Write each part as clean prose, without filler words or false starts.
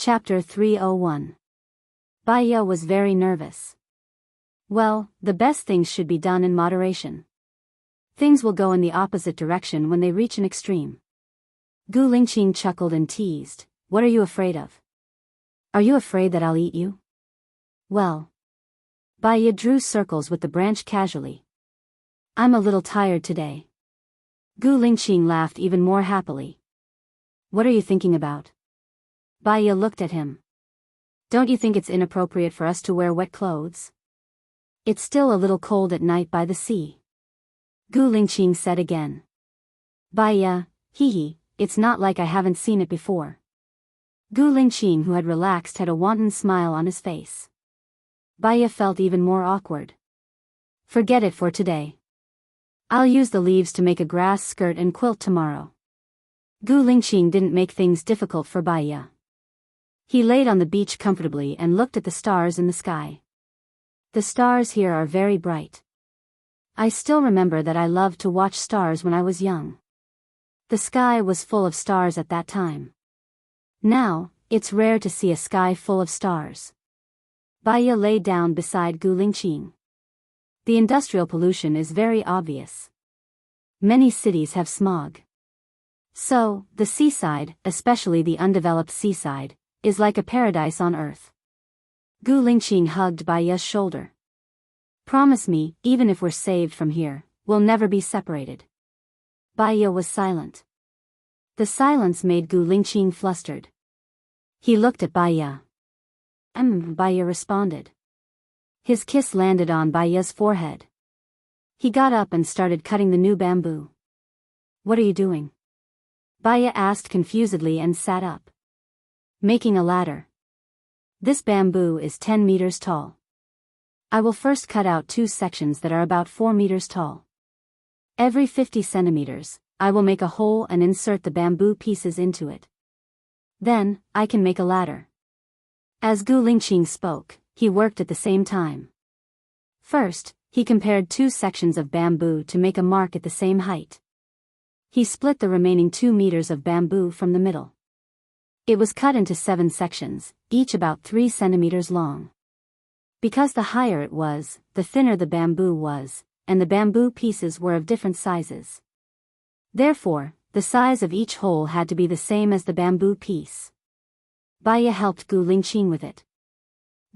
Chapter 301. Baya was very nervous. Well, the best things should be done in moderation. Things will go in the opposite direction when they reach an extreme. Gu Lingqing chuckled and teased, "What are you afraid of? Are you afraid that I'll eat you?" "Well." Baya drew circles with the branch casually. "I'm a little tired today." Gu Lingqing laughed even more happily. "What are you thinking about?" Baya looked at him. "Don't you think it's inappropriate for us to wear wet clothes? It's still a little cold at night by the sea." Gu Lingqing said again. "Baya, hee, it's not like I haven't seen it before." Gu Lingqing, who had relaxed, had a wanton smile on his face. Baya felt even more awkward. "Forget it for today. I'll use the leaves to make a grass skirt and quilt tomorrow." Gu Lingqing didn't make things difficult for Baya. He laid on the beach comfortably and looked at the stars in the sky. "The stars here are very bright. I still remember that I loved to watch stars when I was young. The sky was full of stars at that time. Now, it's rare to see a sky full of stars." Baya lay down beside Gu Lingqing. "The industrial pollution is very obvious. Many cities have smog. So, the seaside, especially the undeveloped seaside, is like a paradise on earth." Gu Lingqing hugged Baya's shoulder. "Promise me, even if we're saved from here, we'll never be separated." Baya was silent. The silence made Gu Lingqing flustered. He looked at Baya. Baya responded. His kiss landed on Baya's forehead. He got up and started cutting the new bamboo. "What are you doing?" Baya asked confusedly and sat up. "Making a ladder. This bamboo is 10 meters tall. I will first cut out 2 sections that are about 4 meters tall. Every 50 centimeters, I will make a hole and insert the bamboo pieces into it. Then, I can make a ladder." As Gu Lingqing spoke, he worked at the same time. First, he compared 2 sections of bamboo to make a mark at the same height. He split the remaining 2 meters of bamboo from the middle. It was cut into 7 sections, each about 3 centimeters long. Because the higher it was, the thinner the bamboo was, and the bamboo pieces were of different sizes. Therefore, the size of each hole had to be the same as the bamboo piece. Baya helped Gu Lingqing with it.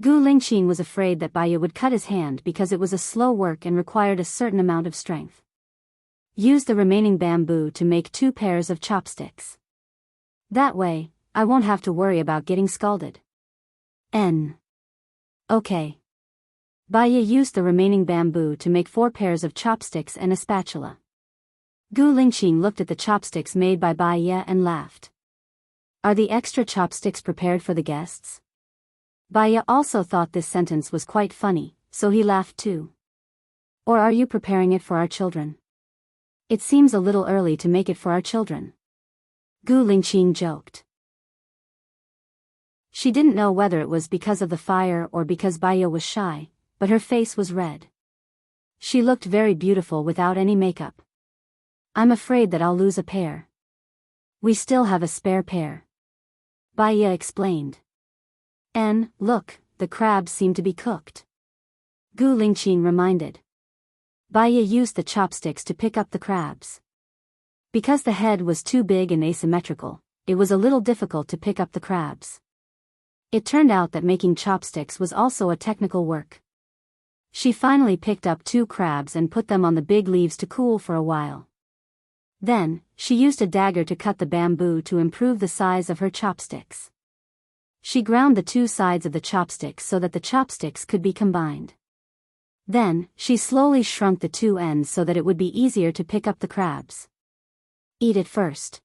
Gu Lingqing was afraid that Baya would cut his hand because it was a slow work and required a certain amount of strength. "Use the remaining bamboo to make 2 pairs of chopsticks. That way, I won't have to worry about getting scalded." Okay. Baya used the remaining bamboo to make 4 pairs of chopsticks and a spatula. Gu Lingqing looked at the chopsticks made by Baya and laughed. "Are the extra chopsticks prepared for the guests?" Baya also thought this sentence was quite funny, so he laughed too. "Or are you preparing it for our children?" "It seems a little early to make it for our children," Gu Lingqing joked. She didn't know whether it was because of the fire or because Baya was shy, but her face was red. She looked very beautiful without any makeup. "I'm afraid that I'll lose a pair." "We still have a spare pair," Baya explained. "And, look, the crabs seem to be cooked," Gu Lingqing reminded. Baya used the chopsticks to pick up the crabs. Because the head was too big and asymmetrical, it was a little difficult to pick up the crabs. It turned out that making chopsticks was also a technical work. She finally picked up 2 crabs and put them on the big leaves to cool for a while. Then, she used a dagger to cut the bamboo to improve the size of her chopsticks. She ground the 2 sides of the chopsticks so that the chopsticks could be combined. Then, she slowly shrunk the 2 ends so that it would be easier to pick up the crabs. "Eat it first.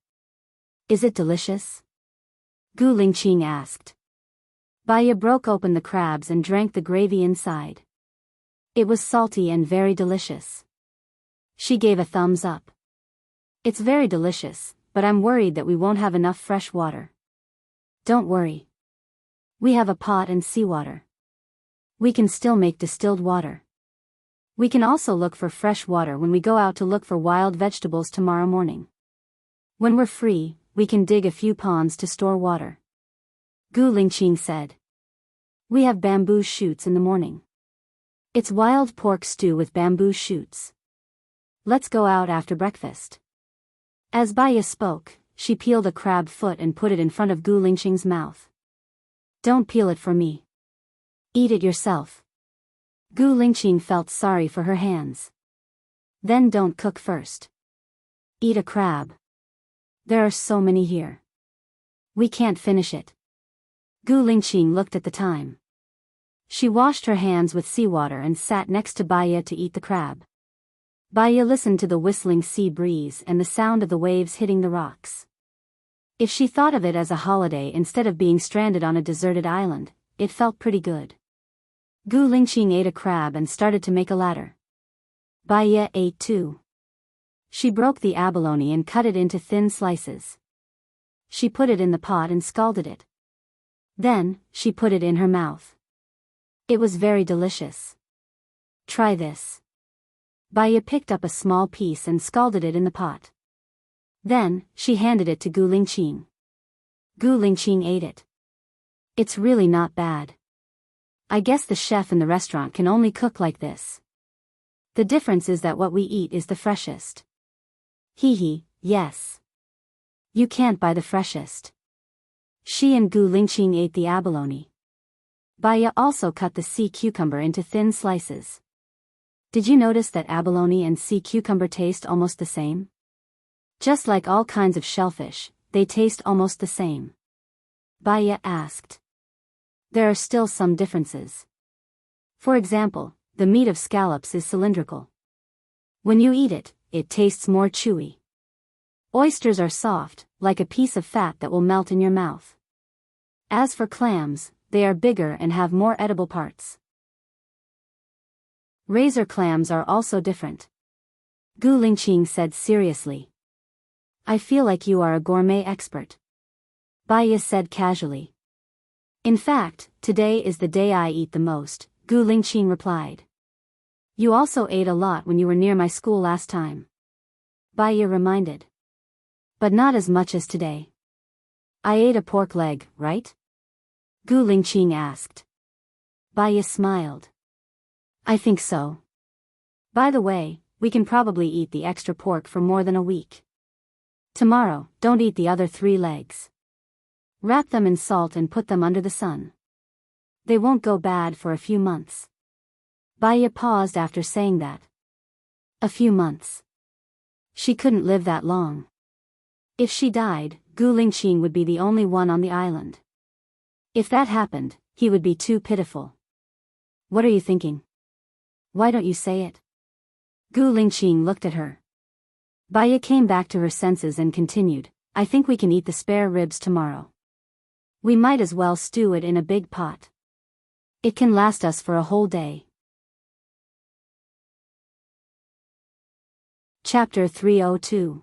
Is it delicious?" Gu Lingqing asked. Baya broke open the crabs and drank the gravy inside. It was salty and very delicious. She gave a thumbs up. "It's very delicious, but I'm worried that we won't have enough fresh water." "Don't worry. We have a pot and seawater. We can still make distilled water. We can also look for fresh water when we go out to look for wild vegetables tomorrow morning. When we're free, we can dig a few ponds to store water." Gu Lingqing said. We have bamboo shoots in the morning. It's wild pork stew with bamboo shoots. Let's go out after breakfast. As Baya spoke, she peeled a crab foot and put it in front of Gu Lingqing's mouth. Don't peel it for me. Eat it yourself. Gu Lingqing felt sorry for her hands. Then don't cook first. Eat a crab. There are so many here. We can't finish it. Gu Lingqing looked at the time. She washed her hands with seawater and sat next to Baya to eat the crab. Baya listened to the whistling sea breeze and the sound of the waves hitting the rocks. If she thought of it as a holiday instead of being stranded on a deserted island, it felt pretty good. Gu Lingqing ate a crab and started to make a ladder. Baya ate too. She broke the abalone and cut it into thin slices. She put it in the pot and scalded it. Then, she put it in her mouth. It was very delicious. Try this. Baya picked up a small piece and scalded it in the pot. Then, she handed it to Gu Lingqing. Gu Lingqing ate it. It's really not bad. I guess the chef in the restaurant can only cook like this. The difference is that what we eat is the freshest. Hee, yes. You can't buy the freshest. She and Gu Lingqing ate the abalone. Baya also cut the sea cucumber into thin slices. Did you notice that abalone and sea cucumber taste almost the same? Just like all kinds of shellfish, they taste almost the same. Baya asked. There are still some differences. For example, the meat of scallops is cylindrical. When you eat it, it tastes more chewy. Oysters are soft, like a piece of fat that will melt in your mouth. As for clams, they are bigger and have more edible parts. Razor clams are also different. Gu Lingqing said seriously. I feel like you are a gourmet expert. Baya said casually. In fact, today is the day I eat the most, Gu Lingqing replied. You also ate a lot when you were near my school last time. Baya reminded. But not as much as today. I ate a pork leg, right? Gu Lingqing asked. Baya smiled. I think so. By the way, we can probably eat the extra pork for more than a week. Tomorrow, don't eat the other 3 legs. Wrap them in salt and put them under the sun. They won't go bad for a few months. Baya paused after saying that. A few months. She couldn't live that long. If she died, Gu Lingqing would be the only one on the island. If that happened, he would be too pitiful. What are you thinking? Why don't you say it? Gu Lingqing looked at her. Baya came back to her senses and continued, I think we can eat the spare ribs tomorrow. We might as well stew it in a big pot. It can last us for a whole day. Chapter 302.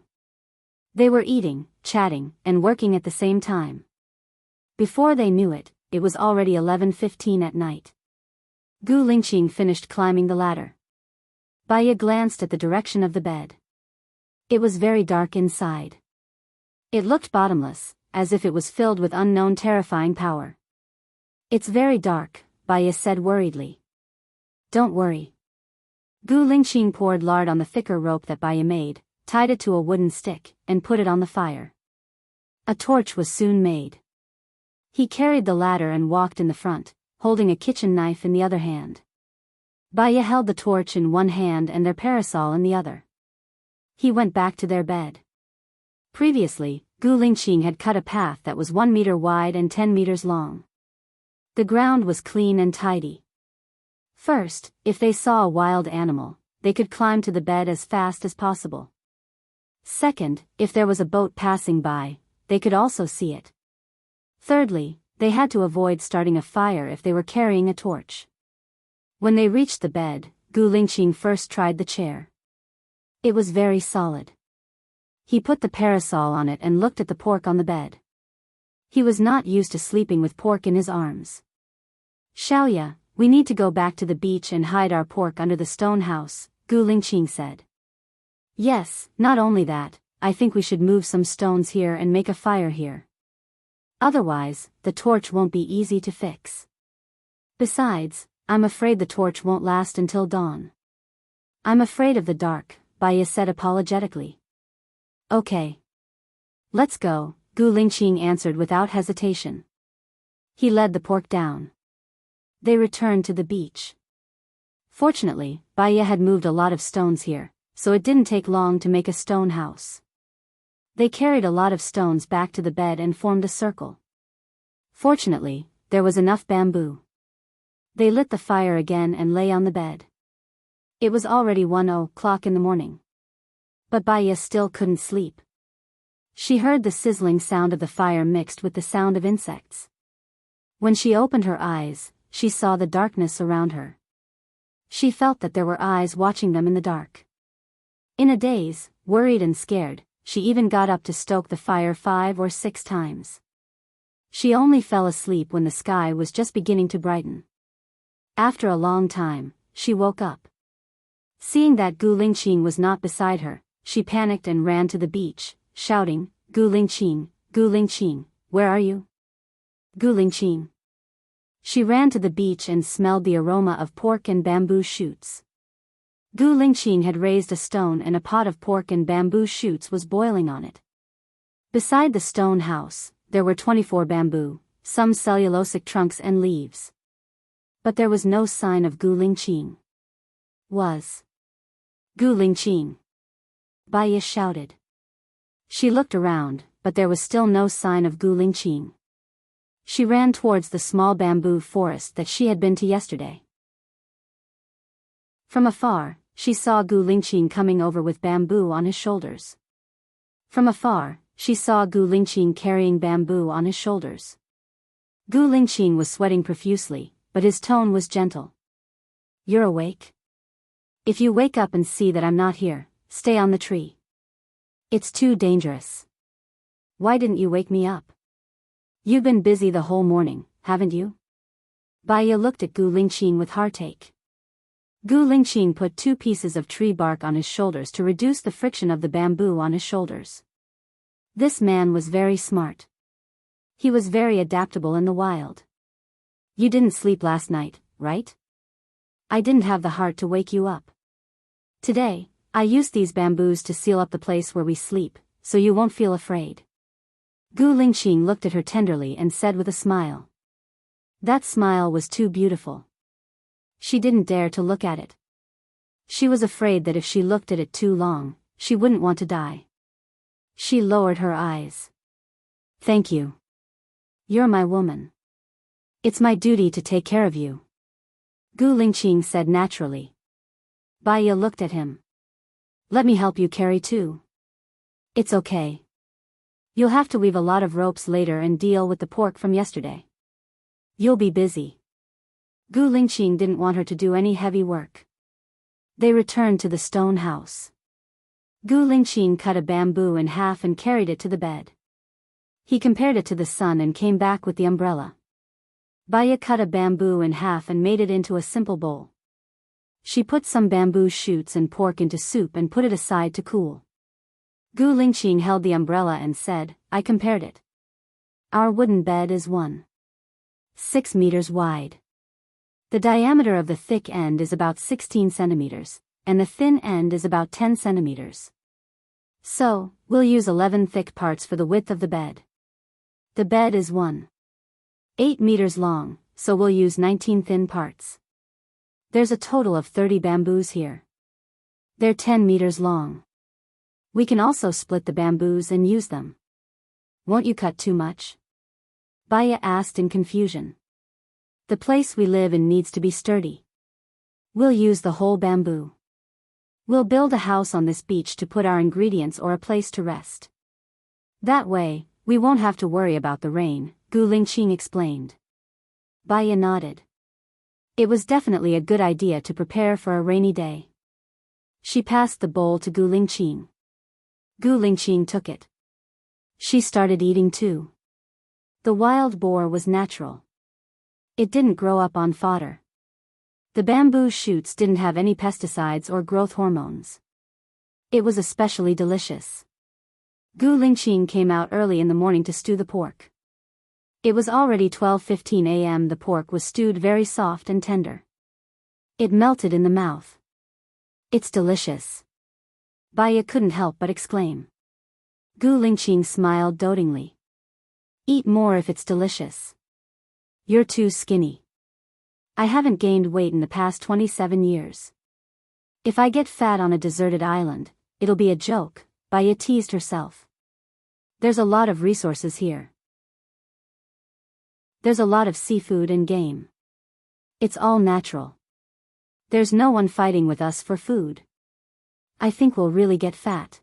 They were eating, chatting, and working at the same time. Before they knew it, it was already 11:15 at night. Gu Lingqing finished climbing the ladder. Baya glanced at the direction of the bed. It was very dark inside. It looked bottomless, as if it was filled with unknown terrifying power. It's very dark, Baya said worriedly. Don't worry. Gu Lingqing poured lard on the thicker rope that Baya made, tied it to a wooden stick, and put it on the fire. A torch was soon made. He carried the ladder and walked in the front, holding a kitchen knife in the other hand. Baya held the torch in one hand and their parasol in the other. He went back to their bed. Previously, Gu Lingqing had cut a path that was 1 meter wide and 10 meters long. The ground was clean and tidy. First, if they saw a wild animal, they could climb to the bed as fast as possible. Second, if there was a boat passing by, they could also see it. Thirdly, they had to avoid starting a fire if they were carrying a torch. When they reached the bed, Gu Lingqing first tried the chair. It was very solid. He put the parasol on it and looked at the pork on the bed. He was not used to sleeping with pork in his arms. Xiaoya, we need to go back to the beach and hide our pork under the stone house, Gu Lingqing said. Yes, not only that, I think we should move some stones here and make a fire here. Otherwise, the torch won't be easy to fix. Besides, I'm afraid the torch won't last until dawn. I'm afraid of the dark, Baya said apologetically. Okay. Let's go, Gu Lingqing answered without hesitation. He led the pork down. They returned to the beach. Fortunately, Baya had moved a lot of stones here, so it didn't take long to make a stone house. They carried a lot of stones back to the bed and formed a circle. Fortunately, there was enough bamboo. They lit the fire again and lay on the bed. It was already 1 o'clock in the morning. But Baya still couldn't sleep. She heard the sizzling sound of the fire mixed with the sound of insects. When she opened her eyes, she saw the darkness around her. She felt that there were eyes watching them in the dark. In a daze, worried and scared, she even got up to stoke the fire 5 or 6 times. She only fell asleep when the sky was just beginning to brighten. After a long time, she woke up. Seeing that Gu Lingqing was not beside her, she panicked and ran to the beach, shouting, Gu Lingqing, where are you? Gu Lingqing. She ran to the beach and smelled the aroma of pork and bamboo shoots. Gu Lingqing had raised a stone and a pot of pork and bamboo shoots was boiling on it. Beside the stone house, there were 24 bamboo, some cellulosic trunks and leaves. But there was no sign of Gu Lingqing. Was Gu Lingqing? Baya shouted. She looked around, but there was still no sign of Gu Lingqing. She ran towards the small bamboo forest that she had been to yesterday. From afar, she saw Gu Lingqing coming over with bamboo on his shoulders. From afar, she saw Gu Lingqing carrying bamboo on his shoulders. Gu Lingqing was sweating profusely, but his tone was gentle. You're awake? If you wake up and see that I'm not here, stay on the tree. It's too dangerous. Why didn't you wake me up? You've been busy the whole morning, haven't you? Baya looked at Gu Lingqing with heartache. Gu Lingqing put 2 pieces of tree bark on his shoulders to reduce the friction of the bamboo on his shoulders. This man was very smart. He was very adaptable in the wild. You didn't sleep last night, right? I didn't have the heart to wake you up. Today, I used these bamboos to seal up the place where we sleep, so you won't feel afraid. Gu Lingqing looked at her tenderly and said with a smile. That smile was too beautiful. She didn't dare to look at it. She was afraid that if she looked at it too long, she wouldn't want to die. She lowered her eyes. Thank you. You're my woman. It's my duty to take care of you. Gu Lingqing said naturally. Baya looked at him. Let me help you carry too. It's okay. You'll have to weave a lot of ropes later and deal with the pork from yesterday. You'll be busy. Gu Lingqing didn't want her to do any heavy work. They returned to the stone house. Gu Lingqing cut a bamboo in half and carried it to the bed. He compared it to the sun and came back with the umbrella. Baya cut a bamboo in half and made it into a simple bowl. She put some bamboo shoots and pork into soup and put it aside to cool. Gu Lingqing held the umbrella and said, I compared it. Our wooden bed is 1.6 meters wide. The diameter of the thick end is about 16 centimeters, and the thin end is about 10 centimeters. So, we'll use 11 thick parts for the width of the bed. The bed is 1.8 meters long, so we'll use 19 thin parts. There's a total of 30 bamboos here. They're 10 meters long. We can also split the bamboos and use them. Won't you cut too much? Baya asked in confusion. The place we live in needs to be sturdy. We'll use the whole bamboo. We'll build a house on this beach to put our ingredients or a place to rest. That way, we won't have to worry about the rain, Gu Lingqing explained. Baya nodded. It was definitely a good idea to prepare for a rainy day. She passed the bowl to Gu Lingqing. Gu Lingqing took it. She started eating too. The wild boar was natural. It didn't grow up on fodder. The bamboo shoots didn't have any pesticides or growth hormones. It was especially delicious. Gu Lingqing came out early in the morning to stew the pork. It was already 12:15 a.m. The pork was stewed very soft and tender. It melted in the mouth. It's delicious. Baya couldn't help but exclaim. Gu Lingqing smiled dotingly. Eat more if it's delicious. You're too skinny. I haven't gained weight in the past 27 years. If I get fat on a deserted island, it'll be a joke, Baya teased herself. There's a lot of resources here. There's a lot of seafood and game. It's all natural. There's no one fighting with us for food. I think we'll really get fat.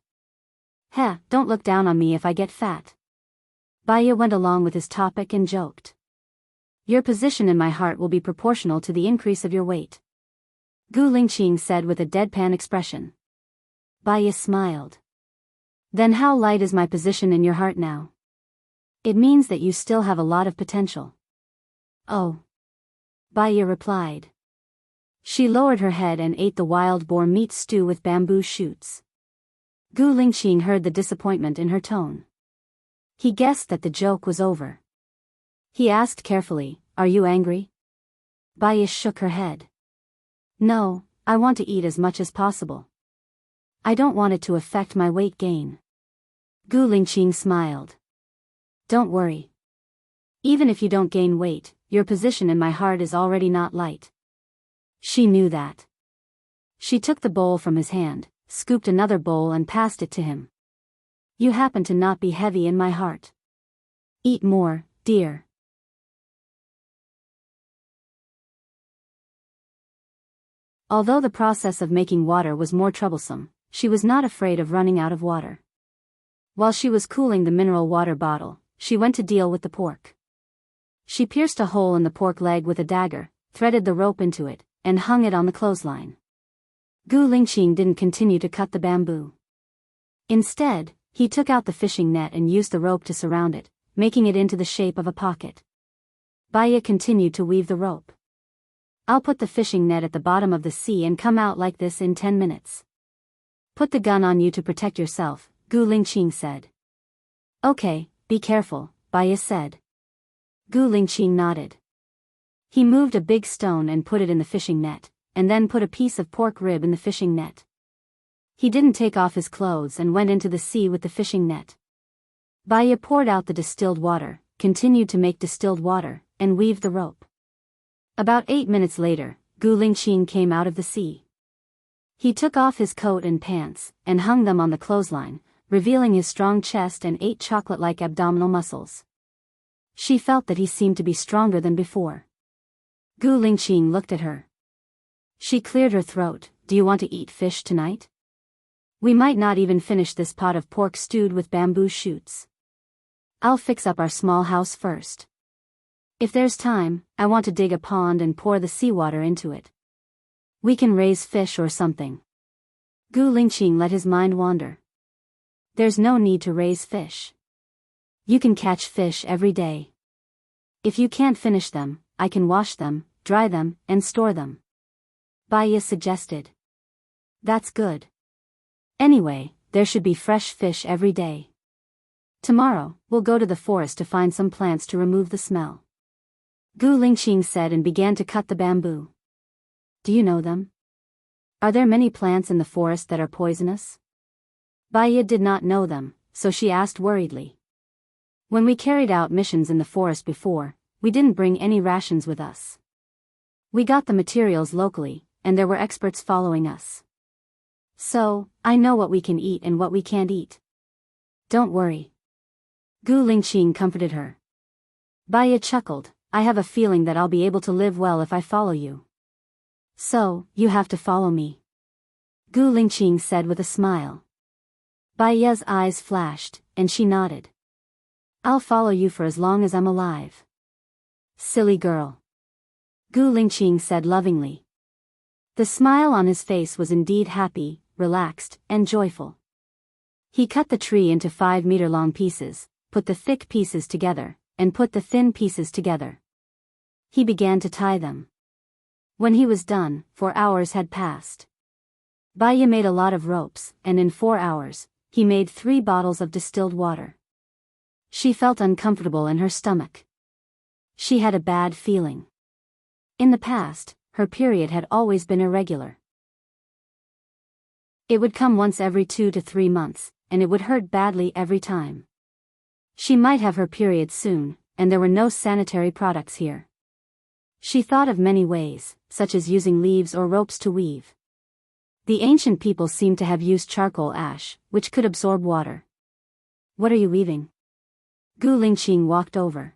Heh, don't look down on me if I get fat. Baya went along with his topic and joked. Your position in my heart will be proportional to the increase of your weight. Gu Lingqing said with a deadpan expression. Baya smiled. Then how light is my position in your heart now? It means that you still have a lot of potential. Oh. Baya replied. She lowered her head and ate the wild boar meat stew with bamboo shoots. Gu Lingqing heard the disappointment in her tone. He guessed that the joke was over. He asked carefully, Are you angry? Baya shook her head. No, I want to eat as much as possible. I don't want it to affect my weight gain. Gu Lingqing smiled. Don't worry. Even if you don't gain weight, your position in my heart is already not light. She knew that. She took the bowl from his hand, scooped another bowl and passed it to him. You happen to not be heavy in my heart. Eat more, dear. Although the process of making water was more troublesome, she was not afraid of running out of water. While she was cooling the mineral water bottle, she went to deal with the pork. She pierced a hole in the pork leg with a dagger, threaded the rope into it, and hung it on the clothesline. Gu Lingqing didn't continue to cut the bamboo. Instead, he took out the fishing net and used the rope to surround it, making it into the shape of a pocket. Baya continued to weave the rope. I'll put the fishing net at the bottom of the sea and come out like this in 10 minutes. Put the gun on you to protect yourself, Gu Lingqing said. Okay, be careful, Baya said. Gu Lingqing nodded. He moved a big stone and put it in the fishing net, and then put a piece of pork rib in the fishing net. He didn't take off his clothes and went into the sea with the fishing net. Baya poured out the distilled water, continued to make distilled water, and weaved the rope. About 8 minutes later, Gu Lingqing came out of the sea. He took off his coat and pants, and hung them on the clothesline, revealing his strong chest and 8 chocolate-like abdominal muscles. She felt that he seemed to be stronger than before. Gu Lingqing looked at her. She cleared her throat. Do you want to eat fish tonight? We might not even finish this pot of pork stewed with bamboo shoots. I'll fix up our small house first. If there's time, I want to dig a pond and pour the seawater into it. We can raise fish or something. Gu Lingqing let his mind wander. There's no need to raise fish. You can catch fish every day. If you can't finish them, I can wash them, dry them, and store them. Baya suggested. That's good. Anyway, there should be fresh fish every day. Tomorrow, we'll go to the forest to find some plants to remove the smell. Gu Lingqing said and began to cut the bamboo. Do you know them? Are there many plants in the forest that are poisonous? Baya did not know them, so she asked worriedly. When we carried out missions in the forest before, we didn't bring any rations with us. We got the materials locally, and there were experts following us. So, I know what we can eat and what we can't eat. Don't worry. Gu Lingqing comforted her. Baya chuckled. I have a feeling that I'll be able to live well if I follow you. So, you have to follow me. Gu Lingqing said with a smile. Baya's eyes flashed, and she nodded. I'll follow you for as long as I'm alive. Silly girl. Gu Lingqing said lovingly. The smile on his face was indeed happy, relaxed, and joyful. He cut the tree into 5-meter-long pieces, put the thick pieces together, and put the thin pieces together. He began to tie them. When he was done, 4 hours had passed. Baya made a lot of ropes, and in 4 hours, he made 3 bottles of distilled water. She felt uncomfortable in her stomach. She had a bad feeling. In the past, her period had always been irregular. It would come once every 2 to 3 months, and it would hurt badly every time. She might have her period soon, and there were no sanitary products here. She thought of many ways, such as using leaves or ropes to weave. The ancient people seemed to have used charcoal ash, which could absorb water. What are you weaving? Gu Lingqing walked over.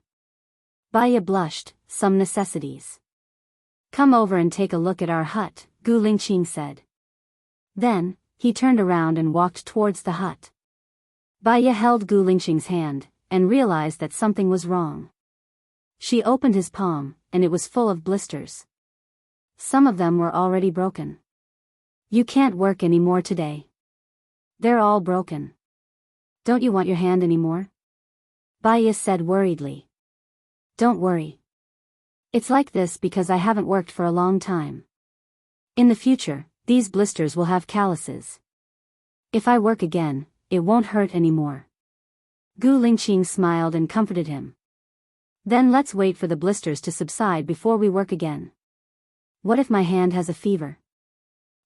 Baya blushed. Some necessities. Come over and take a look at our hut, Gu Lingqing said. Then, he turned around and walked towards the hut. Baya held Gu Lingqing's hand, and realized that something was wrong. She opened his palm, and it was full of blisters. Some of them were already broken. You can't work anymore today. They're all broken. Don't you want your hand anymore? Baya said worriedly. Don't worry. It's like this because I haven't worked for a long time. In the future, these blisters will have calluses. If I work again, it won't hurt anymore. Gu Lingqing smiled and comforted him. Then let's wait for the blisters to subside before we work again. What if my hand has a fever?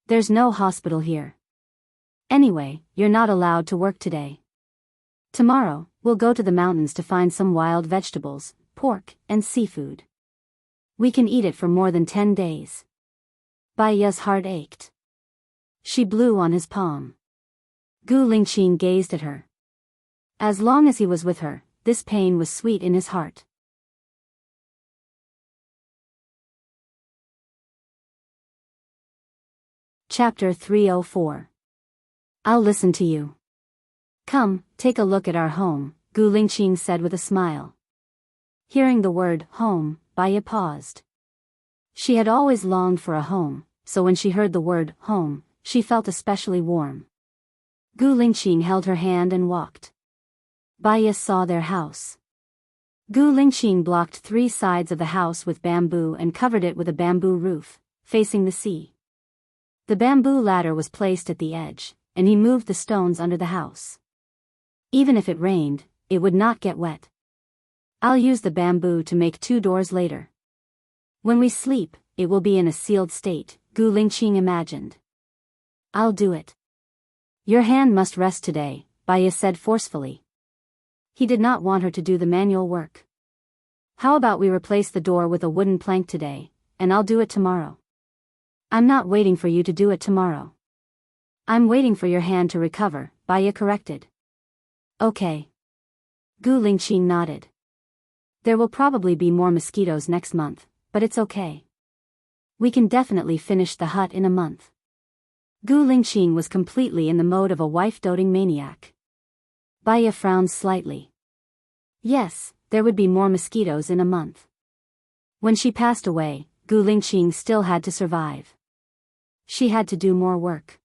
There's no hospital here. Anyway, you're not allowed to work today. Tomorrow, we'll go to the mountains to find some wild vegetables, pork, and seafood. We can eat it for more than 10 days. Baya's heart ached. She blew on his palm. Gu Lingqing gazed at her. As long as he was with her, this pain was sweet in his heart. Chapter 304. I'll listen to you. Come, take a look at our home, Gu Lingqing said with a smile. Hearing the word home, Baya paused. She had always longed for a home, so when she heard the word home, she felt especially warm. Gu Lingqing held her hand and walked. Baya saw their house. Gu Lingqing blocked 3 sides of the house with bamboo and covered it with a bamboo roof, facing the sea. The bamboo ladder was placed at the edge, and he moved the stones under the house. Even if it rained, it would not get wet. I'll use the bamboo to make 2 doors later. When we sleep, it will be in a sealed state, Gu Lingqing imagined. I'll do it. Your hand must rest today, Baya said forcefully. He did not want her to do the manual work. How about we replace the door with a wooden plank today, and I'll do it tomorrow. I'm not waiting for you to do it tomorrow. I'm waiting for your hand to recover, Baya corrected. Okay. Gu Lingqing nodded. There will probably be more mosquitoes next month, but it's okay. We can definitely finish the hut in a month. Gu Lingqing was completely in the mode of a wife-doting maniac. Baya frowned slightly. Yes, there would be more mosquitoes in a month. When she passed away, Gu Lingqing still had to survive. She had to do more work.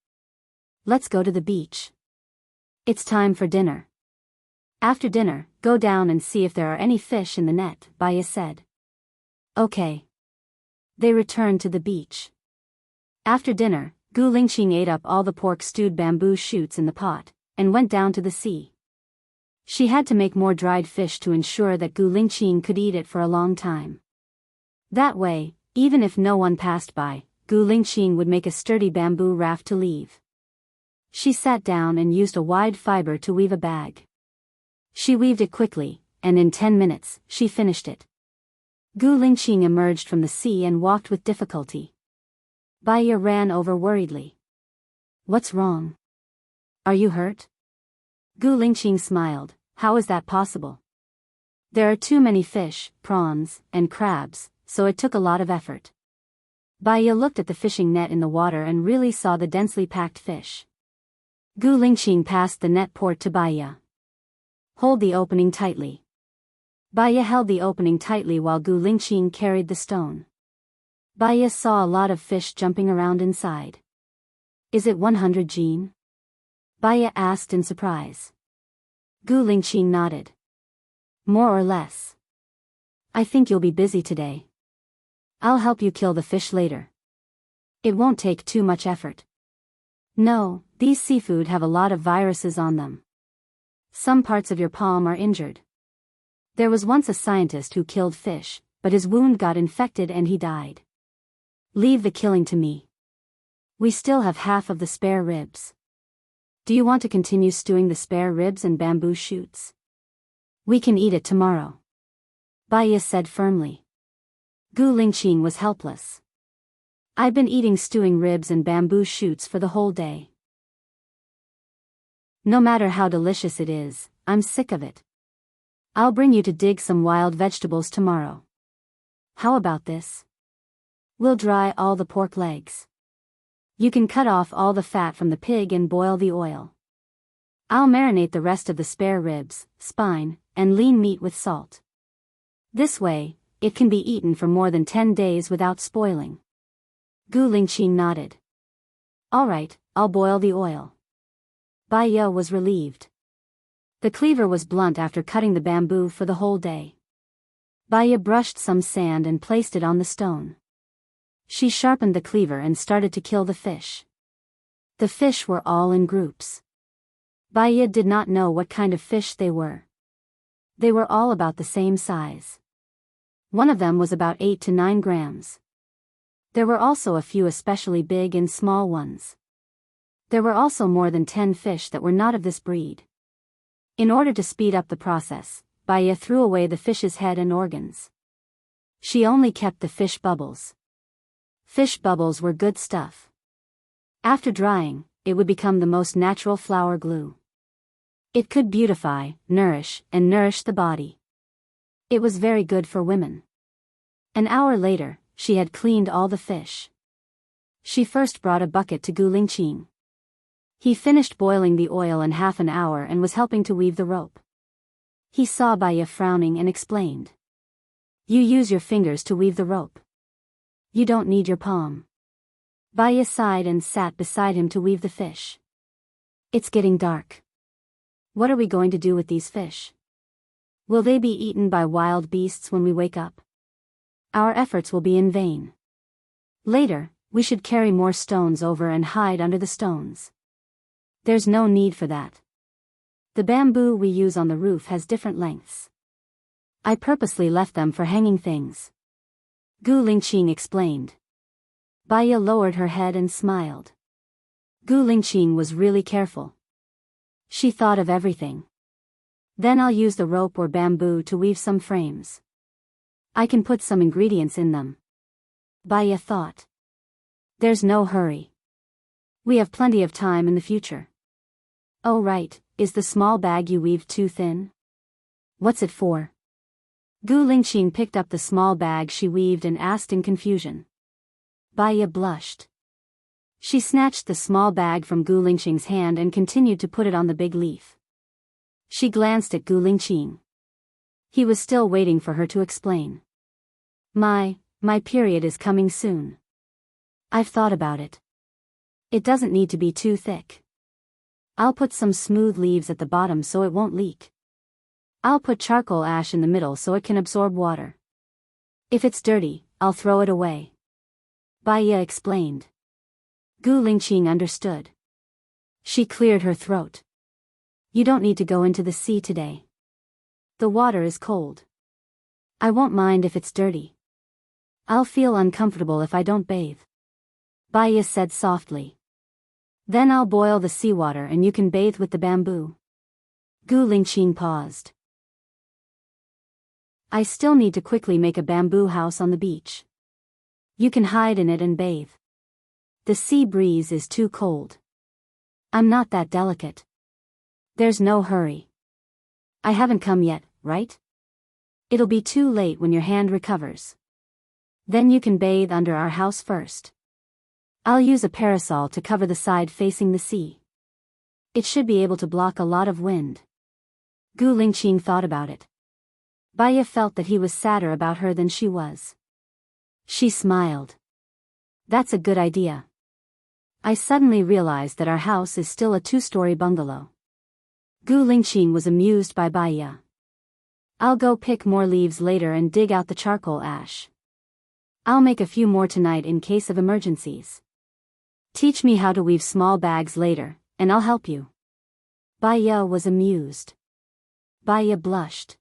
Let's go to the beach. It's time for dinner. After dinner, go down and see if there are any fish in the net, Baya said. Okay. They returned to the beach. After dinner, Gu Lingqing ate up all the pork stewed bamboo shoots in the pot, and went down to the sea. She had to make more dried fish to ensure that Gu Lingqing could eat it for a long time. That way, even if no one passed by, Gu Lingqing would make a sturdy bamboo raft to leave. She sat down and used a wide fiber to weave a bag. She weaved it quickly, and in 10 minutes, she finished it. Gu Lingqing emerged from the sea and walked with difficulty. Baya ran over worriedly. What's wrong? Are you hurt? Gu Lingqing smiled. How is that possible? There are too many fish, prawns, and crabs, so it took a lot of effort. Baya looked at the fishing net in the water and really saw the densely packed fish. Gu Lingqing passed the net port to Baya. Hold the opening tightly. Baya held the opening tightly while Gu Lingqing carried the stone. Baya saw a lot of fish jumping around inside. Is it 100 Jean? Baya asked in surprise. Gu Lingqing nodded. More or less. I think you'll be busy today. I'll help you kill the fish later. It won't take too much effort. No, these seafood have a lot of viruses on them. Some parts of your palm are injured. There was once a scientist who killed fish, but his wound got infected and he died. Leave the killing to me. We still have half of the spare ribs. Do you want to continue stewing the spare ribs and bamboo shoots? We can eat it tomorrow. Baya said firmly. Gu Lingqing was helpless. I've been eating stewing ribs and bamboo shoots for the whole day. No matter how delicious it is, I'm sick of it. I'll bring you to dig some wild vegetables tomorrow. How about this? We'll dry all the pork legs. You can cut off all the fat from the pig and boil the oil. I'll marinate the rest of the spare ribs, spine, and lean meat with salt. This way, it can be eaten for more than 10 days without spoiling. Gu Lingqing nodded. All right, I'll boil the oil. Baya was relieved. The cleaver was blunt after cutting the bamboo for the whole day. Baya brushed some sand and placed it on the stone. She sharpened the cleaver and started to kill the fish. The fish were all in groups. Baya did not know what kind of fish they were. They were all about the same size. One of them was about 8 to 9 grams. There were also a few especially big and small ones. There were also more than 10 fish that were not of this breed. In order to speed up the process, Baya threw away the fish's head and organs. She only kept the fish bubbles. Fish bubbles were good stuff. After drying, it would become the most natural flour glue. It could beautify, nourish the body. It was very good for women. An hour later, she had cleaned all the fish. She first brought a bucket to Gu Lingqing. He finished boiling the oil in half an hour and was helping to weave the rope. He saw Baya frowning and explained. You use your fingers to weave the rope. You don't need your palm. Baya sighed and sat beside him to weave the fish. It's getting dark. What are we going to do with these fish? Will they be eaten by wild beasts when we wake up? Our efforts will be in vain. Later, we should carry more stones over and hide under the stones. There's no need for that. The bamboo we use on the roof has different lengths. I purposely left them for hanging things. Gu Lingqing explained. Baya lowered her head and smiled. Gu Lingqing was really careful. She thought of everything. Then I'll use the rope or bamboo to weave some frames. I can put some ingredients in them. Baya thought. There's no hurry. We have plenty of time in the future. Oh right, is the small bag you weaved too thin? What's it for? Gu Lingqing picked up the small bag she weaved and asked in confusion. Baya blushed. She snatched the small bag from Gu Lingqing's hand and continued to put it on the big leaf. She glanced at Gu Lingqing. He was still waiting for her to explain. My period is coming soon. I've thought about it. It doesn't need to be too thick. I'll put some smooth leaves at the bottom so it won't leak. I'll put charcoal ash in the middle so it can absorb water. If it's dirty, I'll throw it away. Baya explained. Gu Lingqing understood. She cleared her throat. You don't need to go into the sea today. The water is cold. I won't mind if it's dirty. I'll feel uncomfortable if I don't bathe. Baya said softly. Then I'll boil the seawater and you can bathe with the bamboo. Gu Lingqing paused. I still need to quickly make a bamboo house on the beach. You can hide in it and bathe. The sea breeze is too cold. I'm not that delicate. There's no hurry. I haven't come yet, right? It'll be too late when your hand recovers. Then you can bathe under our house first. I'll use a parasol to cover the side facing the sea. It should be able to block a lot of wind. Gu Lingqing thought about it. Baya felt that he was sadder about her than she was. She smiled. That's a good idea. I suddenly realized that our house is still a 2-story bungalow. Gu Lingqing was amused by Baya. I'll go pick more leaves later and dig out the charcoal ash. I'll make a few more tonight in case of emergencies. Teach me how to weave small bags later, and I'll help you. Baya was amused. Baya blushed.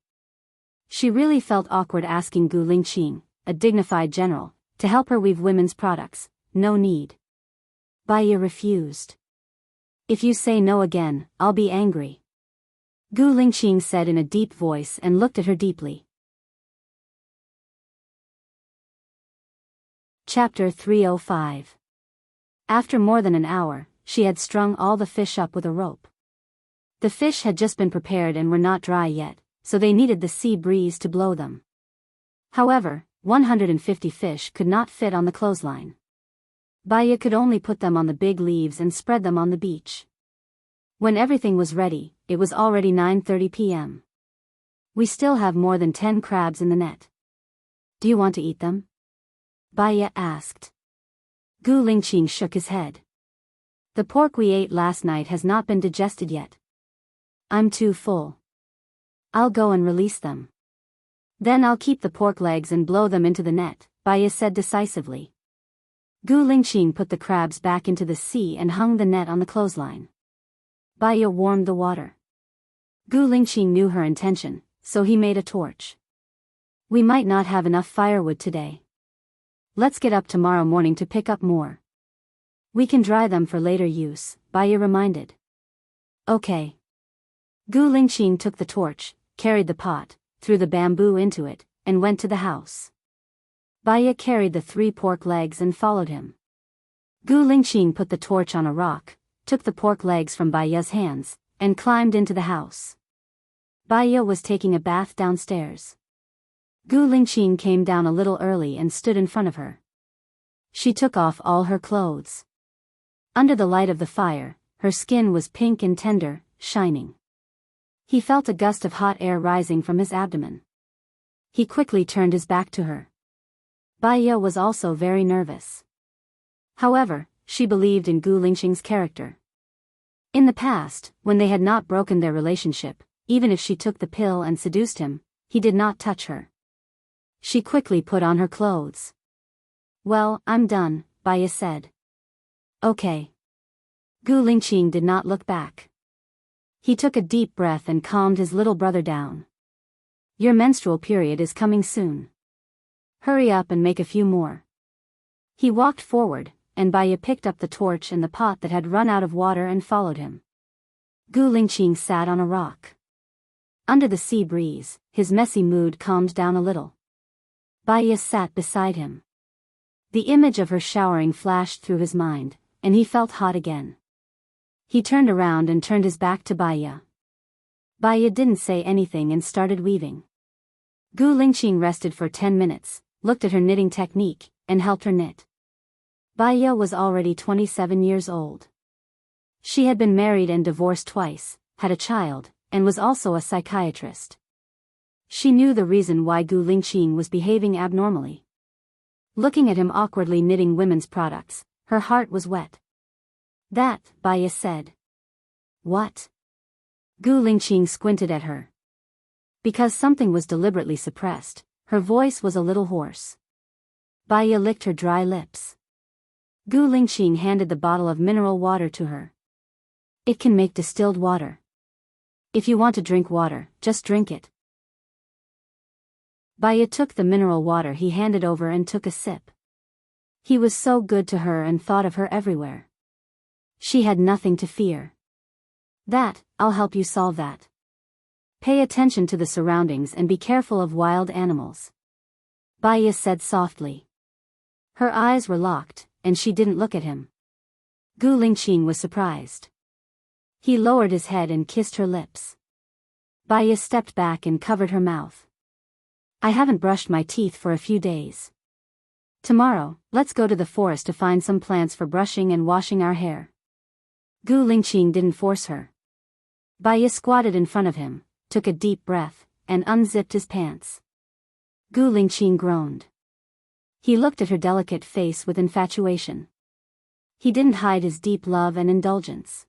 She really felt awkward asking Gu Lingqing, a dignified general, to help her weave women's products. No need. Baiya refused. If you say no again, I'll be angry. Gu Lingqing said in a deep voice and looked at her deeply. Chapter 305. After more than an hour, she had strung all the fish up with a rope. The fish had just been prepared and were not dry yet, so they needed the sea breeze to blow them. However, 150 fish could not fit on the clothesline. Baiya could only put them on the big leaves and spread them on the beach. When everything was ready, it was already 9:30 p.m. We still have more than 10 crabs in the net. Do you want to eat them? Baiya asked. Gu Lingqing shook his head. The pork we ate last night has not been digested yet. I'm too full. I'll go and release them. Then I'll keep the pork legs and blow them into the net, Baiya said decisively. Gu Lingqing put the crabs back into the sea and hung the net on the clothesline. Baiya warmed the water. Gu Lingqing knew her intention, so he made a torch. We might not have enough firewood today. Let's get up tomorrow morning to pick up more. We can dry them for later use, Baiya reminded. Okay. Gu Lingqing took the torch, carried the pot, threw the bamboo into it, and went to the house. Baiya carried the 3 pork legs and followed him. Gu Lingqing put the torch on a rock, took the pork legs from Baiya's hands, and climbed into the house. Baiya was taking a bath downstairs. Gu Lingqing came down a little early and stood in front of her. She took off all her clothes. Under the light of the fire, her skin was pink and tender, shining. He felt a gust of hot air rising from his abdomen. He quickly turned his back to her. Baiya was also very nervous. However, she believed in Gu Lingqing's character. In the past, when they had not broken their relationship, even if she took the pill and seduced him, he did not touch her. She quickly put on her clothes. Well, I'm done, Baiya said. Okay. Gu Lingqing did not look back. He took a deep breath and calmed his little brother down. Your menstrual period is coming soon. Hurry up and make a few more. He walked forward, and Baiya picked up the torch and the pot that had run out of water and followed him. Gu Lingqing sat on a rock. Under the sea breeze, his messy mood calmed down a little. Baiya sat beside him. The image of her showering flashed through his mind, and he felt hot again. He turned around and turned his back to Baiya. Baiya didn't say anything and started weaving. Gu Lingqing rested for 10 minutes, looked at her knitting technique, and helped her knit. Baiya was already 27 years old. She had been married and divorced twice, had a child, and was also a psychiatrist. She knew the reason why Gu Lingqing was behaving abnormally. Looking at him awkwardly knitting women's products, her heart was wet. That, Baiya said. What? Gu Lingqing squinted at her. Because something was deliberately suppressed, her voice was a little hoarse. Baiya licked her dry lips. Gu Lingqing handed the bottle of mineral water to her. It can make distilled water. If you want to drink water, just drink it. Baiya took the mineral water he handed over and took a sip. He was so good to her and thought of her everywhere. She had nothing to fear. That, I'll help you solve that. Pay attention to the surroundings and be careful of wild animals. Baiya said softly. Her eyes were locked, and she didn't look at him. Gu Lingqing was surprised. He lowered his head and kissed her lips. Baiya stepped back and covered her mouth. I haven't brushed my teeth for a few days. Tomorrow, let's go to the forest to find some plants for brushing and washing our hair. Gu Lingqing didn't force her. Baiya squatted in front of him, took a deep breath, and unzipped his pants. Gu Lingqing groaned. He looked at her delicate face with infatuation. He didn't hide his deep love and indulgence.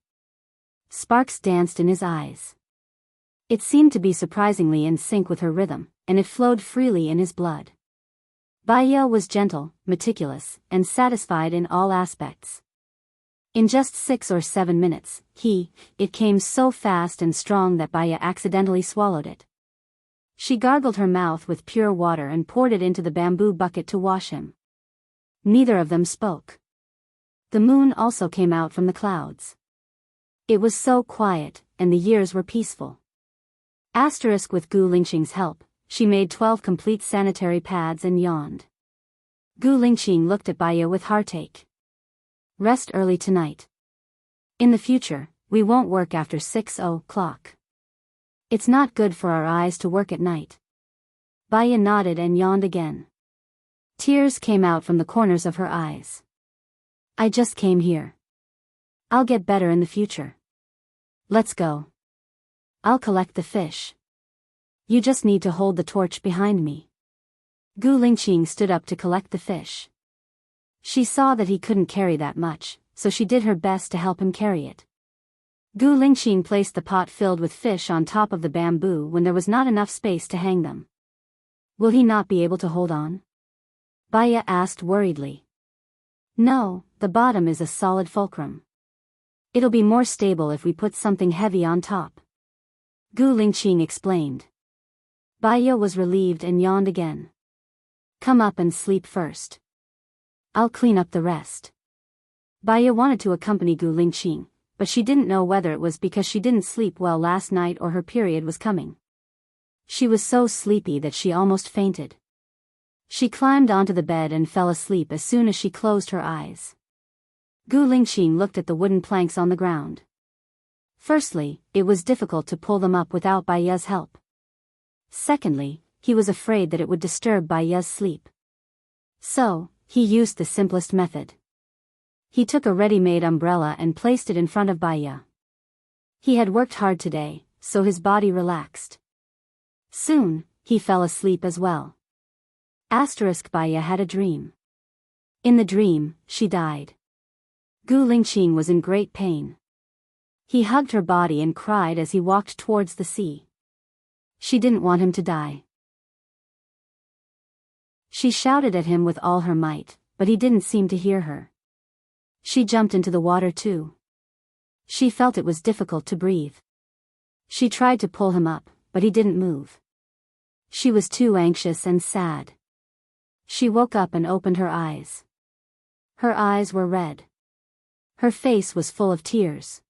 Sparks danced in his eyes. It seemed to be surprisingly in sync with her rhythm, and it flowed freely in his blood. Baiya was gentle, meticulous, and satisfied in all aspects. In just 6 or 7 minutes, it came so fast and strong that Baiya accidentally swallowed it. She gargled her mouth with pure water and poured it into the bamboo bucket to wash him. Neither of them spoke. The moon also came out from the clouds. It was so quiet, and the years were peaceful. With Gu Lingqing's help, she made 12 complete sanitary pads and yawned. Gu Lingqing looked at Baya with heartache. Rest early tonight. In the future, we won't work after 6 o'clock. It's not good for our eyes to work at night. Baya nodded and yawned again. Tears came out from the corners of her eyes. I just came here. I'll get better in the future. Let's go. I'll collect the fish. You just need to hold the torch behind me. Gu Lingqing stood up to collect the fish. She saw that he couldn't carry that much, so she did her best to help him carry it. Gu Lingqing placed the pot filled with fish on top of the bamboo when there was not enough space to hang them. Will he not be able to hold on? Baya asked worriedly. No, the bottom is a solid fulcrum. It'll be more stable if we put something heavy on top. Gu Lingqing explained. Baya was relieved and yawned again. Come up and sleep first. I'll clean up the rest. Baya wanted to accompany Gu Lingqing, but she didn't know whether it was because she didn't sleep well last night or her period was coming. She was so sleepy that she almost fainted. She climbed onto the bed and fell asleep as soon as she closed her eyes. Gu Lingqing looked at the wooden planks on the ground. Firstly, it was difficult to pull them up without Baya's help. Secondly, he was afraid that it would disturb Baya's sleep. So, he used the simplest method. He took a ready-made umbrella and placed it in front of Baya. He had worked hard today, so his body relaxed. Soon, he fell asleep as well. Baya had a dream. In the dream, she died. Gu Lingqing was in great pain. He hugged her body and cried as he walked towards the sea. She didn't want him to die. She shouted at him with all her might, but he didn't seem to hear her. She jumped into the water too. She felt it was difficult to breathe. She tried to pull him up, but he didn't move. She was too anxious and sad. She woke up and opened her eyes. Her eyes were red. Her face was full of tears.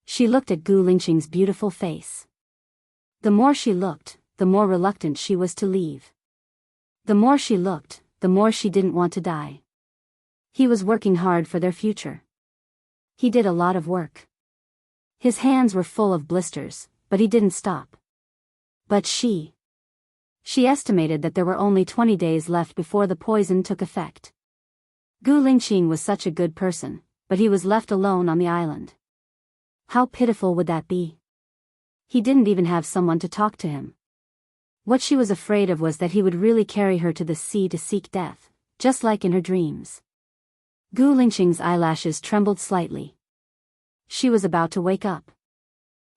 She looked at Gu Lingqing's beautiful face. The more she looked, the more reluctant she was to leave. The more she looked, the more she didn't want to die. He was working hard for their future. He did a lot of work. His hands were full of blisters, but he didn't stop. But she estimated that there were only 20 days left before the poison took effect. Gu Lingqing was such a good person, but he was left alone on the island. How pitiful would that be? He didn't even have someone to talk to him. What she was afraid of was that he would really carry her to the sea to seek death, just like in her dreams. Gu Lingqing's eyelashes trembled slightly. She was about to wake up.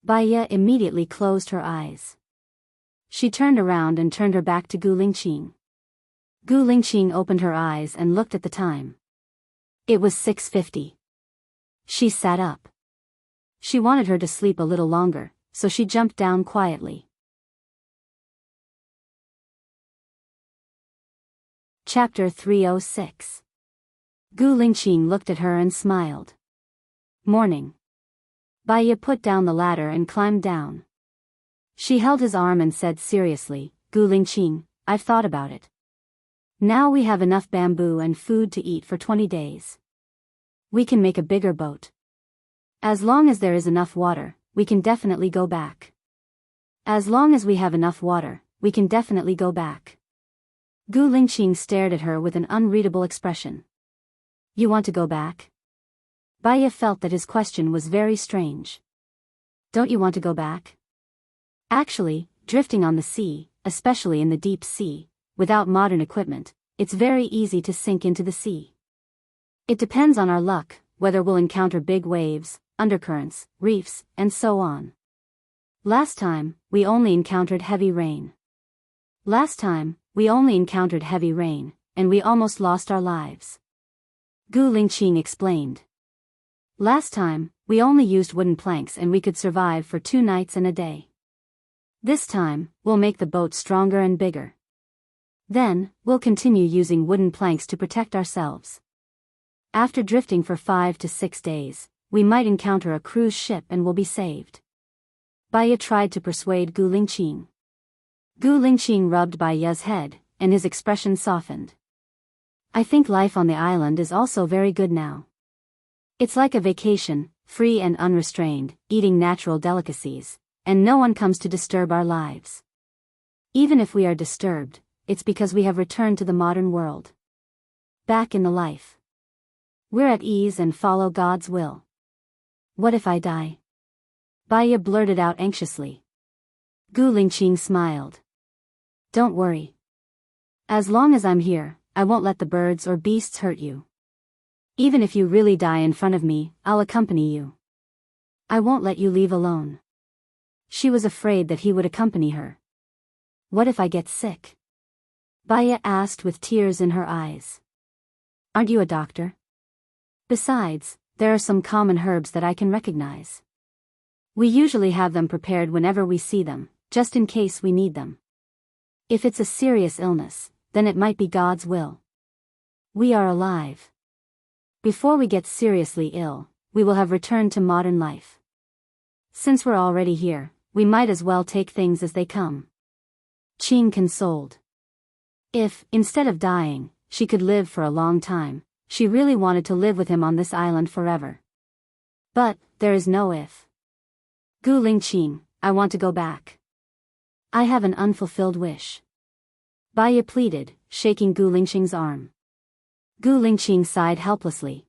Baya immediately closed her eyes. She turned around and turned her back to Gu Lingqing. Gu Lingqing opened her eyes and looked at the time. It was 6:50. She sat up. She wanted her to sleep a little longer, so she jumped down quietly. Chapter 306. Gu Lingqing looked at her and smiled. Morning. Baya put down the ladder and climbed down. She held his arm and said seriously, Gu Lingqing, I've thought about it. Now we have enough bamboo and food to eat for 20 days. We can make a bigger boat. As long as there is enough water, we can definitely go back. As long as we have enough water, we can definitely go back. Gu Lingqing stared at her with an unreadable expression. You want to go back? Baya felt that his question was very strange. Don't you want to go back? Actually, drifting on the sea, especially in the deep sea, without modern equipment, it's very easy to sink into the sea. It depends on our luck, whether we'll encounter big waves, undercurrents, reefs, and so on. Last time, we only encountered heavy rain. And we almost lost our lives. Gu Lingqing explained. Last time, we only used wooden planks and we could survive for 2 nights and a day. This time, we'll make the boat stronger and bigger. Then, we'll continue using wooden planks to protect ourselves. After drifting for 5 to 6 days, we might encounter a cruise ship and will be saved. Baya tried to persuade Gu Lingqing. Gu Lingqing rubbed Baya's head, and his expression softened. I think life on the island is also very good now. It's like a vacation, free and unrestrained, eating natural delicacies, and no one comes to disturb our lives. Even if we are disturbed, it's because we have returned to the modern world. Back in the life. We're at ease and follow God's will. What if I die? Baya blurted out anxiously. Gu Lingqing smiled. Don't worry. As long as I'm here, I won't let the birds or beasts hurt you. Even if you really die in front of me, I'll accompany you. I won't let you leave alone. She was afraid that he would accompany her. What if I get sick? Baya asked with tears in her eyes. Aren't you a doctor? Besides, there are some common herbs that I can recognize. We usually have them prepared whenever we see them, just in case we need them. If it's a serious illness, then it might be God's will. We are alive. Before we get seriously ill, we will have returned to modern life. Since we're already here, we might as well take things as they come. Qing consoled. If, instead of dying, she could live for a long time, she really wanted to live with him on this island forever. But, there is no if. Gu Lingqing, I want to go back. I have an unfulfilled wish. Baya pleaded, shaking Gu Lingqing's arm. Gu Lingqing sighed helplessly.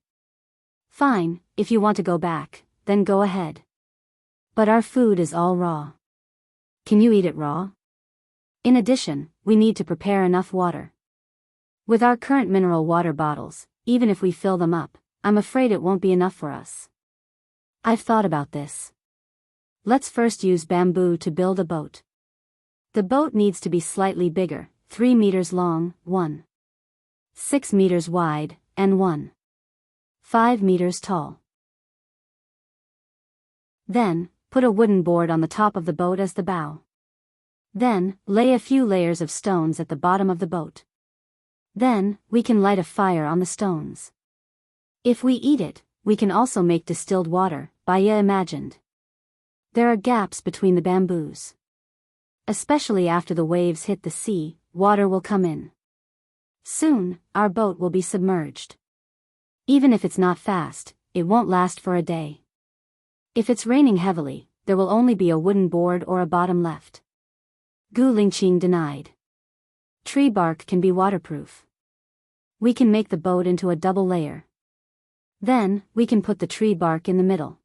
Fine, if you want to go back, then go ahead. But our food is all raw. Can you eat it raw? In addition, we need to prepare enough water. With our current mineral water bottles, even if we fill them up, I'm afraid it won't be enough for us. I've thought about this. Let's first use bamboo to build a boat. The boat needs to be slightly bigger, 3 meters long, 1.6 meters wide, and 1.5 meters tall. Then, put a wooden board on the top of the boat as the bow. Then, lay a few layers of stones at the bottom of the boat. Then, we can light a fire on the stones. If we eat it, we can also make distilled water, Baya imagined. There are gaps between the bamboos. Especially after the waves hit the sea, water will come in. Soon, our boat will be submerged. Even if it's not fast, it won't last for a day. If it's raining heavily, there will only be a wooden board or a bottom left. Gu Lingqing denied. Tree bark can be waterproof. We can make the boat into a double layer. Then, we can put the tree bark in the middle.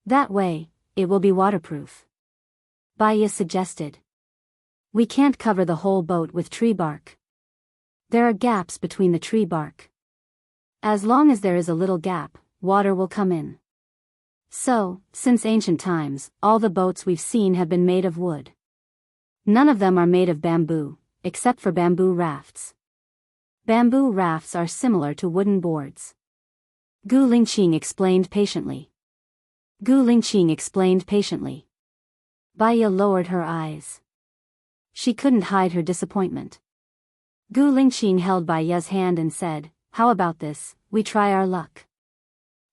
That way, it will be waterproof. Baya suggested. We can't cover the whole boat with tree bark. There are gaps between the tree bark. As long as there is a little gap, water will come in. So, since ancient times, all the boats we've seen have been made of wood. None of them are made of bamboo, except for bamboo rafts. Bamboo rafts are similar to wooden boards. Gu Lingqing explained patiently. Baya lowered her eyes. She couldn't hide her disappointment. Gu Lingqing held Baya's hand and said, how about this, we try our luck.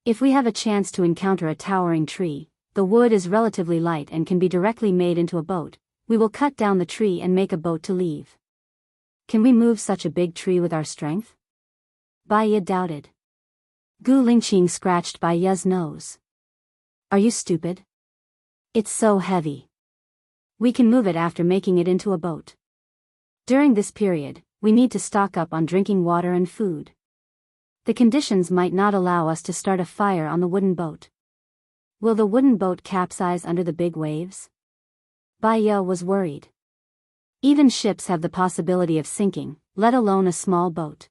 If we have a chance to encounter a towering tree, the wood is relatively light and can be directly made into a boat, we will cut down the tree and make a boat to leave. Can we move such a big tree with our strength? Baya doubted. Gu Lingqing scratched Baya's nose. Are you stupid? It's so heavy. We can move it after making it into a boat. During this period, we need to stock up on drinking water and food. The conditions might not allow us to start a fire on the wooden boat. Will the wooden boat capsize under the big waves? Baya was worried. Even ships have the possibility of sinking, let alone a small boat.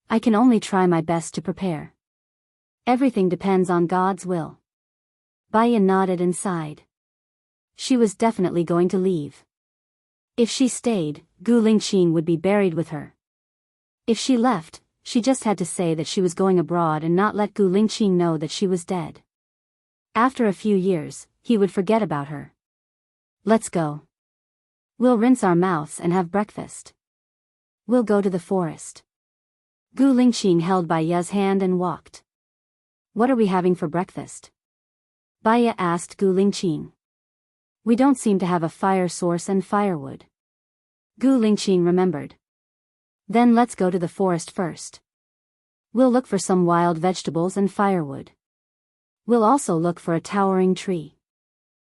I can only try my best to prepare. Everything depends on God's will. Baya nodded and sighed. She was definitely going to leave. If she stayed, Gu Lingqing would be buried with her. If she left, she just had to say that she was going abroad and not let Gu Lingqing know that she was dead. After a few years, he would forget about her. Let's go. We'll rinse our mouths and have breakfast. We'll go to the forest. Gu Lingqing held Baiya's hand and walked. What are we having for breakfast? Baiya asked Gu Lingqing. We don't seem to have a fire source and firewood. Gu Lingqing remembered. Then let's go to the forest first. We'll look for some wild vegetables and firewood. We'll also look for a towering tree.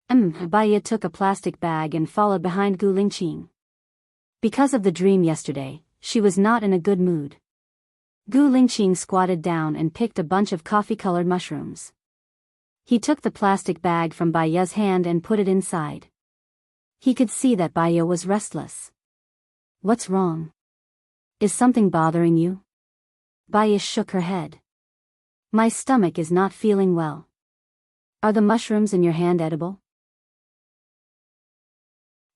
Baiya took a plastic bag and followed behind Gu Lingqing. Because of the dream yesterday, she was not in a good mood. Gu Lingqing squatted down and picked a bunch of coffee-colored mushrooms. He took the plastic bag from Baiya's hand and put it inside. He could see that Baiya was restless. What's wrong? Is something bothering you? Baiya shook her head. My stomach is not feeling well. Are the mushrooms in your hand edible?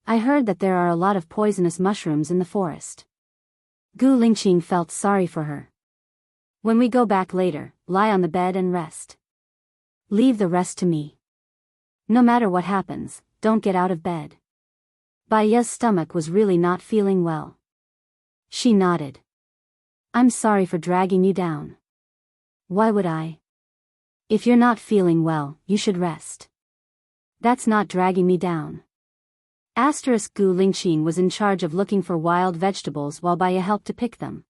I heard that there are a lot of poisonous mushrooms in the forest. Gu Lingqing felt sorry for her. When we go back later, lie on the bed and rest. Leave the rest to me. No matter what happens, don't get out of bed. Baiya's stomach was really not feeling well. She nodded. I'm sorry for dragging you down. Why would I? If you're not feeling well, you should rest. That's not dragging me down. Gu Lingqing was in charge of looking for wild vegetables while Baiya helped to pick them.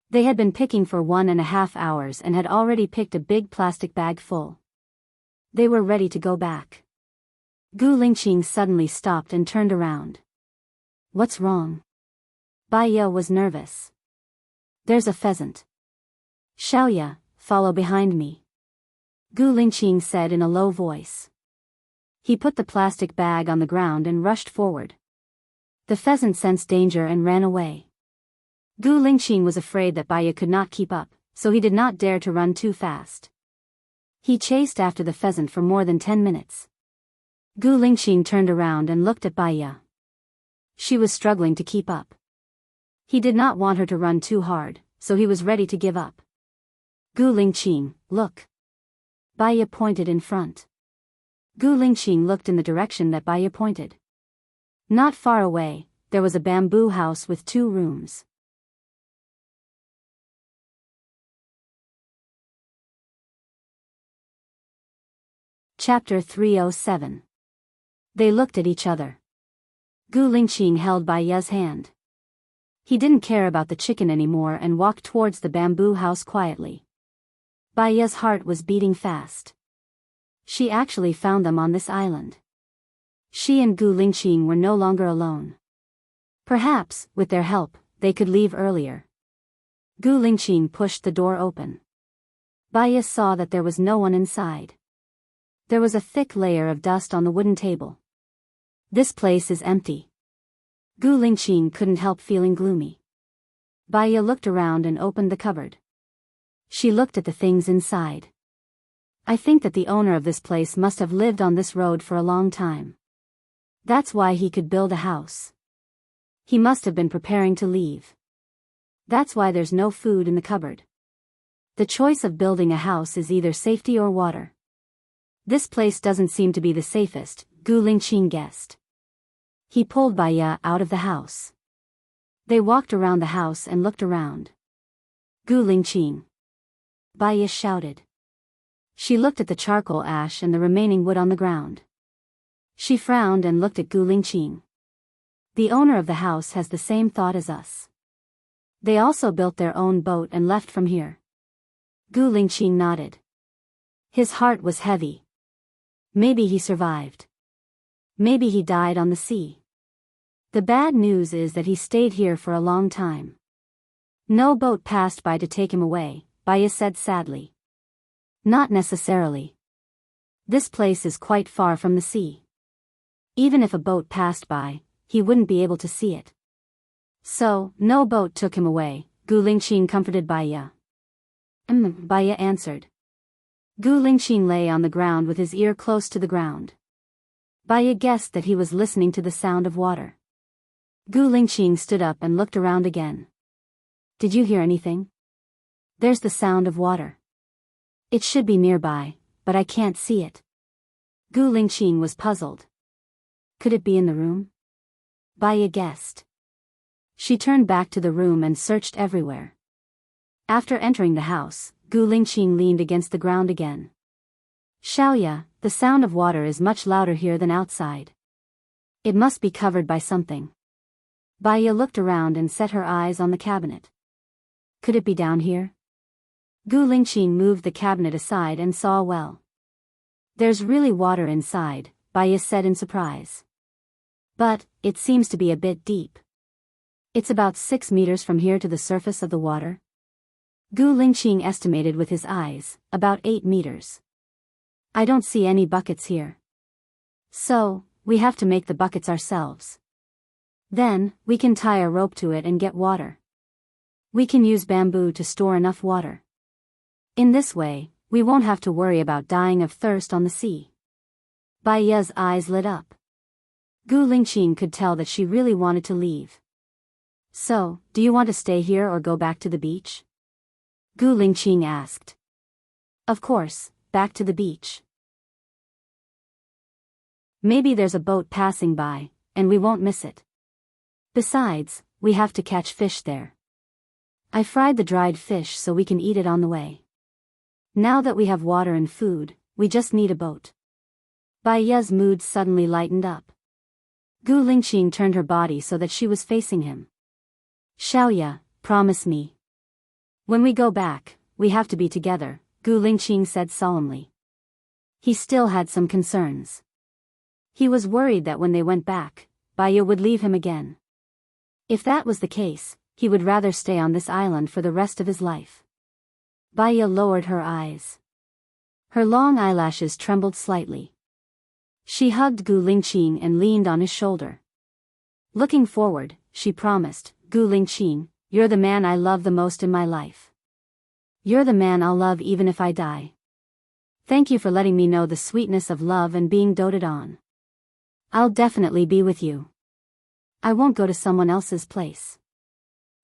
They had been picking for 1.5 hours and had already picked a big plastic bag full. They were ready to go back. Gu Lingqing suddenly stopped and turned around. What's wrong? Baiya was nervous. There's a pheasant. Xiaoya, follow behind me. Gu Lingqing said in a low voice. He put the plastic bag on the ground and rushed forward. The pheasant sensed danger and ran away. Gu Lingqing was afraid that Baiya could not keep up, so he did not dare to run too fast. He chased after the pheasant for more than 10 minutes. Gu Lingqing turned around and looked at Baiya. She was struggling to keep up. He did not want her to run too hard, so he was ready to give up. Gu Lingqing, look. Baiya pointed in front. Gu Lingqing looked in the direction that Baiya pointed. Not far away, there was a bamboo house with 2 rooms. Chapter 307. They looked at each other. Gu Lingqing held Baiya's hand. He didn't care about the chicken anymore and walked towards the bamboo house quietly. Baiya's heart was beating fast. She actually found them on this island. She and Gu Lingqing were no longer alone. Perhaps, with their help, they could leave earlier. Gu Lingqing pushed the door open. Baiya saw that there was no one inside. There was a thick layer of dust on the wooden table. This place is empty. Gu Lingqing couldn't help feeling gloomy. Baiya looked around and opened the cupboard. She looked at the things inside. I think that the owner of this place must have lived on this road for a long time. That's why he could build a house. He must have been preparing to leave. That's why there's no food in the cupboard. The choice of building a house is either safety or water. This place doesn't seem to be the safest, Gu Lingqing guessed. He pulled Baiya out of the house. They walked around the house and looked around. Gu Lingqing. Baiya shouted. She looked at the charcoal ash and the remaining wood on the ground. She frowned and looked at Gu Lingqing. The owner of the house has the same thought as us. They also built their own boat and left from here. Gu Lingqing nodded. His heart was heavy. Maybe he survived. Maybe he died on the sea. The bad news is that he stayed here for a long time. No boat passed by to take him away, Baiya said sadly. Not necessarily. This place is quite far from the sea. Even if a boat passed by, he wouldn't be able to see it. So, no boat took him away, Gu Lingqing comforted Baiya. Baiya answered. Gu Lingqing lay on the ground with his ear close to the ground. Baiya guessed that he was listening to the sound of water. Gu Lingqing stood up and looked around again. Did you hear anything? There's the sound of water. It should be nearby, but I can't see it. Gu Lingqing was puzzled. Could it be in the room? Baya guessed. She turned back to the room and searched everywhere. After entering the house, Gu Lingqing leaned against the ground again. Xiaoya, the sound of water is much louder here than outside. It must be covered by something. Baya looked around and set her eyes on the cabinet. Could it be down here? Gu Lingqing moved the cabinet aside and saw a well. There's really water inside, Baya said in surprise. But, it seems to be a bit deep. It's about 6 meters from here to the surface of the water. Gu Lingqing estimated with his eyes, about 8 meters. I don't see any buckets here. So, we have to make the buckets ourselves. Then, we can tie a rope to it and get water. We can use bamboo to store enough water. In this way, we won't have to worry about dying of thirst on the sea. Baya's eyes lit up. Gu Lingqing could tell that she really wanted to leave. So, do you want to stay here or go back to the beach? Gu Lingqing asked. Of course, back to the beach. Maybe there's a boat passing by, and we won't miss it. Besides, we have to catch fish there. I fried the dried fish so we can eat it on the way. Now that we have water and food, we just need a boat. Baya's mood suddenly lightened up. Gu Lingqing turned her body so that she was facing him. Xiaoya, promise me. When we go back, we have to be together, Gu Lingqing said solemnly. He still had some concerns. He was worried that when they went back, Baya would leave him again. If that was the case, he would rather stay on this island for the rest of his life. Baya lowered her eyes. Her long eyelashes trembled slightly. She hugged Gu Lingqing and leaned on his shoulder. Looking forward, she promised, Gu Lingqing, you're the man I love the most in my life. You're the man I'll love even if I die. Thank you for letting me know the sweetness of love and being doted on. I'll definitely be with you. I won't go to someone else's place.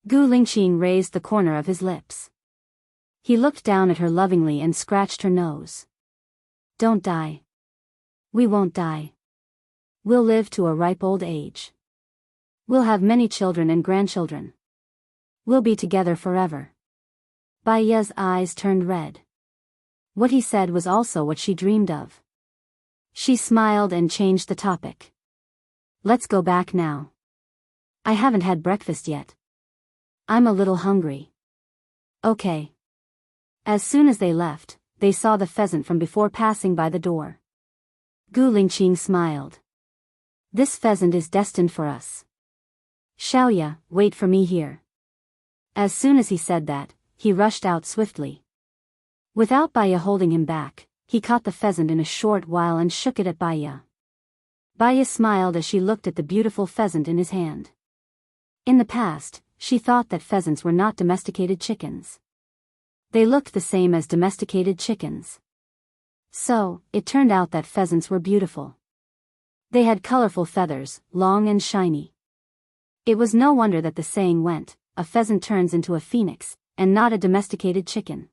Gu Lingqing raised the corner of his lips. He looked down at her lovingly and scratched her nose. Don't die. We won't die. We'll live to a ripe old age. We'll have many children and grandchildren. We'll be together forever. Baya's eyes turned red. What he said was also what she dreamed of. She smiled and changed the topic. Let's go back now. I haven't had breakfast yet. I'm a little hungry. Okay. As soon as they left, they saw the pheasant from before passing by the door. Gu Lingqing smiled. This pheasant is destined for us. Xiaoya, wait for me here. As soon as he said that, he rushed out swiftly. Without Baya holding him back, he caught the pheasant in a short while and shook it at Baya. Baya smiled as she looked at the beautiful pheasant in his hand. In the past, she thought that pheasants were not domesticated chickens. They looked the same as domesticated chickens. So, it turned out that pheasants were beautiful. They had colorful feathers, long and shiny. It was no wonder that the saying went, a pheasant turns into a phoenix, and not a domesticated chicken.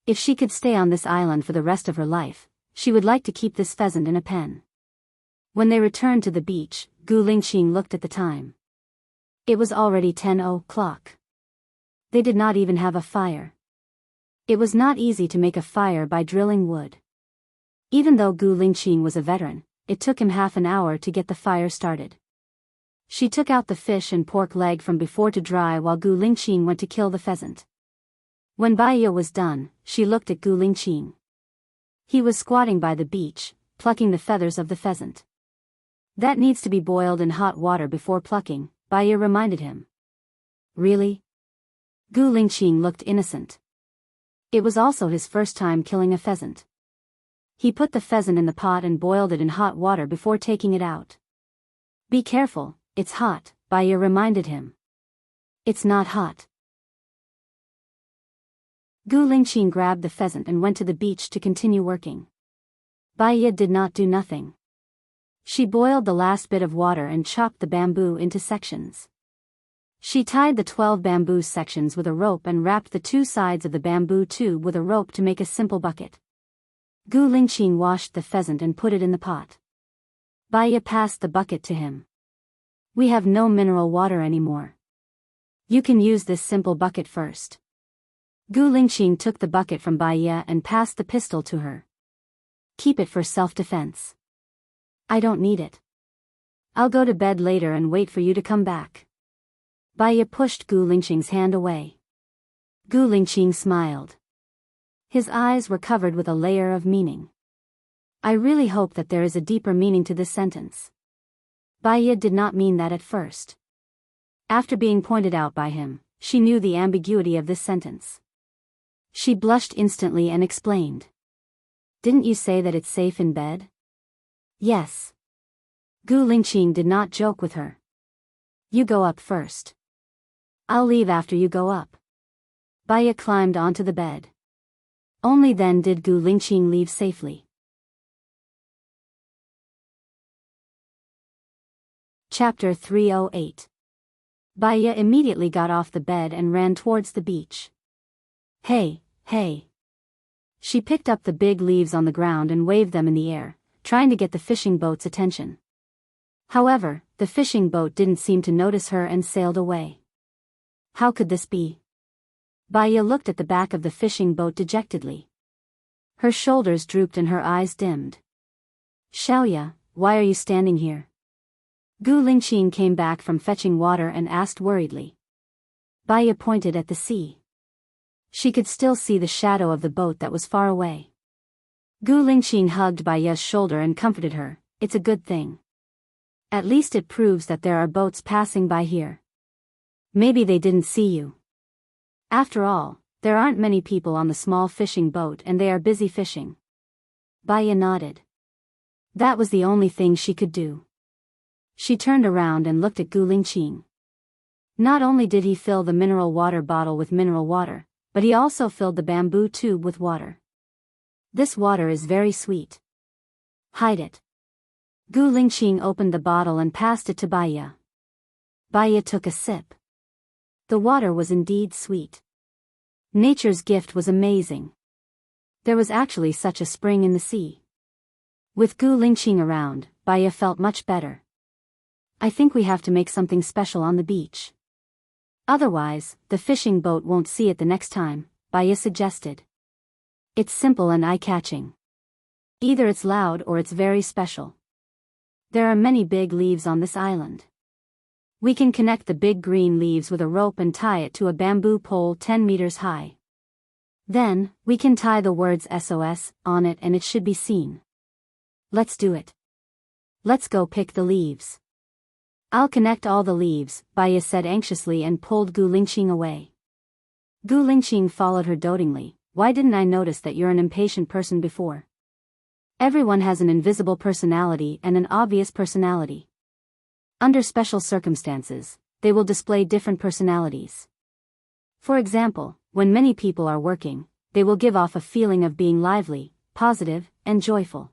If she could stay on this island for the rest of her life, she would like to keep this pheasant in a pen. When they returned to the beach, Gu Lingqing looked at the time. It was already 10 o'clock. They did not even have a fire. It was not easy to make a fire by drilling wood. Even though Gu Lingqing was a veteran, it took him half an hour to get the fire started. She took out the fish and pork leg from before to dry while Gu Lingqing went to kill the pheasant. When Baya was done, she looked at Gu Lingqing. He was squatting by the beach, plucking the feathers of the pheasant. That needs to be boiled in hot water before plucking, Baya reminded him. Really? Gu Lingqing looked innocent. It was also his first time killing a pheasant. He put the pheasant in the pot and boiled it in hot water before taking it out. Be careful, it's hot, Baya reminded him. It's not hot. Gu Lingqing grabbed the pheasant and went to the beach to continue working. Baya did not do nothing. She boiled the last bit of water and chopped the bamboo into sections. She tied the 12 bamboo sections with a rope and wrapped the 2 sides of the bamboo tube with a rope to make a simple bucket. Gu Lingqing washed the pheasant and put it in the pot. Baya passed the bucket to him. We have no mineral water anymore. You can use this simple bucket first. Gu Lingqing took the bucket from Baya and passed the pistol to her. Keep it for self-defense. I don't need it. I'll go to bed later and wait for you to come back. Baya pushed Gu Lingqing's hand away. Gu Lingqing smiled. His eyes were covered with a layer of meaning. I really hope that there is a deeper meaning to this sentence. Baya did not mean that at first. After being pointed out by him, she knew the ambiguity of this sentence. She blushed instantly and explained. Didn't you say that it's safe in bed? Yes. Gu Lingqing did not joke with her. You go up first. I'll leave after you go up. Baya climbed onto the bed. Only then did Gu Lingqing leave safely. Chapter 308. Baya immediately got off the bed and ran towards the beach. Hey, hey. She picked up the big leaves on the ground and waved them in the air, trying to get the fishing boat's attention. However, the fishing boat didn't seem to notice her and sailed away. How could this be? Baya looked at the back of the fishing boat dejectedly. Her shoulders drooped and her eyes dimmed. Xiaoya, why are you standing here? Gu Lingqing came back from fetching water and asked worriedly. Baya pointed at the sea. She could still see the shadow of the boat that was far away. Gu Lingqing hugged Baya's shoulder and comforted her. It's a good thing. At least it proves that there are boats passing by here. Maybe they didn't see you. After all, there aren't many people on the small fishing boat and they are busy fishing. Baya nodded. That was the only thing she could do. She turned around and looked at Gu Lingqing. Not only did he fill the mineral water bottle with mineral water, but he also filled the bamboo tube with water. This water is very sweet. Hide it. Gu Lingqing opened the bottle and passed it to Baya. Baya took a sip. The water was indeed sweet. Nature's gift was amazing. There was actually such a spring in the sea. With Gu Lingqing around, Baya felt much better. I think we have to make something special on the beach. Otherwise, the fishing boat won't see it the next time, Baya suggested. It's simple and eye-catching. Either it's loud or it's very special. There are many big leaves on this island. We can connect the big green leaves with a rope and tie it to a bamboo pole 10 meters high. Then, we can tie the words SOS on it and it should be seen. Let's do it. Let's go pick the leaves. I'll connect all the leaves, Baya said anxiously and pulled Gu Lingqing away. Gu Lingqing followed her dotingly. Why didn't I notice that you're an impatient person before? Everyone has an invisible personality and an obvious personality. Under special circumstances, they will display different personalities. For example, when many people are working, they will give off a feeling of being lively, positive, and joyful.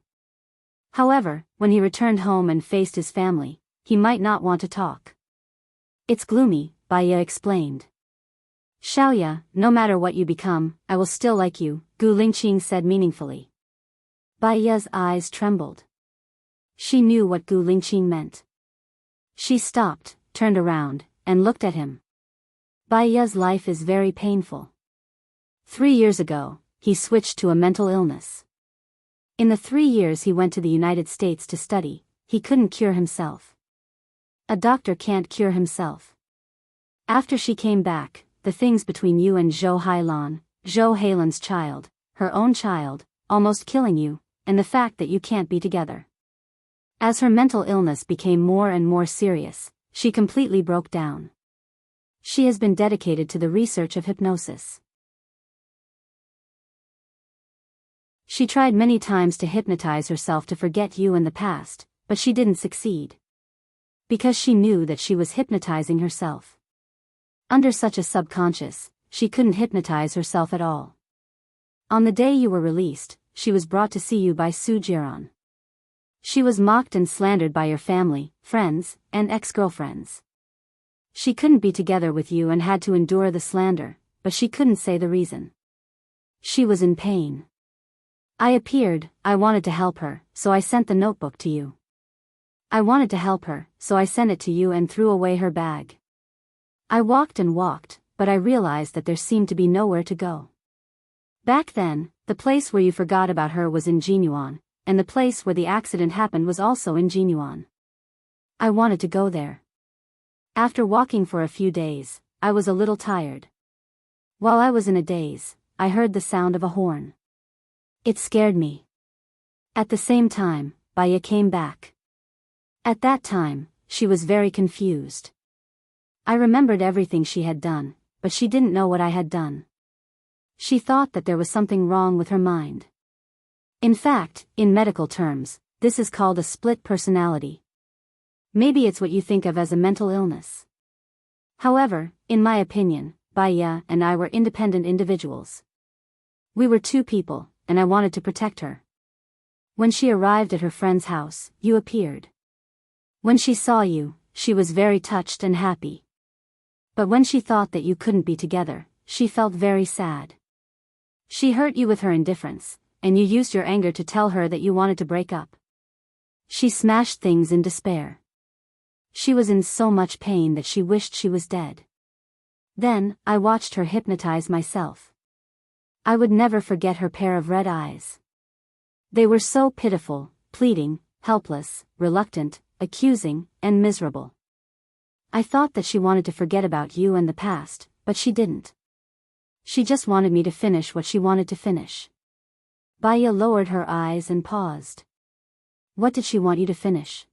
However, when he returned home and faced his family, he might not want to talk. It's gloomy, Baya explained. Xiaoya, no matter what you become, I will still like you, Gu Lingqing said meaningfully. Baya's eyes trembled. She knew what Gu Lingqing meant. She stopped, turned around, and looked at him. Baya's life is very painful. 3 years ago, he switched to a mental illness. In the 3 years he went to the United States to study, he couldn't cure himself. A doctor can't cure himself. After she came back, the things between you and Zhou Hailan, Zhou Heilan's child, her own child, almost killing you, and the fact that you can't be together. As her mental illness became more and more serious, she completely broke down. She has been dedicated to the research of hypnosis. She tried many times to hypnotize herself to forget you and the past, but she didn't succeed. Because she knew that she was hypnotizing herself. Under such a subconscious, she couldn't hypnotize herself at all. On the day you were released, she was brought to see you by Su Jiran. She was mocked and slandered by your family, friends, and ex-girlfriends. She couldn't be together with you and had to endure the slander, but she couldn't say the reason. She was in pain. I appeared, I wanted to help her, so I sent the notebook to you. I wanted to help her, so I sent it to you and threw away her bag. I walked and walked, but I realized that there seemed to be nowhere to go. Back then, the place where you forgot about her was in Jinyuan, and the place where the accident happened was also in Jinyuan. I wanted to go there. After walking for a few days, I was a little tired. While I was in a daze, I heard the sound of a horn. It scared me. At the same time, Baya came back. At that time, she was very confused. I remembered everything she had done, but she didn't know what I had done. She thought that there was something wrong with her mind. In fact, in medical terms, this is called a split personality. Maybe it's what you think of as a mental illness. However, in my opinion, Baya and I were independent individuals. We were two people, and I wanted to protect her. When she arrived at her friend's house, you appeared. When she saw you, she was very touched and happy. But when she thought that you couldn't be together, she felt very sad. She hurt you with her indifference, and you used your anger to tell her that you wanted to break up. She smashed things in despair. She was in so much pain that she wished she was dead. Then, I watched her hypnotize myself. I would never forget her pair of red eyes. They were so pitiful, pleading, helpless, reluctant, accusing, and miserable. I thought that she wanted to forget about you and the past, but she didn't. She just wanted me to finish what she wanted to finish. Baya lowered her eyes and paused. What did she want you to finish?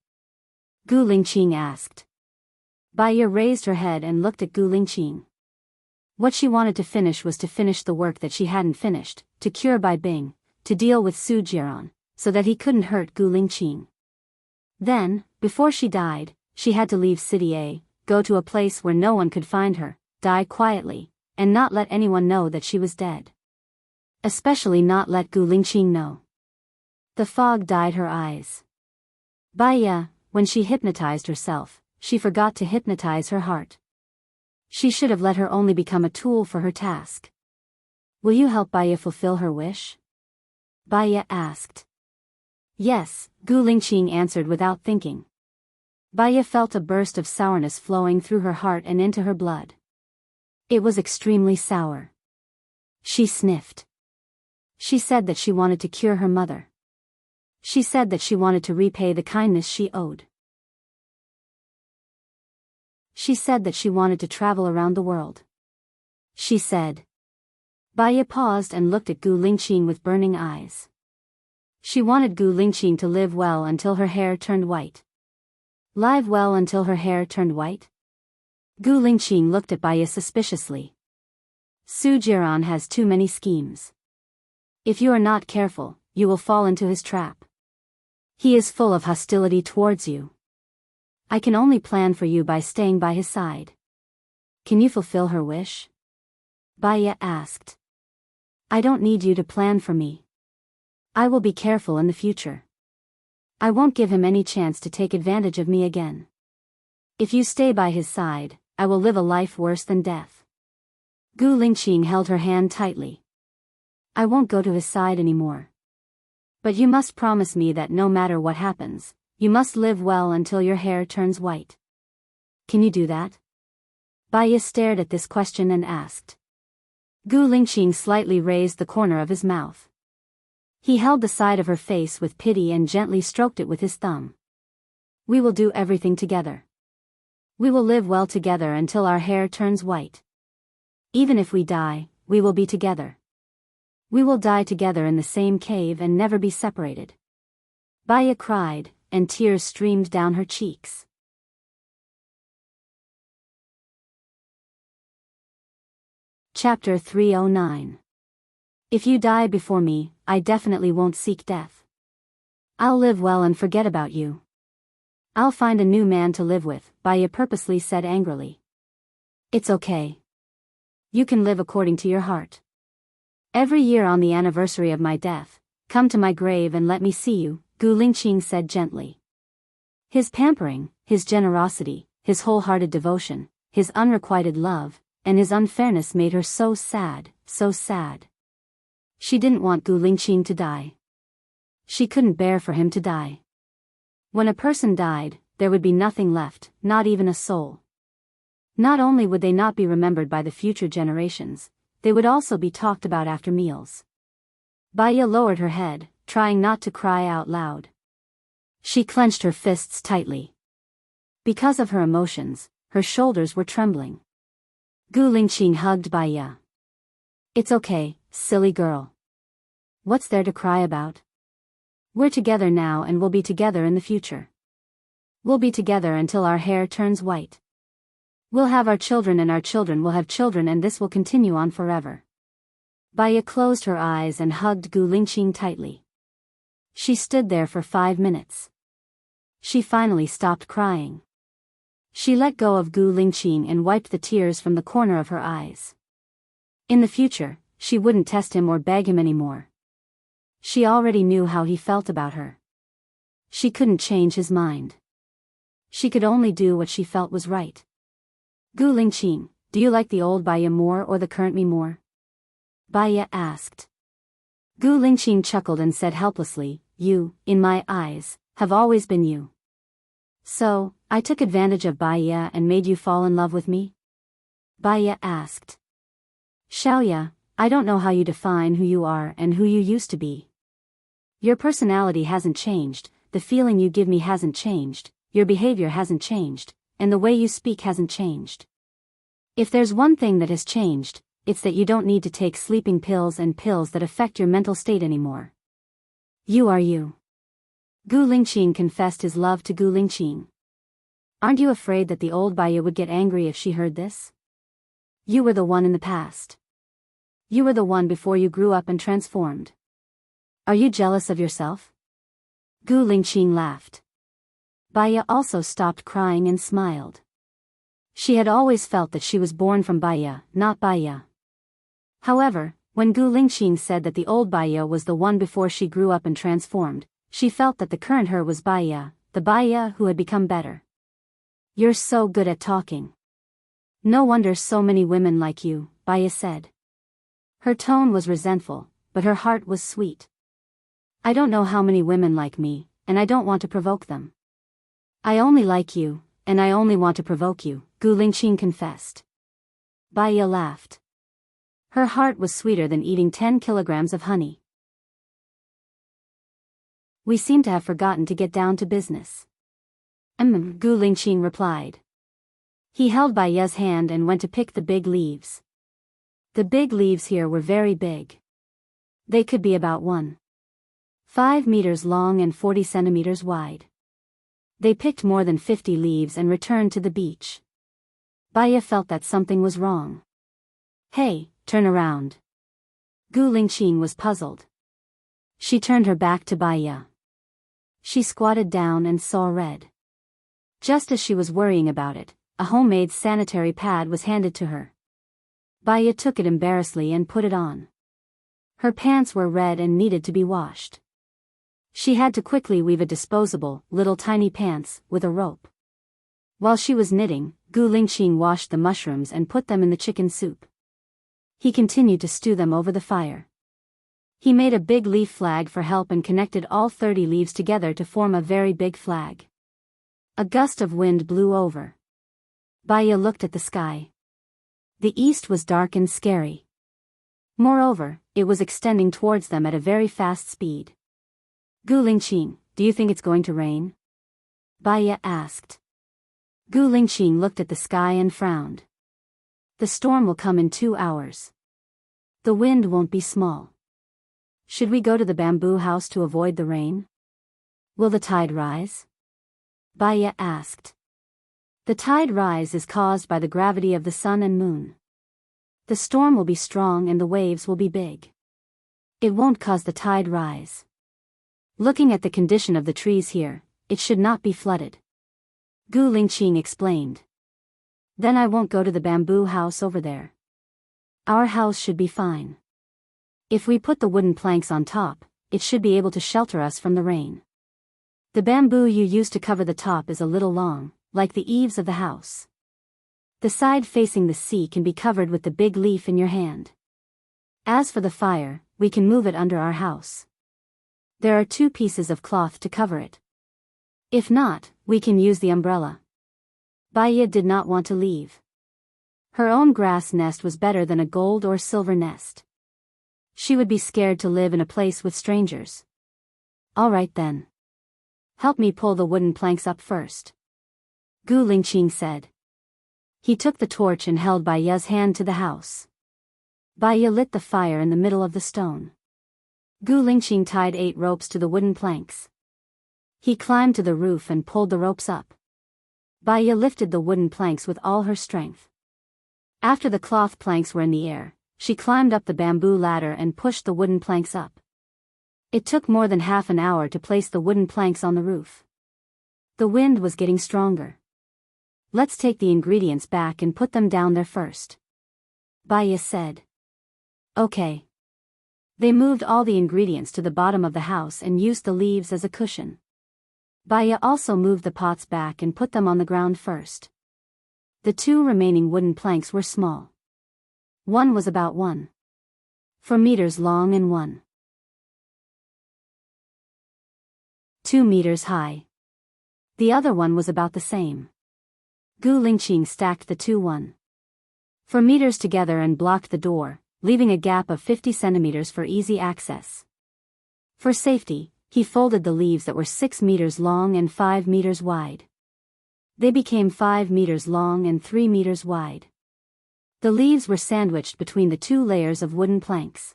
Gu Lingqing asked. Baya raised her head and looked at Gu Lingqing. What she wanted to finish was to finish the work that she hadn't finished, to cure Bai Bing, to deal with Su Jiran, so that he couldn't hurt Gu Lingqing. Then, before she died, she had to leave City A, go to a place where no one could find her, die quietly, and not let anyone know that she was dead. Especially not let Gu Lingqing know. The fog dyed her eyes. Baya, when she hypnotized herself, she forgot to hypnotize her heart. She should have let her only become a tool for her task. Will you help Baya fulfill her wish? Baya asked. Yes, Gu Lingqing answered without thinking. Baya felt a burst of sourness flowing through her heart and into her blood. It was extremely sour. She sniffed. She said that she wanted to cure her mother. She said that she wanted to repay the kindness she owed. She said that she wanted to travel around the world. She said. Baya paused and looked at Gu Lingqing with burning eyes. She wanted Gu Lingqing to live well until her hair turned white. Live well until her hair turned white? Gu Lingqing looked at Baya suspiciously. Su Jiran has too many schemes. If you are not careful, you will fall into his trap. He is full of hostility towards you. I can only plan for you by staying by his side. Can you fulfill her wish? Baya asked. I don't need you to plan for me. I will be careful in the future. I won't give him any chance to take advantage of me again. If you stay by his side, I will live a life worse than death. Gu Lingqing held her hand tightly. I won't go to his side anymore. But you must promise me that no matter what happens, you must live well until your hair turns white. Can you do that? Baya stared at this question and asked. Gu Lingqing slightly raised the corner of his mouth. He held the side of her face with pity and gently stroked it with his thumb. We will do everything together. We will live well together until our hair turns white. Even if we die, we will be together. We will die together in the same cave and never be separated. Baya cried, and tears streamed down her cheeks. Chapter 309. If you die before me, I definitely won't seek death. I'll live well and forget about you. I'll find a new man to live with, Baya purposely said angrily. It's okay. You can live according to your heart. Every year on the anniversary of my death, come to my grave and let me see you, Gu Lingqing said gently. His pampering, his generosity, his wholehearted devotion, his unrequited love, and his unfairness made her so sad, so sad. She didn't want Gu Lingqing to die. She couldn't bear for him to die. When a person died, there would be nothing left, not even a soul. Not only would they not be remembered by the future generations, they would also be talked about after meals. Baya lowered her head, trying not to cry out loud. She clenched her fists tightly. Because of her emotions, her shoulders were trembling. Gu Lingqing hugged Baya. It's okay, silly girl. What's there to cry about? We're together now and we'll be together in the future. We'll be together until our hair turns white. We'll have our children and our children will have children and this will continue on forever. Baya closed her eyes and hugged Gu Lingqing tightly. She stood there for 5 minutes. She finally stopped crying. She let go of Gu Lingqing and wiped the tears from the corner of her eyes. In the future, she wouldn't test him or beg him anymore. She already knew how he felt about her. She couldn't change his mind. She could only do what she felt was right. Gu Lingqing, do you like the old Baya more or the current me more? Baya asked. Gu Lingqing chuckled and said helplessly, you, in my eyes, have always been you. So, I took advantage of Baya and made you fall in love with me? Baya asked. Xiaoya, I don't know how you define who you are and who you used to be. Your personality hasn't changed, the feeling you give me hasn't changed, your behavior hasn't changed, and the way you speak hasn't changed. If there's one thing that has changed, it's that you don't need to take sleeping pills and pills that affect your mental state anymore. You are you. Gu Lingqing confessed his love to Gu Lingqing. Aren't you afraid that the old Baya would get angry if she heard this? You were the one in the past. You were the one before you grew up and transformed. Are you jealous of yourself? Gu Lingqing laughed. Baya also stopped crying and smiled. She had always felt that she was born from Baya, not Baya. However, when Gu Lingqing said that the old Baya was the one before she grew up and transformed, she felt that the current her was Baya, the Baya who had become better. You're so good at talking. No wonder so many women like you, Baya said. Her tone was resentful, but her heart was sweet. I don't know how many women like me, and I don't want to provoke them. I only like you, and I only want to provoke you, Gu Lingqing confessed. Baya laughed. Her heart was sweeter than eating 10 kilograms of honey. We seem to have forgotten to get down to business. Gu Lingqing replied. He held Baya's hand and went to pick the big leaves. The big leaves here were very big. They could be about 1.5 meters long and 40 centimeters wide. They picked more than 50 leaves and returned to the beach. Baya felt that something was wrong. Hey, turn around. Gu Lingqing was puzzled. She turned her back to Baya. She squatted down and saw red. Just as she was worrying about it, a homemade sanitary pad was handed to her. Baya took it embarrassedly and put it on. Her pants were red and needed to be washed. She had to quickly weave a disposable, little tiny pants, with a rope. While she was knitting, Gu Lingqing washed the mushrooms and put them in the chicken soup. He continued to stew them over the fire. He made a big leaf flag for help and connected all 30 leaves together to form a very big flag. A gust of wind blew over. Baya looked at the sky. The east was dark and scary. Moreover, it was extending towards them at a very fast speed. Gu Lingqing, do you think it's going to rain? Baya asked. Gu Lingqing looked at the sky and frowned. The storm will come in 2 hours. The wind won't be small. Should we go to the bamboo house to avoid the rain? Will the tide rise? Baya asked. The tide rise is caused by the gravity of the sun and moon. The storm will be strong and the waves will be big. It won't cause the tide rise. Looking at the condition of the trees here, it should not be flooded. Gu Lingqing explained. Then I won't go to the bamboo house over there. Our house should be fine. If we put the wooden planks on top, it should be able to shelter us from the rain. The bamboo you use to cover the top is a little long, like the eaves of the house. The side facing the sea can be covered with the big leaf in your hand. As for the fire, we can move it under our house. There are 2 pieces of cloth to cover it. If not, we can use the umbrella. Baya did not want to leave. Her own grass nest was better than a gold or silver nest. She would be scared to live in a place with strangers. All right then. Help me pull the wooden planks up first, Gu Lingqing said. He took the torch and held Baya's hand to the house. Baya lit the fire in the middle of the stone. Gu Lingqing tied 8 ropes to the wooden planks. He climbed to the roof and pulled the ropes up. Baya lifted the wooden planks with all her strength. After the cloth planks were in the air, she climbed up the bamboo ladder and pushed the wooden planks up. It took more than half an hour to place the wooden planks on the roof. The wind was getting stronger. Let's take the ingredients back and put them down there first, Baya said. Okay. They moved all the ingredients to the bottom of the house and used the leaves as a cushion. Baya also moved the pots back and put them on the ground first. The 2 remaining wooden planks were small. One was about 1.4 meters long and 1.2 meters high. The other one was about the same. Gu Lingqing stacked the 2 1.4 meters together and blocked the door, leaving a gap of 50 centimeters for easy access. For safety, he folded the leaves that were 6 meters long and 5 meters wide. They became 5 meters long and 3 meters wide. The leaves were sandwiched between the 2 layers of wooden planks.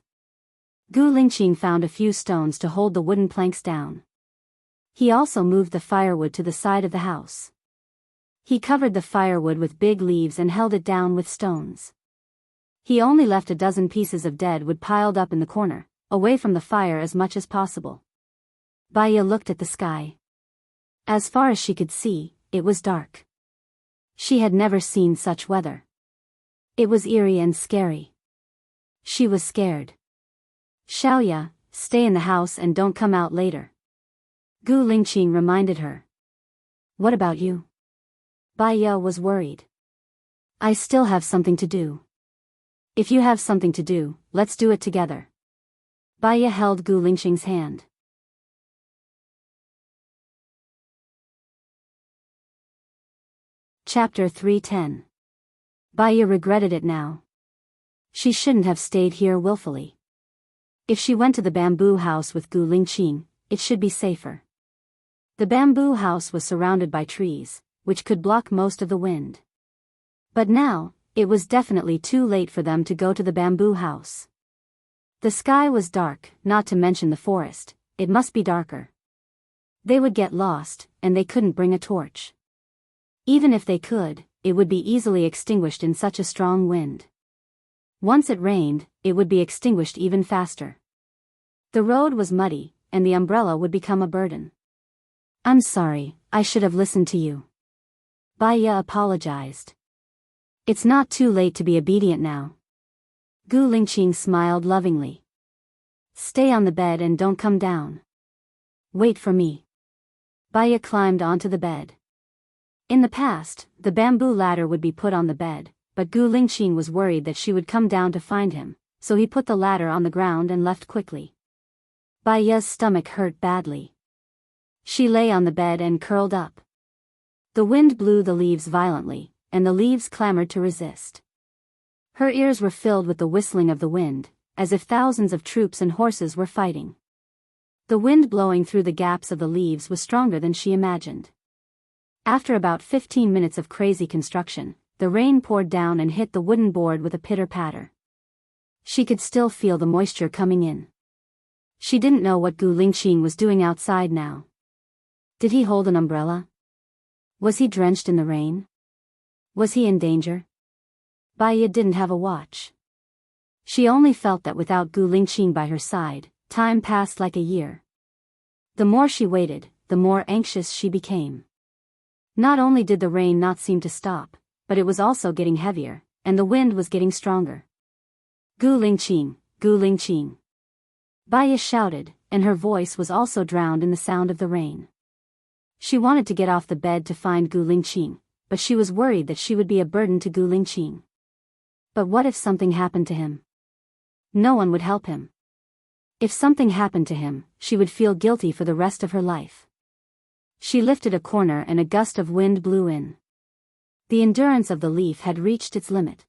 Gu Lingqing found a few stones to hold the wooden planks down. He also moved the firewood to the side of the house. He covered the firewood with big leaves and held it down with stones. He only left a dozen pieces of dead wood piled up in the corner, away from the fire as much as possible. Baya looked at the sky. As far as she could see, it was dark. She had never seen such weather. It was eerie and scary. She was scared. Xiaoya, stay in the house and don't come out later, Gu Lingqing reminded her. What about you? Baya was worried. I still have something to do. If you have something to do, let's do it together. Baya held Gu Lingqing's hand. Chapter 310. Baya regretted it now. She shouldn't have stayed here willfully. If she went to the bamboo house with Gu Lingqing, it should be safer. The bamboo house was surrounded by trees, which could block most of the wind. But now, it was definitely too late for them to go to the bamboo house. The sky was dark, not to mention the forest, it must be darker. They would get lost, and they couldn't bring a torch. Even if they could, it would be easily extinguished in such a strong wind. Once it rained, it would be extinguished even faster. The road was muddy, and the umbrella would become a burden. I'm sorry, I should have listened to you. Baya apologized. It's not too late to be obedient now. Gu Lingqing smiled lovingly. Stay on the bed and don't come down. Wait for me. Baya climbed onto the bed. In the past, the bamboo ladder would be put on the bed, but Gu Lingqing was worried that she would come down to find him, so he put the ladder on the ground and left quickly. Baya's stomach hurt badly. She lay on the bed and curled up. The wind blew the leaves violently, and the leaves clamored to resist. Her ears were filled with the whistling of the wind, as if thousands of troops and horses were fighting. The wind blowing through the gaps of the leaves was stronger than she imagined. After about 15 minutes of crazy construction, the rain poured down and hit the wooden board with a pitter-patter. She could still feel the moisture coming in. She didn't know what Gu Lingqing was doing outside now. Did he hold an umbrella? Was he drenched in the rain? Was he in danger? Baya didn't have a watch. She only felt that without Gu Lingqing by her side, time passed like a year. The more she waited, the more anxious she became. Not only did the rain not seem to stop, but it was also getting heavier, and the wind was getting stronger. Gu Lingqing, Gu Lingqing. Baya shouted, and her voice was also drowned in the sound of the rain. She wanted to get off the bed to find Gu Lingqing, but she was worried that she would be a burden to Gu Lingqing. But what if something happened to him? No one would help him. If something happened to him, she would feel guilty for the rest of her life. She lifted a corner and a gust of wind blew in. The endurance of the leaf had reached its limit.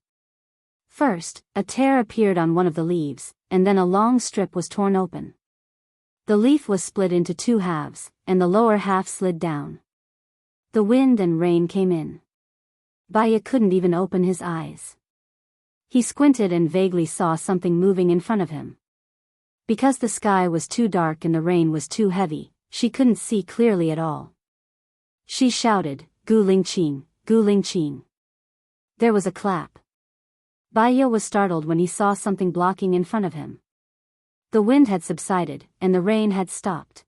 First, a tear appeared on one of the leaves, and then a long strip was torn open. The leaf was split into two halves, and the lower half slid down. The wind and rain came in. Baya couldn't even open his eyes. He squinted and vaguely saw something moving in front of him. Because the sky was too dark and the rain was too heavy, she couldn't see clearly at all. She shouted, "Gu Lingqing, Gu Lingqing." There was a clap. Baya was startled when he saw something blocking in front of him. The wind had subsided, and the rain had stopped.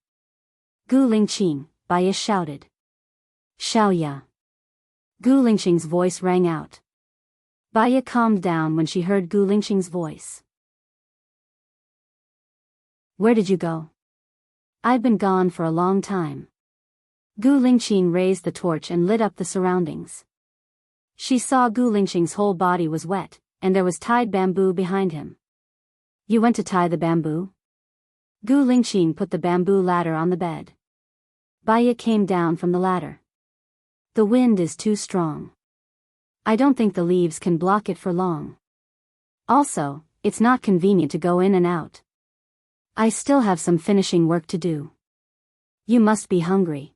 "Gu Lingqing," Baya shouted. "Xiaoya." Gu Lingqing's voice rang out. Baya calmed down when she heard Gu Lingqing's voice. "Where did you go?" "I've been gone for a long time." Gu Lingqing raised the torch and lit up the surroundings. She saw Gu Lingqing's whole body was wet, and there was tied bamboo behind him. "You went to tie the bamboo?" Gu Lingqing put the bamboo ladder on the bed. Baya came down from the ladder. "The wind is too strong. I don't think the leaves can block it for long. Also, it's not convenient to go in and out. I still have some finishing work to do." "You must be hungry."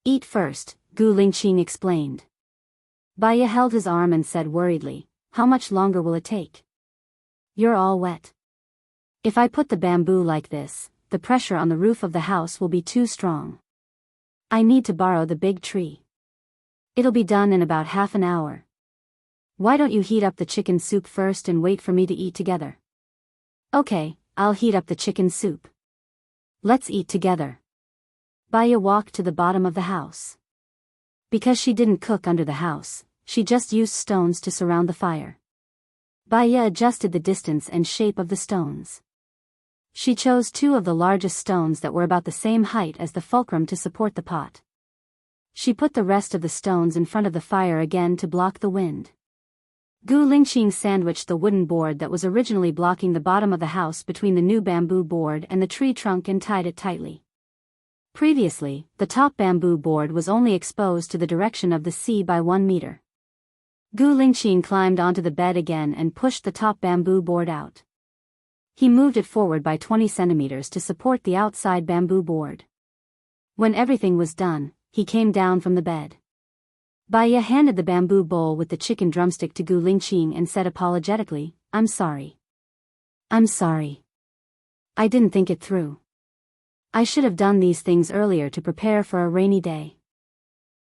"Eat first," Gu Lingqing explained. Baya held his arm and said worriedly, "How much longer will it take?" "You're all wet. If I put the bamboo like this, the pressure on the roof of the house will be too strong. I need to borrow the big tree. It'll be done in about half an hour. Why don't you heat up the chicken soup first and wait for me to eat together?" "Okay, I'll heat up the chicken soup. Let's eat together." Baya walked to the bottom of the house. Because she didn't cook under the house, she just used stones to surround the fire. Baya adjusted the distance and shape of the stones. She chose two of the largest stones that were about the same height as the fulcrum to support the pot. She put the rest of the stones in front of the fire again to block the wind. Gu Lingqing sandwiched the wooden board that was originally blocking the bottom of the house between the new bamboo board and the tree trunk and tied it tightly. Previously, the top bamboo board was only exposed to the direction of the sea by 1 meter. Gu Lingqing climbed onto the bed again and pushed the top bamboo board out. He moved it forward by 20 centimeters to support the outside bamboo board. When everything was done, he came down from the bed. Baya handed the bamboo bowl with the chicken drumstick to Gu Lingqing and said apologetically, "I'm sorry. I'm sorry. I didn't think it through. I should have done these things earlier to prepare for a rainy day.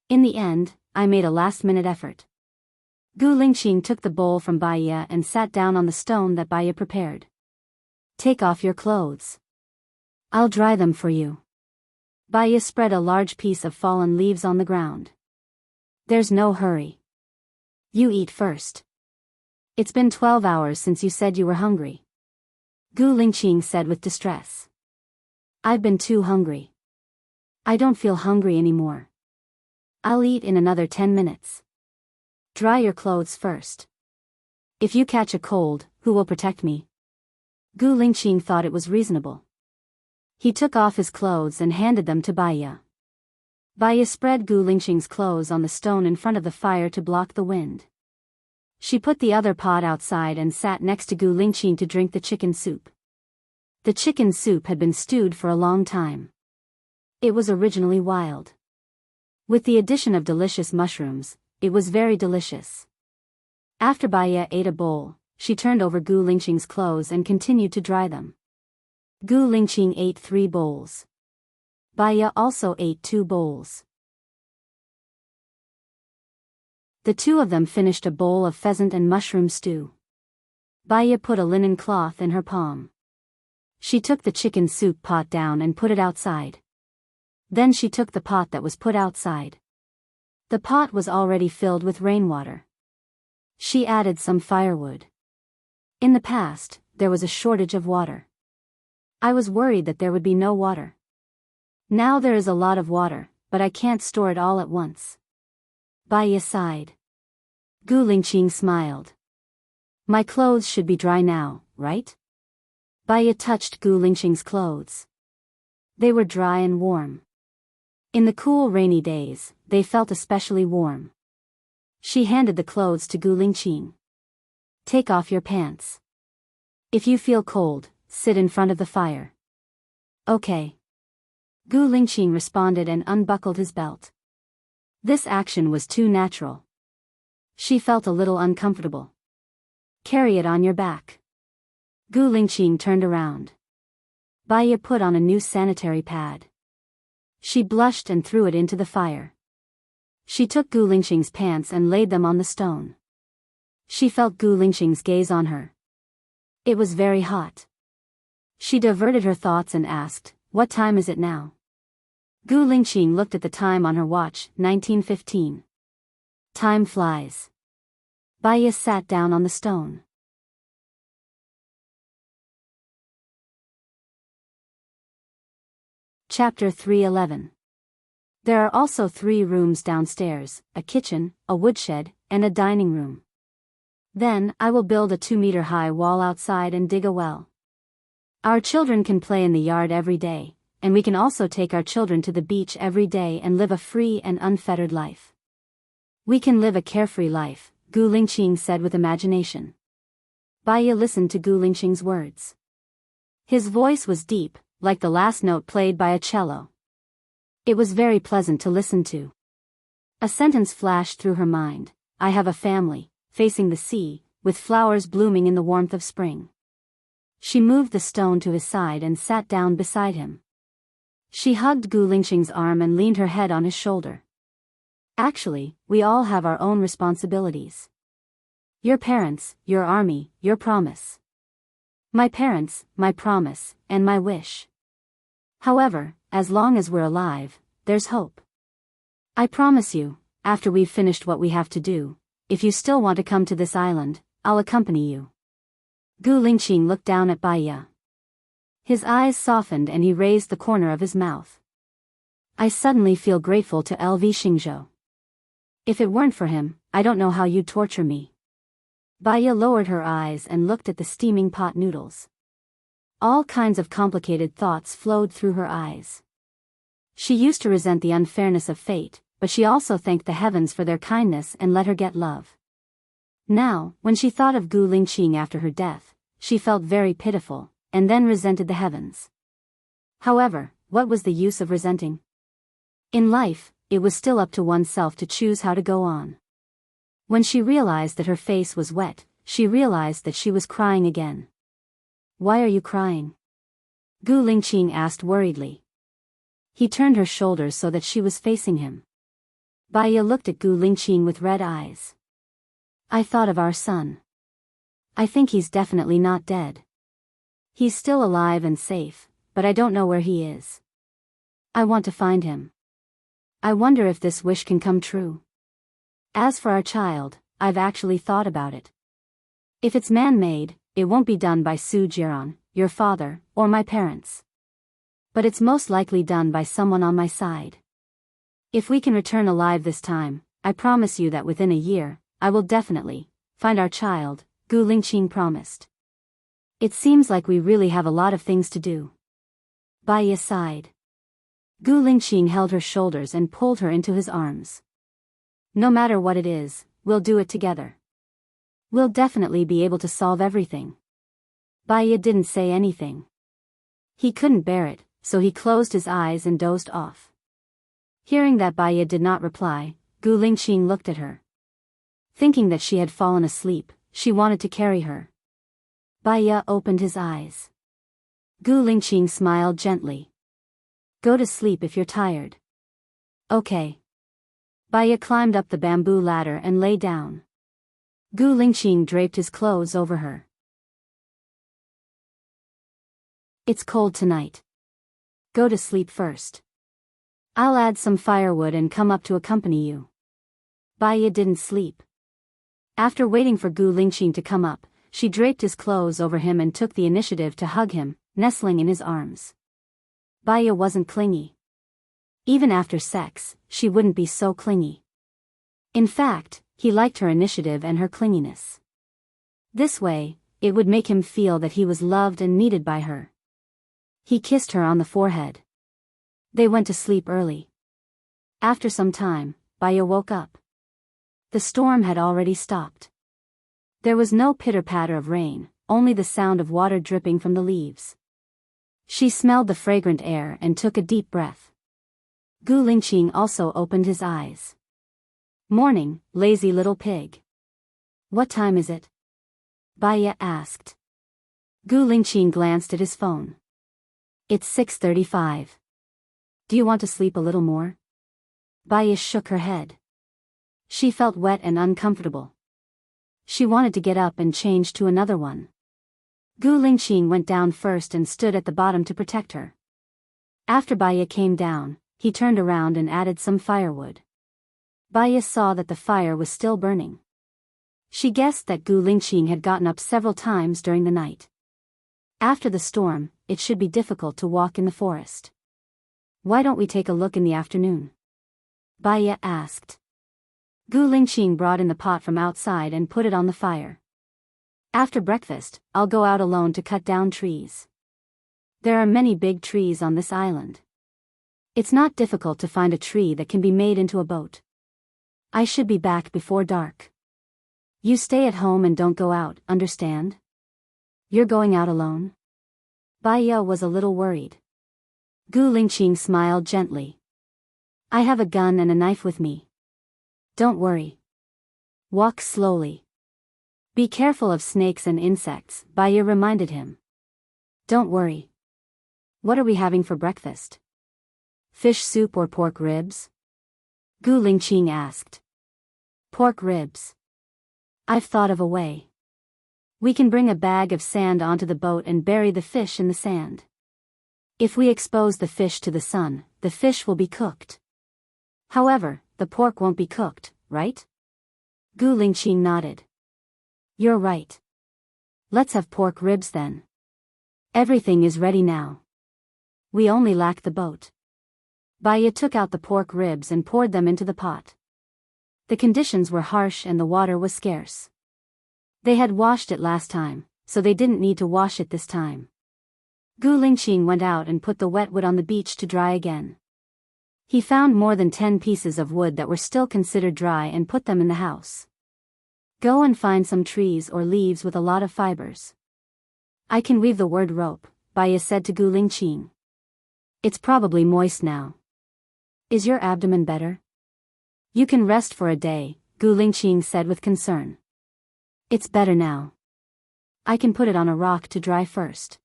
In the end, I made a last-minute effort." Gu Lingqing took the bowl from Baya and sat down on the stone that Baya prepared. "Take off your clothes. I'll dry them for you." Baya spread a large piece of fallen leaves on the ground. "There's no hurry. You eat first. It's been 12 hours since you said you were hungry." Gu Lingqing said with distress. "I've been too hungry. I don't feel hungry anymore. I'll eat in another 10 minutes. Dry your clothes first. If you catch a cold, who will protect me?" Gu Lingqing thought it was reasonable. He took off his clothes and handed them to Baya. Baya spread Gu Lingqing's clothes on the stone in front of the fire to block the wind. She put the other pot outside and sat next to Gu Lingqing to drink the chicken soup. The chicken soup had been stewed for a long time. It was originally wild. With the addition of delicious mushrooms, it was very delicious. After Baya ate a bowl, she turned over Gu Lingqing's clothes and continued to dry them. Gu Lingqing ate 3 bowls. Baya also ate 2 bowls. The two of them finished a bowl of pheasant and mushroom stew. Baya put a linen cloth in her palm. She took the chicken soup pot down and put it outside. Then she took the pot that was put outside. The pot was already filled with rainwater. She added some firewood. In the past, there was a shortage of water. I was worried that there would be no water. Now there is a lot of water, but I can't store it all at once. Baya sighed. Gu Lingqing smiled. My clothes should be dry now, right? Baya touched Gu Lingqing's clothes. They were dry and warm. In the cool rainy days, they felt especially warm. She handed the clothes to Gu Lingqing. Take off your pants. If you feel cold, sit in front of the fire. Okay. Gu Lingqing responded and unbuckled his belt. This action was too natural. She felt a little uncomfortable. Carry it on your back. Gu Lingqing turned around. Baya put on a new sanitary pad. She blushed and threw it into the fire. She took Gu Lingqing's pants and laid them on the stone. She felt Gu Lingqing's gaze on her. It was very hot. She diverted her thoughts and asked, "What time is it now?" Gu Lingqing looked at the time on her watch, 19:15. Time flies. Baya sat down on the stone. Chapter 311. There are also 3 rooms downstairs, a kitchen, a woodshed, and a dining room. Then, I will build a 2-meter-high wall outside and dig a well. Our children can play in the yard every day, and we can also take our children to the beach every day and live a free and unfettered life. We can live a carefree life, Gu Lingqing said with imagination. Baya listened to Gu Lingqing's words. His voice was deep, like the last note played by a cello. It was very pleasant to listen to. A sentence flashed through her mind. I have a family, facing the sea, with flowers blooming in the warmth of spring. She moved the stone to his side and sat down beside him. She hugged Gu Lingqing's arm and leaned her head on his shoulder. Actually, we all have our own responsibilities. Your parents, your army, your promise. My parents, my promise, and my wish. However, as long as we're alive, there's hope. I promise you, after we've finished what we have to do, if you still want to come to this island, I'll accompany you. Gu Lingqing looked down at Baya. His eyes softened and he raised the corner of his mouth. I suddenly feel grateful to LV Xingzhou. If it weren't for him, I don't know how you'd torture me. Baya lowered her eyes and looked at the steaming pot noodles. All kinds of complicated thoughts flowed through her eyes. She used to resent the unfairness of fate, but she also thanked the heavens for their kindness and let her get love. Now, when she thought of Gu Lingqing after her death, she felt very pitiful, and then resented the heavens. However, what was the use of resenting? In life, it was still up to oneself to choose how to go on. When she realized that her face was wet, she realized that she was crying again. Why are you crying? Gu Lingqing asked worriedly. He turned her shoulders so that she was facing him. Baya looked at Gu Lingqing with red eyes. I thought of our son. I think he's definitely not dead. He's still alive and safe, but I don't know where he is. I want to find him. I wonder if this wish can come true. As for our child, I've actually thought about it. If it's man-made, it won't be done by Su Jiran, your father, or my parents. But it's most likely done by someone on my side. If we can return alive this time, I promise you that within a year, I will definitely find our child, Gu Lingqing promised. It seems like we really have a lot of things to do. Baya sighed. Gu Lingqing held her shoulders and pulled her into his arms. No matter what it is, we'll do it together. We'll definitely be able to solve everything. Baya didn't say anything. He couldn't bear it, so he closed his eyes and dozed off. Hearing that Baya did not reply, Gu Lingqing looked at her. Thinking that she had fallen asleep, she wanted to carry her. Baya opened his eyes. Gu Lingqing smiled gently. Go to sleep if you're tired. Okay. Baya climbed up the bamboo ladder and lay down. Gu Lingqing draped his clothes over her. It's cold tonight. Go to sleep first. I'll add some firewood and come up to accompany you. Baya didn't sleep. After waiting for Gu Lingqing to come up, she draped his clothes over him and took the initiative to hug him, nestling in his arms. Baya wasn't clingy. Even after sex, she wouldn't be so clingy. In fact, he liked her initiative and her clinginess. This way, it would make him feel that he was loved and needed by her. He kissed her on the forehead. They went to sleep early. After some time, Baya woke up. The storm had already stopped. There was no pitter-patter of rain, only the sound of water dripping from the leaves. She smelled the fragrant air and took a deep breath. Gu Lingqing also opened his eyes. "Morning, lazy little pig. What time is it?" Baya asked. Gu Lingqing glanced at his phone. "It's 6:35. Do you want to sleep a little more?" Baya shook her head. She felt wet and uncomfortable. She wanted to get up and change to another one. Gu Lingqing went down first and stood at the bottom to protect her. After Baya came down, he turned around and added some firewood. Baya saw that the fire was still burning. She guessed that Gu Lingqing had gotten up several times during the night. After the storm, it should be difficult to walk in the forest. "Why don't we take a look in the afternoon?" Baya asked. Gu Lingqing brought in the pot from outside and put it on the fire. "After breakfast, I'll go out alone to cut down trees. There are many big trees on this island. It's not difficult to find a tree that can be made into a boat. I should be back before dark. You stay at home and don't go out, understand? You're going out alone?" Baya was a little worried. Gu Lingqing smiled gently. "I have a gun and a knife with me. Don't worry. Walk slowly. Be careful of snakes and insects," Baya reminded him. "Don't worry. What are we having for breakfast? Fish soup or pork ribs?" Gu Lingqing asked. "Pork ribs. I've thought of a way. We can bring a bag of sand onto the boat and bury the fish in the sand. If we expose the fish to the sun, the fish will be cooked. However, the pork won't be cooked, right?" Gu Lingqing nodded. "You're right. Let's have pork ribs then. Everything is ready now. We only lack the boat." Baya took out the pork ribs and poured them into the pot. The conditions were harsh and the water was scarce. They had washed it last time, so they didn't need to wash it this time. Gu Lingqing went out and put the wet wood on the beach to dry again. He found more than 10 pieces of wood that were still considered dry and put them in the house. "Go and find some trees or leaves with a lot of fibers. I can weave the word rope," Baya said to Gu Lingqing. "It's probably moist now. Is your abdomen better?" "You can rest for a day," Gu Lingqing said with concern. "It's better now. I can put it on a rock to dry first.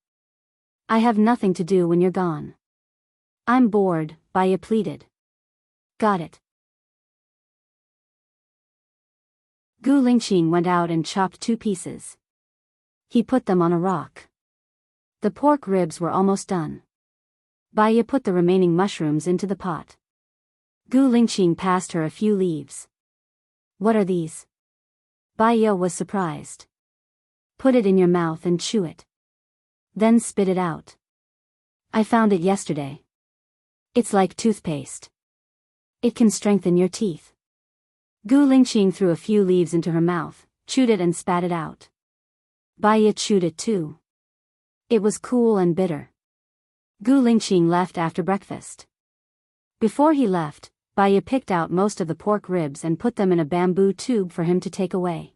I have nothing to do when you're gone." "I'm bored," Baya pleaded. "Got it." Gu Lingqing went out and chopped 2 pieces. He put them on a rock. The pork ribs were almost done. Baya put the remaining mushrooms into the pot. Gu Lingqing passed her a few leaves. "What are these?" Baya was surprised. "Put it in your mouth and chew it. Then spit it out. I found it yesterday. It's like toothpaste. It can strengthen your teeth." Gu Lingqing threw a few leaves into her mouth, chewed it and spat it out. Baya chewed it too. It was cool and bitter. Gu Lingqing left after breakfast. Before he left, Baya picked out most of the pork ribs and put them in a bamboo tube for him to take away.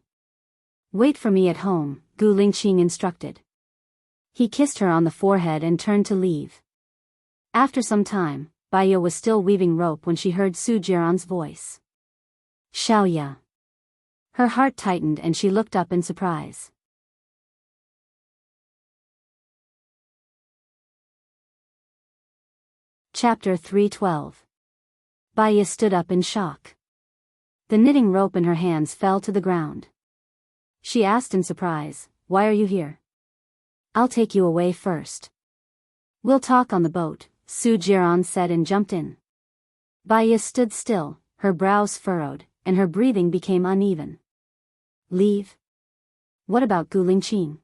"Wait for me at home," Gu Lingqing instructed. He kissed her on the forehead and turned to leave. After some time, Baya was still weaving rope when she heard Su Jiran's voice. "Xiaoya." Her heart tightened and she looked up in surprise. Chapter 312. Baya stood up in shock. The knitting rope in her hands fell to the ground. She asked in surprise, "Why are you here?" "I'll take you away first." "We'll talk on the boat," Su Jiran said and jumped in. Baya stood still, her brows furrowed, and her breathing became uneven. "Leave? What about Gu Lingqing?"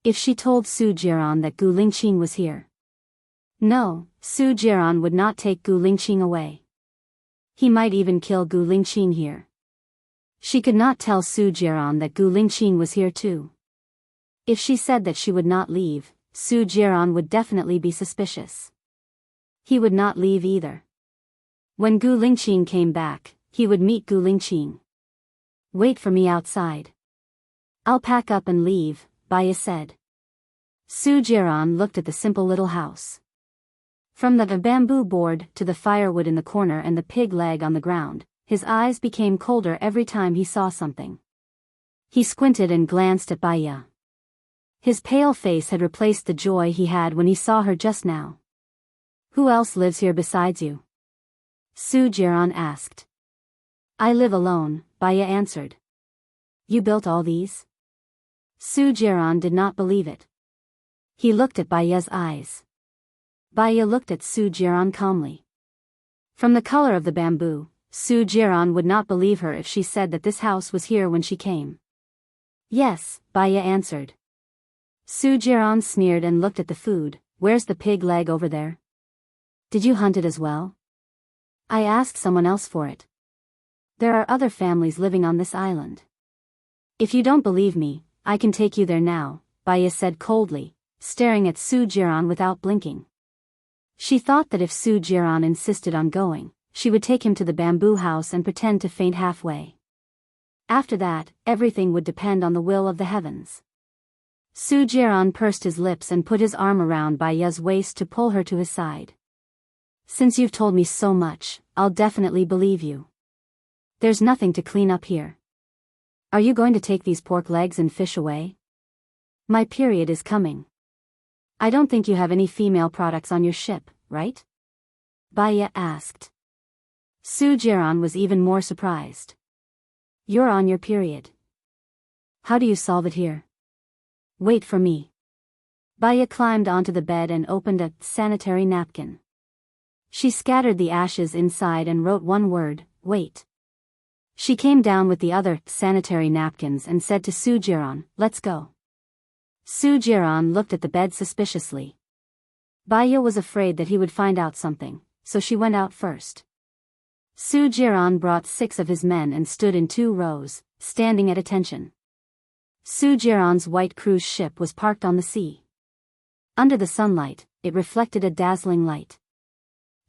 If she told Su Jiran that Gu Lingqing was here. No, Su Jiran would not take Gu Lingqing away. He might even kill Gu Lingqing here. She could not tell Su Jiran that Gu Lingqing was here too. If she said that she would not leave, Su Jiran would definitely be suspicious. He would not leave either. When Gu Lingqing came back, he would meet Gu Lingqing. Wait for me outside. I'll pack up and leave, Baya said. Su Jiran looked at the simple little house. From the bamboo board to the firewood in the corner and the pig leg on the ground, his eyes became colder every time he saw something. He squinted and glanced at Baya. His pale face had replaced the joy he had when he saw her just now. Who else lives here besides you? Su Jiran asked. I live alone, Baya answered. You built all these? Su Jiran did not believe it. He looked at Baya's eyes. Baya looked at Su Jiran calmly. From the color of the bamboo, Su Jiran would not believe her if she said that this house was here when she came. Yes, Baya answered. Su Jiran sneered and looked at the food. Where's the pig leg over there? Did you hunt it as well? I asked someone else for it. There are other families living on this island. If you don't believe me, I can take you there now, Baya said coldly, staring at Su Jiran without blinking. She thought that if Su Jiran insisted on going, she would take him to the bamboo house and pretend to faint halfway. After that, everything would depend on the will of the heavens. Su Jiran pursed his lips and put his arm around Baya's waist to pull her to his side. Since you've told me so much, I'll definitely believe you. There's nothing to clean up here. Are you going to take these pork legs and fish away? My period is coming. I don't think you have any female products on your ship, right? Baya asked. Su Jiran was even more surprised. You're on your period. How do you solve it here? Wait for me. Baya climbed onto the bed and opened a sanitary napkin. She scattered the ashes inside and wrote one word, wait. She came down with the other sanitary napkins and said to Su Jiran, let's go. Su Jiran looked at the bed suspiciously. Baya was afraid that he would find out something, so she went out first. Su Jiran brought 6 of his men and stood in 2 rows, standing at attention. Su Jiran's white cruise ship was parked on the sea. Under the sunlight, it reflected a dazzling light.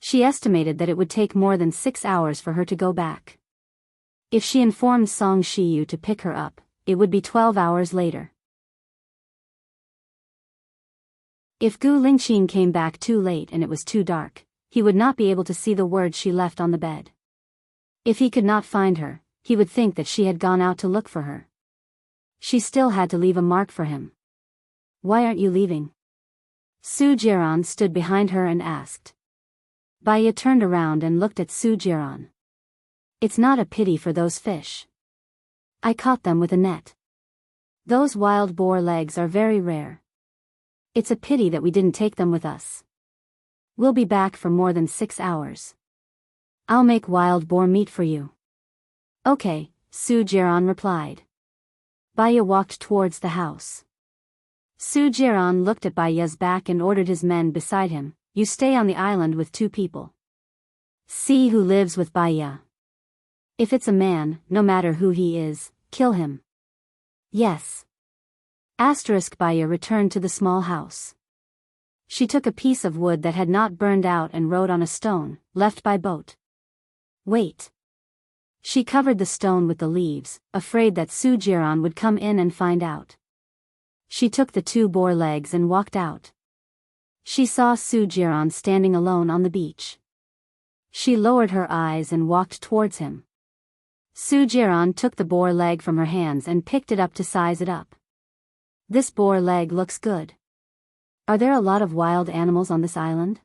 She estimated that it would take more than 6 hours for her to go back. If she informed Song Shiyu to pick her up, it would be 12 hours later. If Gu Lingqing came back too late and it was too dark, he would not be able to see the words she left on the bed. If he could not find her, he would think that she had gone out to look for her. She still had to leave a mark for him. Why aren't you leaving? Su Jiran stood behind her and asked. Baya turned around and looked at Su Jiran. It's not a pity for those fish. I caught them with a net. Those wild boar legs are very rare. It's a pity that we didn't take them with us. We'll be back for more than 6 hours. I'll make wild boar meat for you. Okay, Su Jiran replied. Baya walked towards the house. Su Jiran looked at Baya's back and ordered his men beside him, you stay on the island with 2 people. See who lives with Baya. If it's a man, no matter who he is, kill him. Yes. Baya returned to the small house. She took a piece of wood that had not burned out and wrote on a stone, left by boat. Wait. She covered the stone with the leaves, afraid that Su Jiran would come in and find out. She took the 2 boar legs and walked out. She saw Su Jiran standing alone on the beach. She lowered her eyes and walked towards him. Su Jiran took the boar leg from her hands and picked it up to size it up. This boar leg looks good. Are there a lot of wild animals on this island?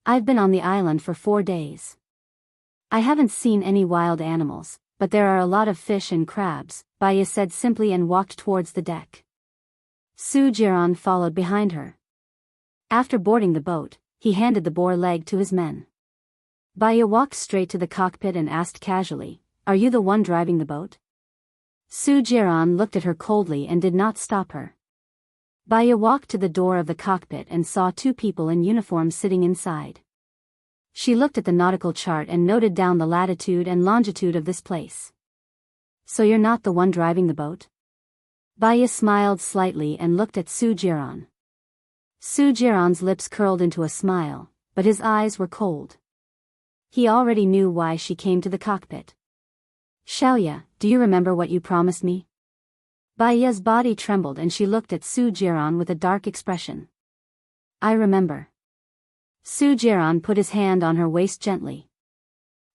I've been on the island for 4 days. I haven't seen any wild animals, but there are a lot of fish and crabs, Baya said simply and walked towards the deck. Su Jiran followed behind her. After boarding the boat, he handed the boar leg to his men. Baya walked straight to the cockpit and asked casually, are you the one driving the boat? Su Jiran looked at her coldly and did not stop her. Baya walked to the door of the cockpit and saw 2 people in uniform sitting inside. She looked at the nautical chart and noted down the latitude and longitude of this place. So you're not the one driving the boat? Baya smiled slightly and looked at Su Jiran. Su Jiran's lips curled into a smile, but his eyes were cold. He already knew why she came to the cockpit. Xiaoya, do you remember what you promised me? Baiya's body trembled and she looked at Su Jiran with a dark expression. I remember. Su Jiran put his hand on her waist gently.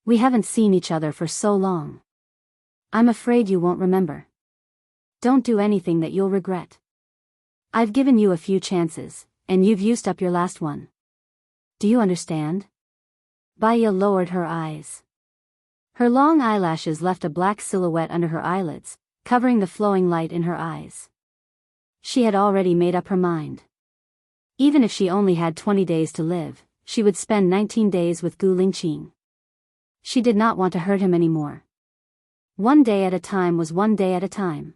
We haven't seen each other for so long. I'm afraid you won't remember. Don't do anything that you'll regret. I've given you a few chances, and you've used up your last one. Do you understand? Baiya lowered her eyes. Her long eyelashes left a black silhouette under her eyelids, covering the flowing light in her eyes. She had already made up her mind. Even if she only had 20 days to live, she would spend 19 days with Gu Lingqing. She did not want to hurt him anymore. One day at a time was one day at a time.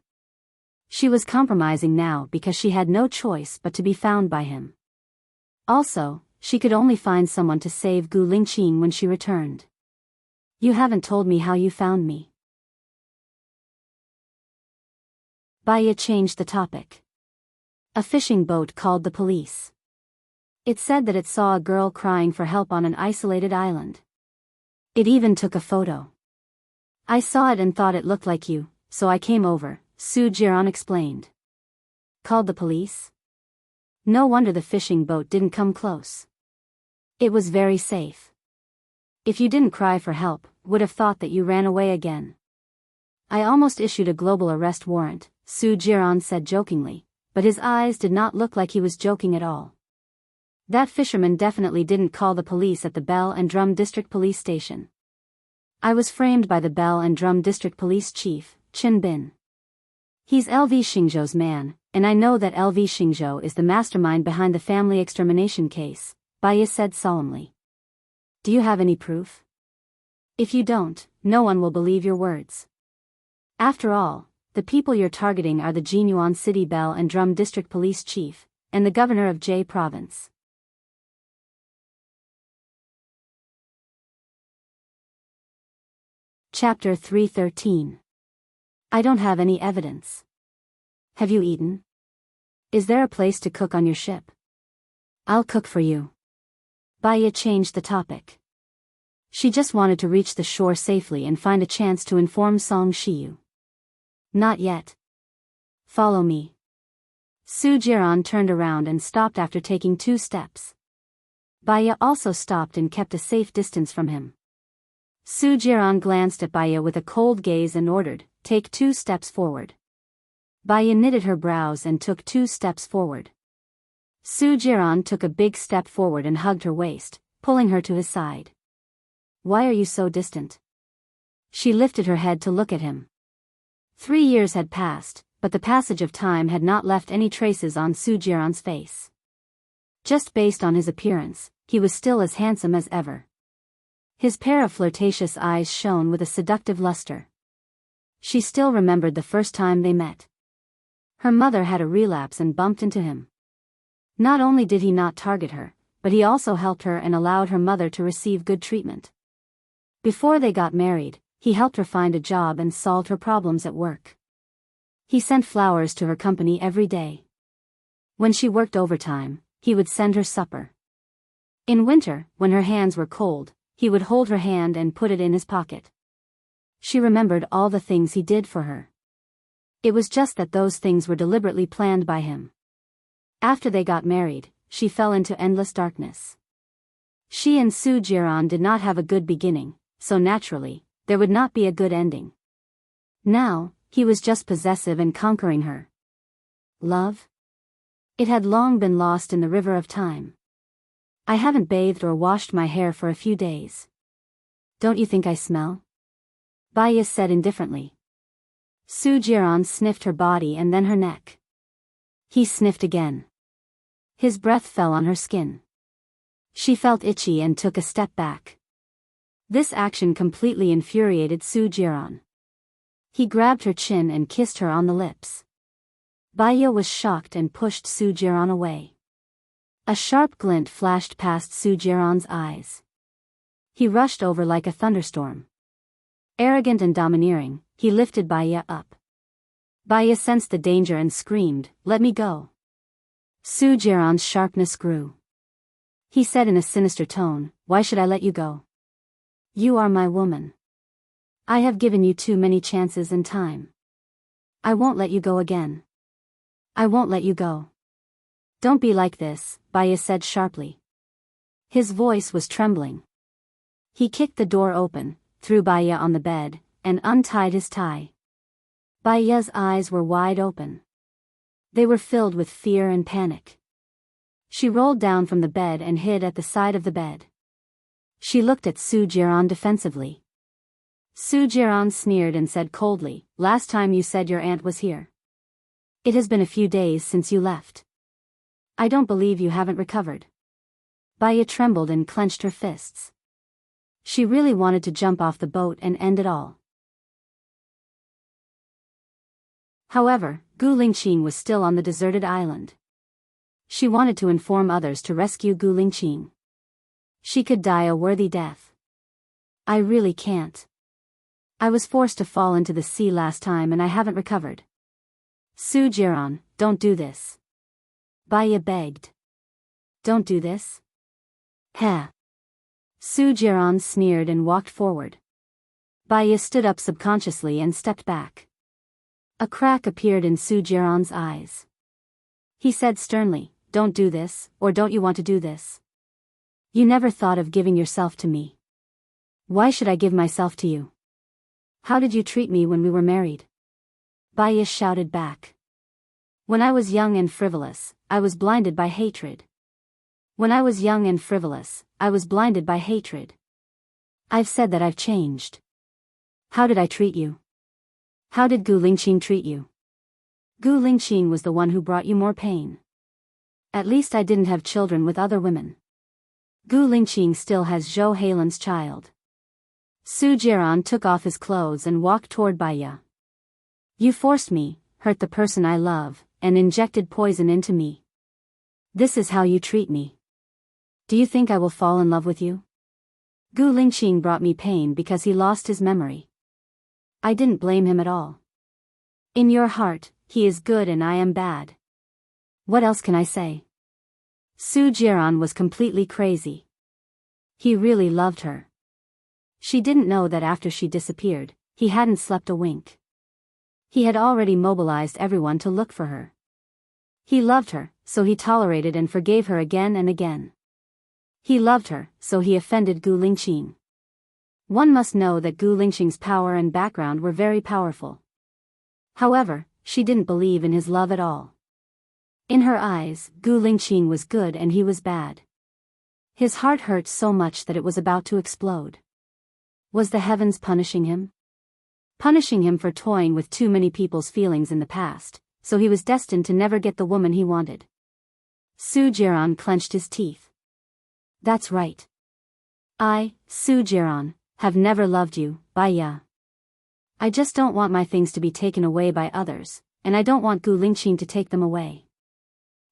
She was compromising now because she had no choice but to be found by him. Also, she could only find someone to save Gu Lingqing when she returned. You haven't told me how you found me. Baiya changed the topic. A fishing boat called the police. It said that it saw a girl crying for help on an isolated island. It even took a photo. I saw it and thought it looked like you, so I came over, Su Jiran explained. Called the police? No wonder the fishing boat didn't come close. It was very safe. If you didn't cry for help, would have thought that you ran away again. I almost issued a global arrest warrant, Su Jiran said jokingly, but his eyes did not look like he was joking at all. That fisherman definitely didn't call the police at the Bell and Drum District Police Station. I was framed by the Bell and Drum District Police Chief, Chin Bin. He's LV Xingzhou's man, and I know that LV Xingzhou is the mastermind behind the family extermination case, Baiya said solemnly. Do you have any proof? If you don't, no one will believe your words. After all, the people you're targeting are the Jinyuan City Bell and Drum District Police Chief, and the governor of Jie Province. Chapter 313. I don't have any evidence. Have you eaten? Is there a place to cook on your ship? I'll cook for you. Baiya changed the topic. She just wanted to reach the shore safely and find a chance to inform Song Shiyu. Not yet. Follow me. Su Jiran turned around and stopped after taking 2 steps. Baiya also stopped and kept a safe distance from him. Su Jiran glanced at Baiya with a cold gaze and ordered, take 2 steps forward. Baiya knitted her brows and took 2 steps forward. Su Jiran took a big step forward and hugged her waist, pulling her to his side. Why are you so distant? She lifted her head to look at him. 3 years had passed, but the passage of time had not left any traces on Su Jiran's face. Just based on his appearance, he was still as handsome as ever. His pair of flirtatious eyes shone with a seductive luster. She still remembered the first time they met. Her mother had a relapse and bumped into him. Not only did he not target her, but he also helped her and allowed her mother to receive good treatment. Before they got married, he helped her find a job and solved her problems at work. He sent flowers to her company every day. When she worked overtime, he would send her supper. In winter, when her hands were cold, he would hold her hand and put it in his pocket. She remembered all the things he did for her. It was just that those things were deliberately planned by him. After they got married, she fell into endless darkness. She and Su Jiran did not have a good beginning, so naturally, there would not be a good ending. Now, he was just possessive and conquering her. Love? It had long been lost in the river of time. I haven't bathed or washed my hair for a few days. Don't you think I smell? Baiya said indifferently. Su Jiran sniffed her body and then her neck. He sniffed again. His breath fell on her skin. She felt itchy and took a step back. This action completely infuriated Su Jiran. He grabbed her chin and kissed her on the lips. Baiya was shocked and pushed Su Jiran away. A sharp glint flashed past Su Jiran's eyes. He rushed over like a thunderstorm. Arrogant and domineering, he lifted Baiya up. Baiya sensed the danger and screamed, "Let me go." Su Jiran's sharpness grew. He said in a sinister tone, "Why should I let you go? You are my woman. I have given you too many chances and time. I won't let you go again. I won't let you go. Don't be like this, Baya said sharply. His voice was trembling. He kicked the door open, threw Baya on the bed, and untied his tie. Baya's eyes were wide open. They were filled with fear and panic. She rolled down from the bed and hid at the side of the bed. She looked at Su Jiran defensively. Su Jiran sneered and said coldly, "Last time you said your aunt was here. It has been a few days since you left. I don't believe you haven't recovered." Baya trembled and clenched her fists. She really wanted to jump off the boat and end it all. However, Gu Lingqing was still on the deserted island. She wanted to inform others to rescue Gu Lingqing. She could die a worthy death. I really can't. I was forced to fall into the sea last time and I haven't recovered. Su Jiran, don't do this. Baya begged. Don't do this? Heh. Su Jiran sneered and walked forward. Baya stood up subconsciously and stepped back. A crack appeared in Su Jiran's eyes. He said sternly, "Don't do this, or don't you want to do this? You never thought of giving yourself to me. Why should I give myself to you? How did you treat me when we were married?" Baya shouted back. "When I was young and frivolous, I was blinded by hatred. When I was young and frivolous, I was blinded by hatred. I've said that I've changed. How did I treat you? How did Gu Lingqing treat you? Gu Lingqing was the one who brought you more pain. At least I didn't have children with other women. Gu Lingqing still has Zhou Heilan's child." Su Jiran took off his clothes and walked toward Baya. "You forced me, hurt the person I love, and injected poison into me. This is how you treat me. Do you think I will fall in love with you? Gu Lingqing brought me pain because he lost his memory. I didn't blame him at all. In your heart, he is good and I am bad. What else can I say?" Su Jiran was completely crazy. He really loved her. She didn't know that after she disappeared, he hadn't slept a wink. He had already mobilized everyone to look for her. He loved her, so he tolerated and forgave her again and again. He loved her, so he offended Gu Lingqing. One must know that Gu Lingqing's power and background were very powerful. However, she didn't believe in his love at all. In her eyes, Gu Lingqing was good and he was bad. His heart hurt so much that it was about to explode. Was the heavens punishing him? Punishing him for toying with too many people's feelings in the past, so he was destined to never get the woman he wanted. Su Jiran clenched his teeth. That's right. I, Su Jiran, have never loved you, Baya. I just don't want my things to be taken away by others, and I don't want Gu Lingqing to take them away.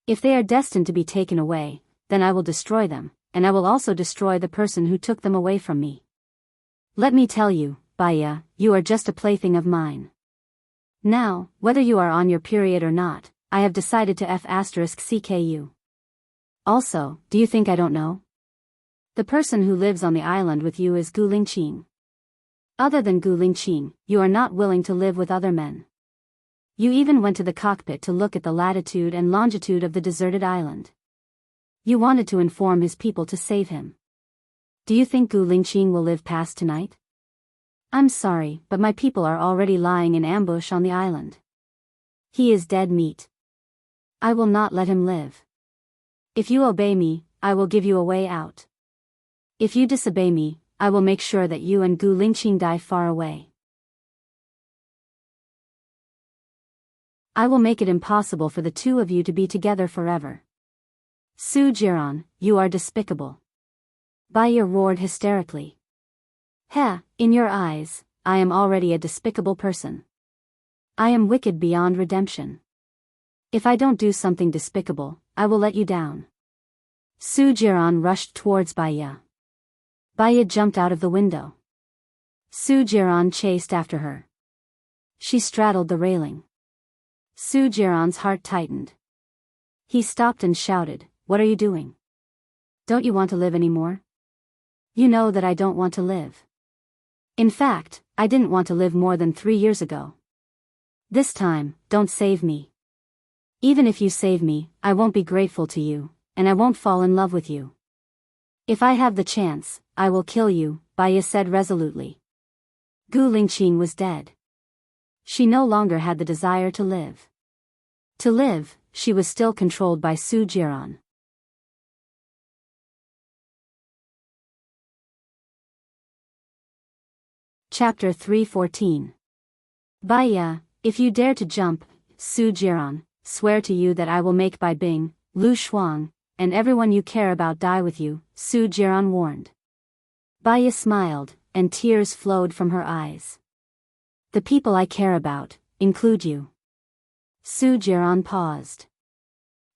If they are destined to be taken away, then I will destroy them, and I will also destroy the person who took them away from me. Let me tell you, Baya, you are just a plaything of mine. Now, whether you are on your period or not, I have decided to F***CKU. Also, do you think I don't know? The person who lives on the island with you is Gu Lingqing. Other than Gu Lingqing, you are not willing to live with other men. You even went to the cockpit to look at the latitude and longitude of the deserted island. You wanted to inform his people to save him. Do you think Gu Lingqing will live past tonight? I'm sorry, but my people are already lying in ambush on the island. He is dead meat. I will not let him live. If you obey me, I will give you a way out. If you disobey me, I will make sure that you and Gu Lingqing die far away. I will make it impossible for the two of you to be together forever. Su Jiran, you are despicable. Baya roared hysterically. Heh, in your eyes, I am already a despicable person. I am wicked beyond redemption. If I don't do something despicable, I will let you down. Su Jiran rushed towards Baya. Baya jumped out of the window. Su Jiran chased after her. She straddled the railing. Su Jiran's heart tightened. He stopped and shouted, "What are you doing? Don't you want to live anymore?" You know that I don't want to live. In fact, I didn't want to live more than 3 years ago. This time, don't save me. Even if you save me, I won't be grateful to you, and I won't fall in love with you. If I have the chance, I will kill you, Baya said resolutely. Gu Lingqing was dead. She no longer had the desire to live. To live, she was still controlled by Su Jiran. Chapter 314. Baya, if you dare to jump, Su Jiran, swear to you that I will make Bai Bing, Lu Shuang, and everyone you care about die with you, Su Jiran warned. Baya smiled, and tears flowed from her eyes. The people I care about include you. Su Jiran paused.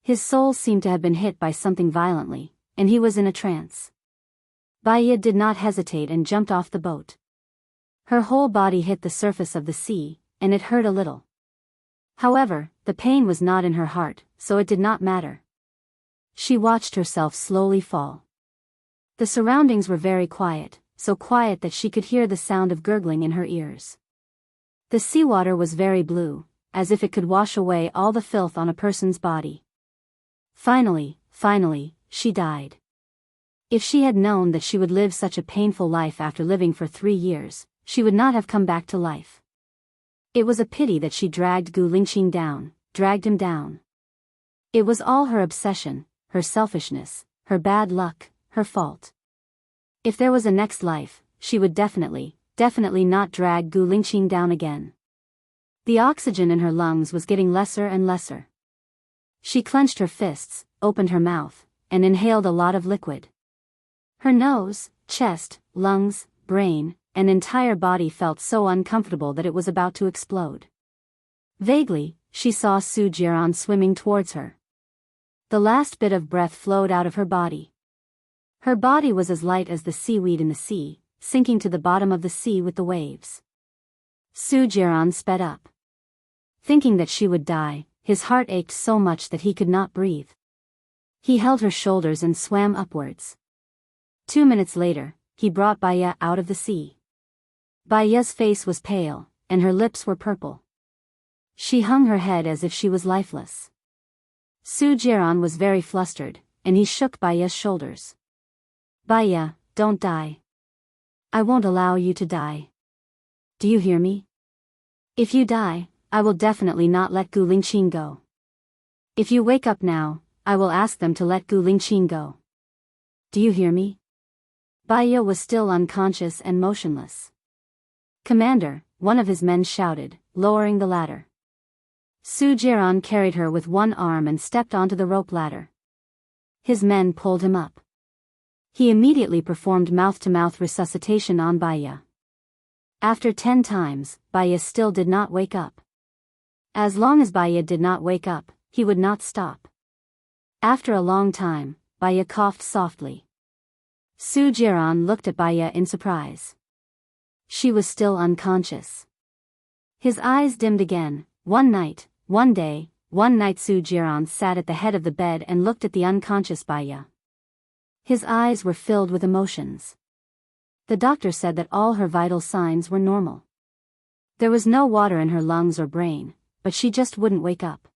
His soul seemed to have been hit by something violently, and he was in a trance. Baya did not hesitate and jumped off the boat. Her whole body hit the surface of the sea, and it hurt a little. However, the pain was not in her heart, so it did not matter. She watched herself slowly fall. The surroundings were very quiet, so quiet that she could hear the sound of gurgling in her ears. The seawater was very blue, as if it could wash away all the filth on a person's body. Finally, she died. If she had known that she would live such a painful life after living for 3 years, she would not have come back to life. It was a pity that she dragged Gu Lingqing down, dragged him down. It was all her obsession, her selfishness, her bad luck, her fault. If there was a next life, she would definitely not drag Gu Lingqing down again. The oxygen in her lungs was getting lesser and lesser. She clenched her fists, opened her mouth, and inhaled a lot of liquid. Her nose, chest, lungs, brain, and entire body felt so uncomfortable that it was about to explode. Vaguely, she saw Su Jiran swimming towards her. The last bit of breath flowed out of her body. Her body was as light as the seaweed in the sea, sinking to the bottom of the sea with the waves. Su Jiran sped up. Thinking that she would die, his heart ached so much that he could not breathe. He held her shoulders and swam upwards. 2 minutes later, he brought Baya out of the sea. Baya's face was pale, and her lips were purple. She hung her head as if she was lifeless. Su Jiran was very flustered, and he shook Baya's shoulders. Baya, don't die. I won't allow you to die. Do you hear me? If you die, I will definitely not let Gu Lingqing go. If you wake up now, I will ask them to let Gu Lingqing go. Do you hear me? Baya was still unconscious and motionless. Commander, one of his men shouted, lowering the ladder. Su Jiran carried her with one arm and stepped onto the rope ladder. His men pulled him up. He immediately performed mouth-to-mouth resuscitation on Baya. After 10 times, Baya still did not wake up. As long as Baya did not wake up, he would not stop. After a long time, Baya coughed softly. Su Jiran looked at Baya in surprise. She was still unconscious. His eyes dimmed again. One night Su Jiran sat at the head of the bed and looked at the unconscious Baya. His eyes were filled with emotions. The doctor said that all her vital signs were normal. There was no water in her lungs or brain, but she just wouldn't wake up.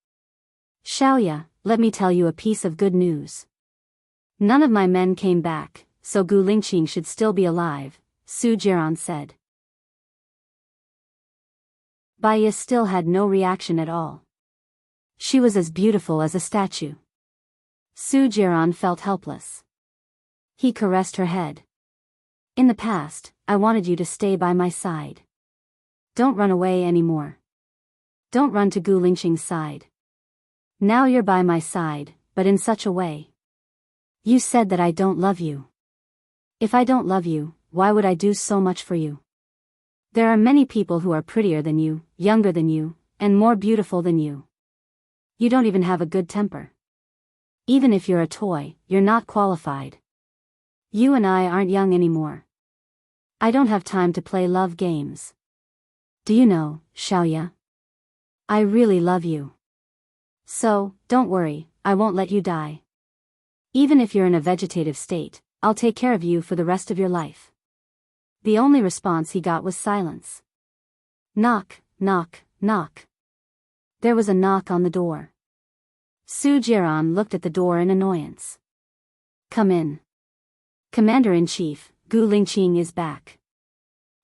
Xiaoya, let me tell you a piece of good news. None of my men came back, so Gu Lingqing should still be alive, Su Jiran said. Baya still had no reaction at all. She was as beautiful as a statue. Su Jiran felt helpless. He caressed her head. In the past, I wanted you to stay by my side. Don't run away anymore. Don't run to Gu Lingqing's side. Now you're by my side, but in such a way. You said that I don't love you. If I don't love you, why would I do so much for you? There are many people who are prettier than you, younger than you, and more beautiful than you. You don't even have a good temper. Even if you're a toy, you're not qualified. You and I aren't young anymore. I don't have time to play love games. Do you know, Xiaoya? I really love you. So, don't worry, I won't let you die. Even if you're in a vegetative state, I'll take care of you for the rest of your life. The only response he got was silence. Knock, knock, knock. There was a knock on the door. Su Jiran looked at the door in annoyance. Come in. Commander-in-Chief, Gu Lingqing is back.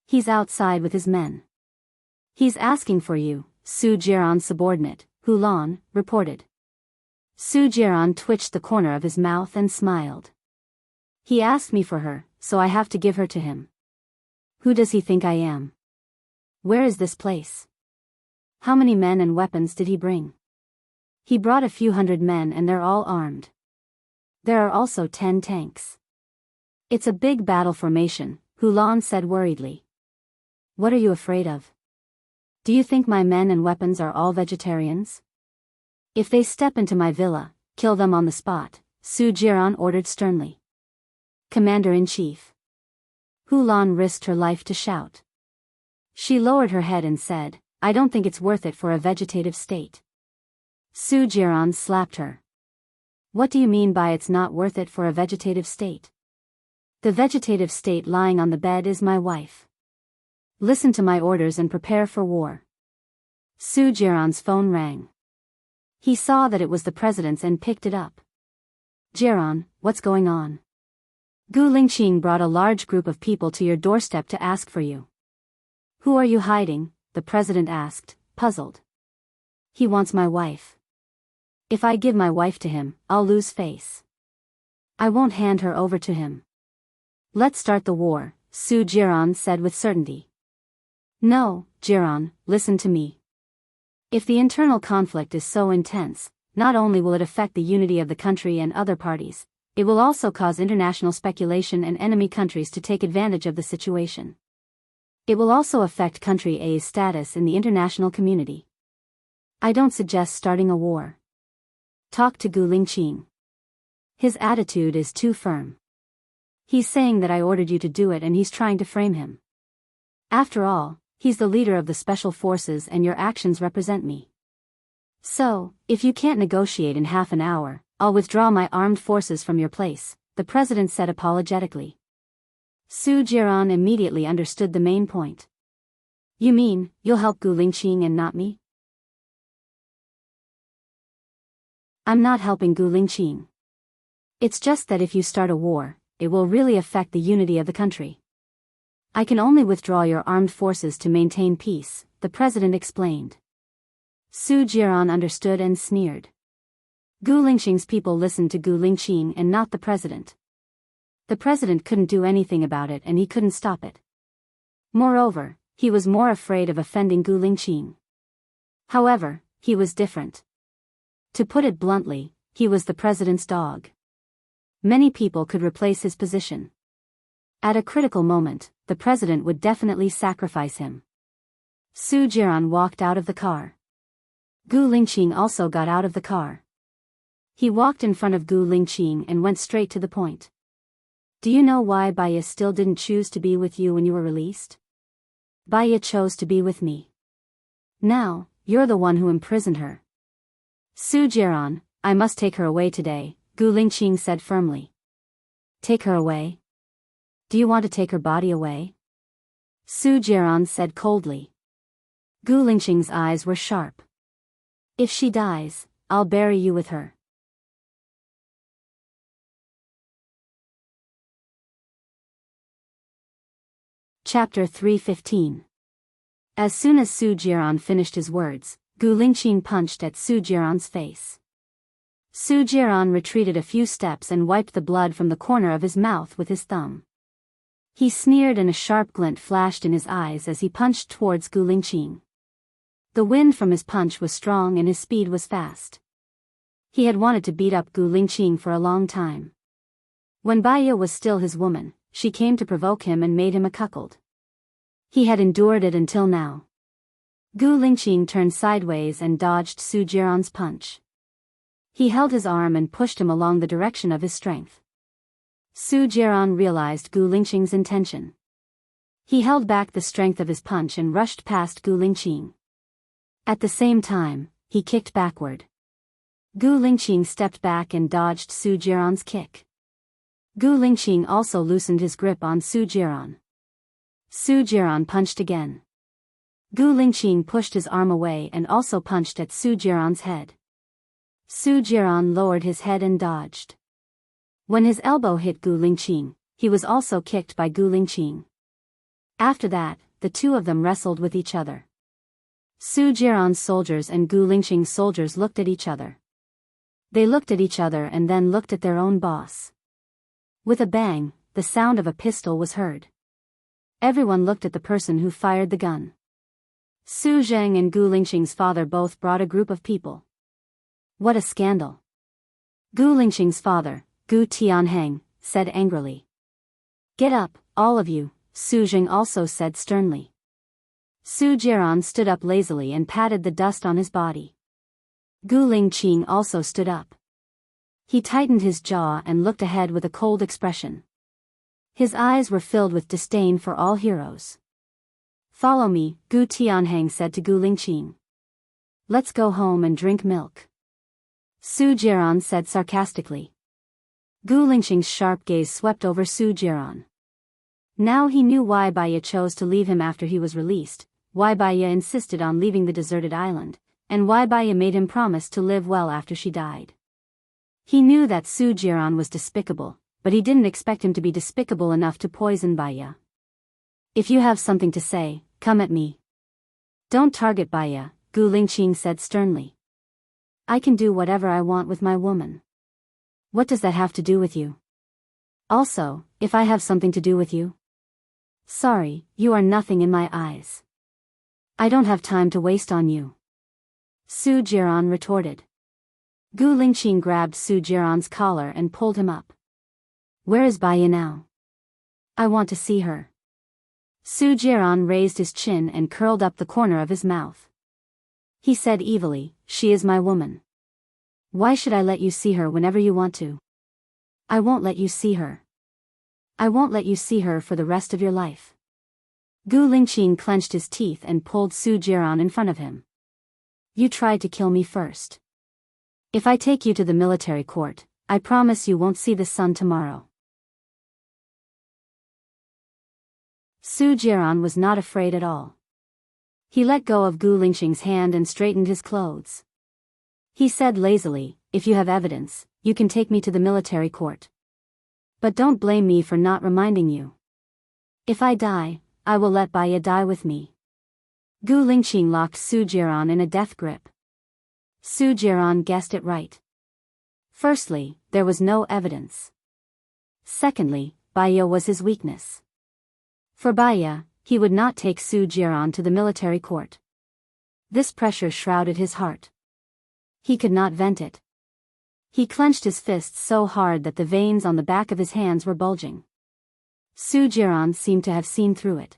He's outside with his men. He's asking for you, Su Jiran's subordinate, Hulan, reported. Su Jiran twitched the corner of his mouth and smiled. He asked me for her, so I have to give her to him. Who does he think I am? Where is this place? How many men and weapons did he bring? He brought a few hundred men and they're all armed. There are also 10 tanks. It's a big battle formation, Hulan said worriedly. What are you afraid of? Do you think my men and weapons are all vegetarians? If they step into my villa, kill them on the spot, Su Jiran ordered sternly. Commander-in-Chief. Hulan risked her life to shout. She lowered her head and said, I don't think it's worth it for a vegetative state. Su Jiran slapped her. What do you mean by it's not worth it for a vegetative state? The vegetative state lying on the bed is my wife. Listen to my orders and prepare for war. Su Jiran's phone rang. He saw that it was the president's and picked it up. Jiran, what's going on? Gu Lingqing brought a large group of people to your doorstep to ask for you. Who are you hiding? The president asked, puzzled. He wants my wife. If I give my wife to him, I'll lose face. I won't hand her over to him. Let's start the war, Su Jiran said with certainty. No, Jiran, listen to me. If the internal conflict is so intense, not only will it affect the unity of the country and other parties, it will also cause international speculation and enemy countries to take advantage of the situation. It will also affect country A's status in the international community. I don't suggest starting a war. Talk to Gu Lingqing. His attitude is too firm. He's saying that I ordered you to do it and he's trying to frame him. After all, he's the leader of the special forces and your actions represent me. So, if you can't negotiate in half an hour, I'll withdraw my armed forces from your place, the president said apologetically. Su Jiran immediately understood the main point. You mean, you'll help Gu Lingqing and not me? I'm not helping Gu Lingqing. It's just that if you start a war, it will really affect the unity of the country. I can only withdraw your armed forces to maintain peace, the president explained. Su Jiran understood and sneered. Gu Lingqing's people listened to Gu Lingqing and not the president. The president couldn't do anything about it and he couldn't stop it. Moreover, he was more afraid of offending Gu Lingqing. However, he was different. To put it bluntly, he was the president's dog. Many people could replace his position. At a critical moment, the president would definitely sacrifice him. Su Jiran walked out of the car. Gu Lingqing also got out of the car. He walked in front of Gu Lingqing and went straight to the point. Do you know why Baya still didn't choose to be with you when you were released? Baya chose to be with me. Now, you're the one who imprisoned her. Su Jiran, I must take her away today, Gu Lingqing said firmly. Take her away? Do you want to take her body away? Su Jiran said coldly. Gu Lingqing's eyes were sharp. If she dies, I'll bury you with her. Chapter 315. As soon as Su Jiran finished his words, Gu Lingqing punched at Su Jiran's face. Su Jiran retreated a few steps and wiped the blood from the corner of his mouth with his thumb. He sneered and a sharp glint flashed in his eyes as he punched towards Gu Lingqing. The wind from his punch was strong and his speed was fast. He had wanted to beat up Gu Lingqing for a long time. When Baya was still his woman, she came to provoke him and made him a cuckold. He had endured it until now. Gu Lingqing turned sideways and dodged Su Jiran's punch. He held his arm and pushed him along the direction of his strength. Su Jiran realized Gu Lingqing's intention. He held back the strength of his punch and rushed past Gu Lingqing. At the same time, he kicked backward. Gu Lingqing stepped back and dodged Su Jiran's kick. Gu Lingqing also loosened his grip on Su Jiran. Su Jiran punched again. Gu Lingqing pushed his arm away and also punched at Su Jiran's head. Su Jiran lowered his head and dodged. When his elbow hit Gu Lingqing, he was also kicked by Gu Lingqing. After that, the two of them wrestled with each other. Su Jiran's soldiers and Gu Lingqing's soldiers looked at each other. They looked at each other and then looked at their own boss. With a bang, the sound of a pistol was heard. Everyone looked at the person who fired the gun. Su Zheng and Gu Lingqing's father both brought a group of people. What a scandal! Gu Lingqing's father, Gu Tianheng, said angrily. Get up, all of you, Su Zheng also said sternly. Su Jiran stood up lazily and patted the dust on his body. Gu Lingqing also stood up. He tightened his jaw and looked ahead with a cold expression. His eyes were filled with disdain for all heroes. Follow me, Gu Tianheng said to Gu Lingqing. Let's go home and drink milk. Su Jiran said sarcastically. Gu Lingqing's sharp gaze swept over Su Jiran. Now he knew why Baiya chose to leave him after he was released, why Baiya insisted on leaving the deserted island, and why Baiya made him promise to live well after she died. He knew that Su Jiran was despicable, but he didn't expect him to be despicable enough to poison Baiya. If you have something to say, come at me. Don't target Baiya, Gu Lingqing said sternly. I can do whatever I want with my woman. What does that have to do with you? Also, if I have something to do with you? Sorry, you are nothing in my eyes. I don't have time to waste on you. Su Jiran retorted. Gu Lingqing grabbed Su Jiran's collar and pulled him up. Where is Baiya now? I want to see her. Su Jiran raised his chin and curled up the corner of his mouth. He said evilly, she is my woman. Why should I let you see her whenever you want to? I won't let you see her. I won't let you see her for the rest of your life. Gu Lingqing clenched his teeth and pulled Su Jiran in front of him. You tried to kill me first. If I take you to the military court, I promise you won't see the sun tomorrow. Su Jiran was not afraid at all. He let go of Gu Lingqing's hand and straightened his clothes. He said lazily, if you have evidence, you can take me to the military court. But don't blame me for not reminding you. If I die, I will let Baiya die with me. Gu Lingqing locked Su Jiran in a death grip. Su Jiran guessed it right. Firstly, there was no evidence. Secondly, Baiya was his weakness. For Baiya, he would not take Su Jiran to the military court. This pressure shrouded his heart. He could not vent it. He clenched his fists so hard that the veins on the back of his hands were bulging. Su Jiran seemed to have seen through it.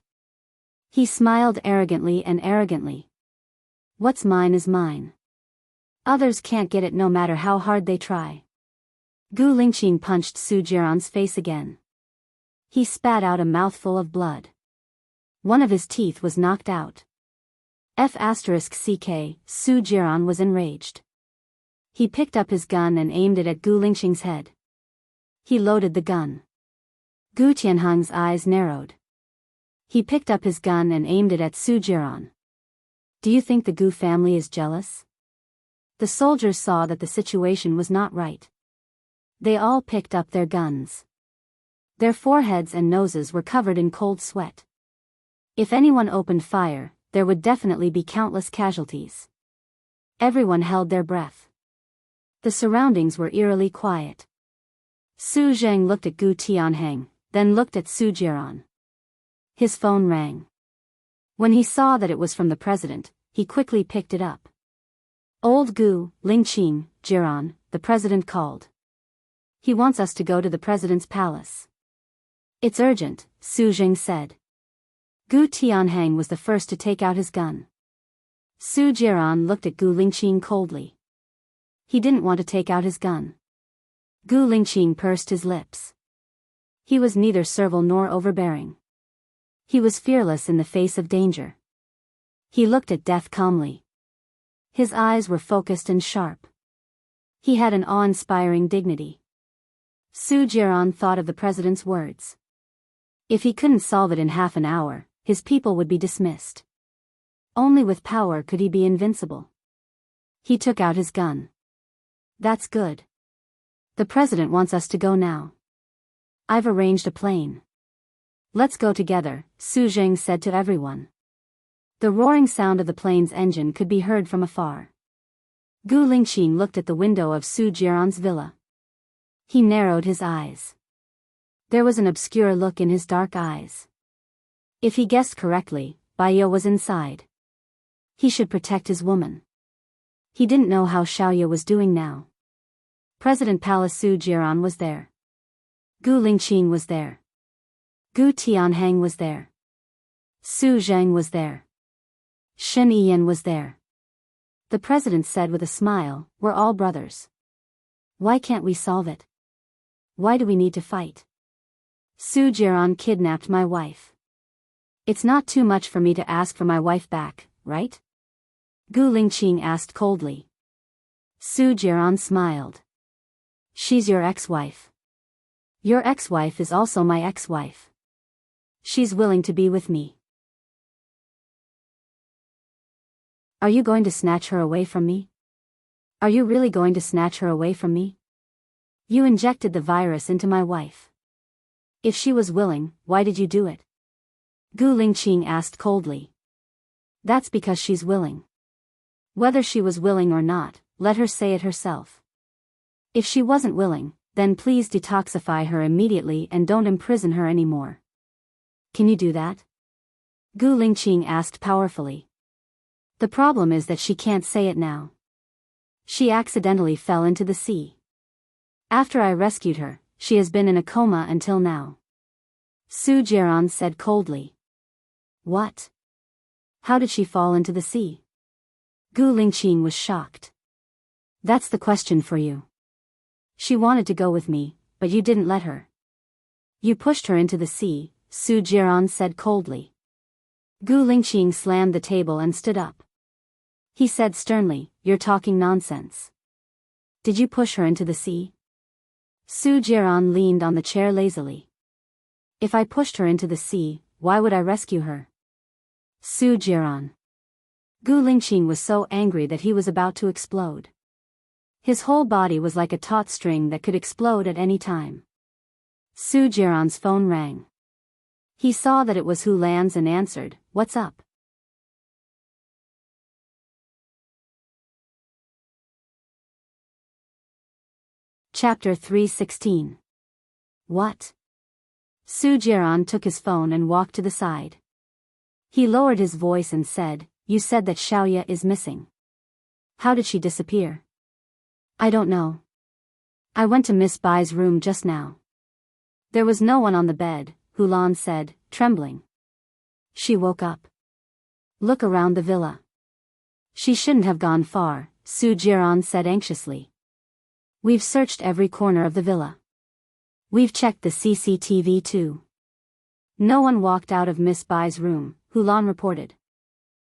He smiled arrogantly and arrogantly. What's mine is mine. Others can't get it no matter how hard they try. Gu Lingqing punched Su Jiran's face again. He spat out a mouthful of blood. One of his teeth was knocked out. F***ck, Su Jiran was enraged. He picked up his gun and aimed it at Gu Lingqing's head. He loaded the gun. Gu Tianheng's eyes narrowed. He picked up his gun and aimed it at Su Jiran. Do you think the Gu family is jealous? The soldiers saw that the situation was not right. They all picked up their guns. Their foreheads and noses were covered in cold sweat. If anyone opened fire, there would definitely be countless casualties. Everyone held their breath. The surroundings were eerily quiet. Su Zheng looked at Gu Tianheng, then looked at Su Jiran. His phone rang. When he saw that it was from the president, he quickly picked it up. Old Gu, Lingqing, Jiran, the president called. He wants us to go to the president's palace. It's urgent, Su Zheng said. Gu Tianheng was the first to take out his gun. Su Jiran looked at Gu Lingqing coldly. He didn't want to take out his gun. Gu Lingqing pursed his lips. He was neither servile nor overbearing. He was fearless in the face of danger. He looked at death calmly. His eyes were focused and sharp. He had an awe-inspiring dignity. Su Jiran thought of the president's words. If he couldn't solve it in half an hour, his people would be dismissed. Only with power could he be invincible. He took out his gun. That's good. The president wants us to go now. I've arranged a plane. Let's go together, Su Zheng said to everyone. The roaring sound of the plane's engine could be heard from afar. Gu Lingqing looked at the window of Su Jiran's villa. He narrowed his eyes. There was an obscure look in his dark eyes. If he guessed correctly, Baiya was inside. He should protect his woman. He didn't know how Xiaoya was doing now. President Palace Su Jiran was there. Gu Lingqing was there. Gu Tianhang was there. Su Zheng was there. Shen Yiyan was there. The president said with a smile, "We're all brothers. Why can't we solve it? Why do we need to fight? Su Jiran kidnapped my wife. It's not too much for me to ask for my wife back, right?" Gu Lingqing asked coldly. Su Jiran smiled. "She's your ex-wife. Your ex-wife is also my ex-wife. She's willing to be with me. Are you going to snatch her away from me? Are you really going to snatch her away from me? You injected the virus into my wife. If she was willing, why did you do it?" Gu Lingqing asked coldly. "That's because she's willing. Whether she was willing or not, let her say it herself. If she wasn't willing, then please detoxify her immediately and don't imprison her anymore. Can you do that?" Gu Lingqing asked powerfully. "The problem is that she can't say it now. She accidentally fell into the sea. After I rescued her, she has been in a coma until now." Su Jiran said coldly. "What? How did she fall into the sea?" Gu Lingqing was shocked. "That's the question for you. She wanted to go with me, but you didn't let her. You pushed her into the sea," Su Jiran said coldly. Gu Lingqing slammed the table and stood up. He said sternly, "You're talking nonsense. Did you push her into the sea?" Su Jiran leaned on the chair lazily. "If I pushed her into the sea, why would I rescue her?" Su Jiran. Gu Lingqing was so angry that he was about to explode. His whole body was like a taut string that could explode at any time. Su Jiran's phone rang. He saw that it was Hu Lan's and answered, "What's up?" Chapter 316. What? Su Jiran took his phone and walked to the side. He lowered his voice and said, "You said that Xiaoya is missing. How did she disappear?" "I don't know. I went to Miss Bai's room just now. There was no one on the bed," Hu Lan said, trembling. "She woke up. Look around the villa." "She shouldn't have gone far," Su Jiran said anxiously. "We've searched every corner of the villa. We've checked the CCTV too. No one walked out of Miss Bai's room," Hu Lan reported.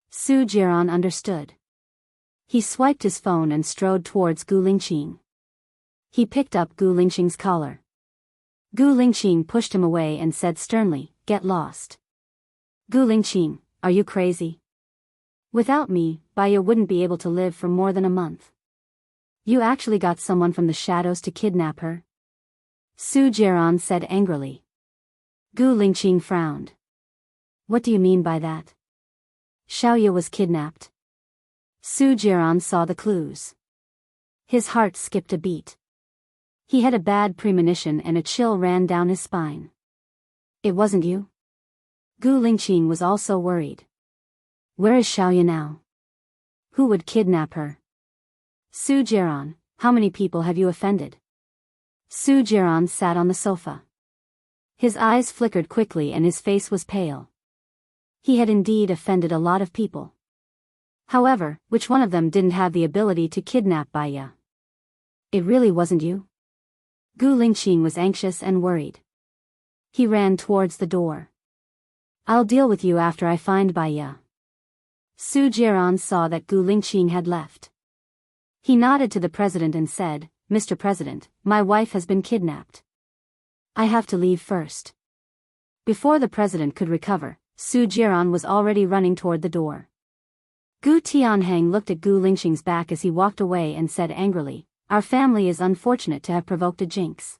Su Jiran understood. He swiped his phone and strode towards Gu Lingqing. He picked up Gu Lingqing's collar. Gu Lingqing pushed him away and said sternly, "Get lost." "Gu Lingqing, are you crazy? Without me, Baiya wouldn't be able to live for more than a month. You actually got someone from the shadows to kidnap her?" Su Jiran said angrily. Gu Lingqing frowned. "What do you mean by that? Xiaoya was kidnapped." Su Jiran saw the clues. His heart skipped a beat. He had a bad premonition and a chill ran down his spine. "It wasn't you?" Gu Lingqing was also worried. "Where is Xiaoya now? Who would kidnap her?" "Su Jiran, how many people have you offended?" Su Jiran sat on the sofa. His eyes flickered quickly and his face was pale. He had indeed offended a lot of people. However, which one of them didn't have the ability to kidnap Baiya? "It really wasn't you?" Gu Lingqing was anxious and worried. He ran towards the door. "I'll deal with you after I find Baiya." Su Jiran saw that Gu Lingqing had left. He nodded to the president and said, "Mr. President, my wife has been kidnapped. I have to leave first." Before the president could recover, Su Jiran was already running toward the door. Gu Tianheng looked at Gu Lingxing's back as he walked away and said angrily, "Our family is unfortunate to have provoked a jinx."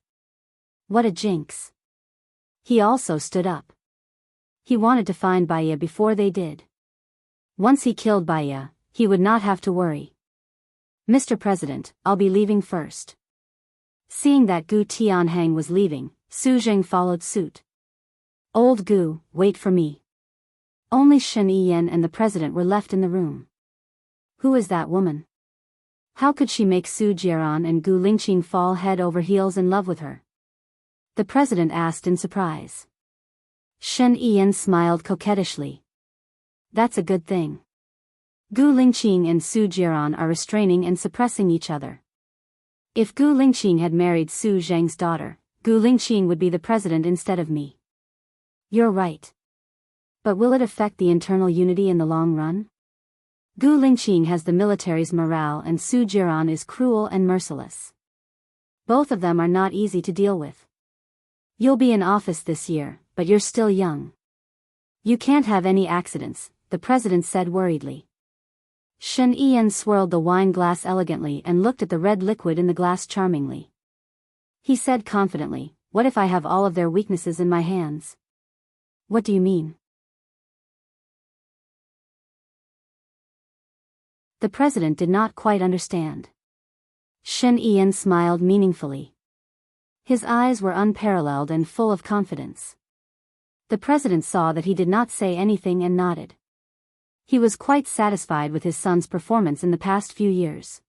What a jinx. He also stood up. He wanted to find Baya before they did. Once he killed Baya, he would not have to worry. "Mr. President, I'll be leaving first." Seeing that Gu Tianheng was leaving, Su Zheng followed suit. "Old Gu, wait for me." Only Shen Yiyan and the president were left in the room. Who is that woman? How could she make Su Jiran and Gu Lingqing fall head over heels in love with her? The president asked in surprise. Shen Yiyan smiled coquettishly. "That's a good thing. Gu Lingqing and Su Jiran are restraining and suppressing each other. If Gu Lingqing had married Su Zheng's daughter, Gu Lingqing would be the president instead of me." "You're right. But will it affect the internal unity in the long run? Gu Lingqing has the military's morale and Su Jiran is cruel and merciless. Both of them are not easy to deal with. You'll be in office this year, but you're still young. You can't have any accidents," the president said worriedly. Shen Yiyan swirled the wine glass elegantly and looked at the red liquid in the glass charmingly. He said confidently, "What if I have all of their weaknesses in my hands?" "What do you mean?" The president did not quite understand. Shen Yiyan smiled meaningfully. His eyes were unparalleled and full of confidence. The president saw that he did not say anything and nodded. He was quite satisfied with his son's performance in the past few years.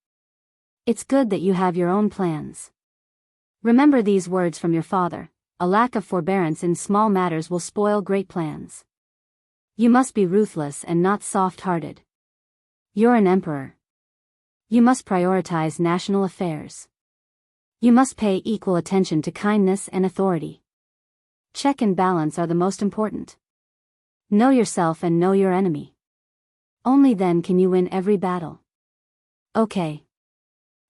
"It's good that you have your own plans. Remember these words from your father: a lack of forbearance in small matters will spoil great plans. You must be ruthless and not soft-hearted. You're an emperor. You must prioritize national affairs. You must pay equal attention to kindness and authority. Check and balance are the most important. Know yourself and know your enemy. Only then can you win every battle." "Okay,"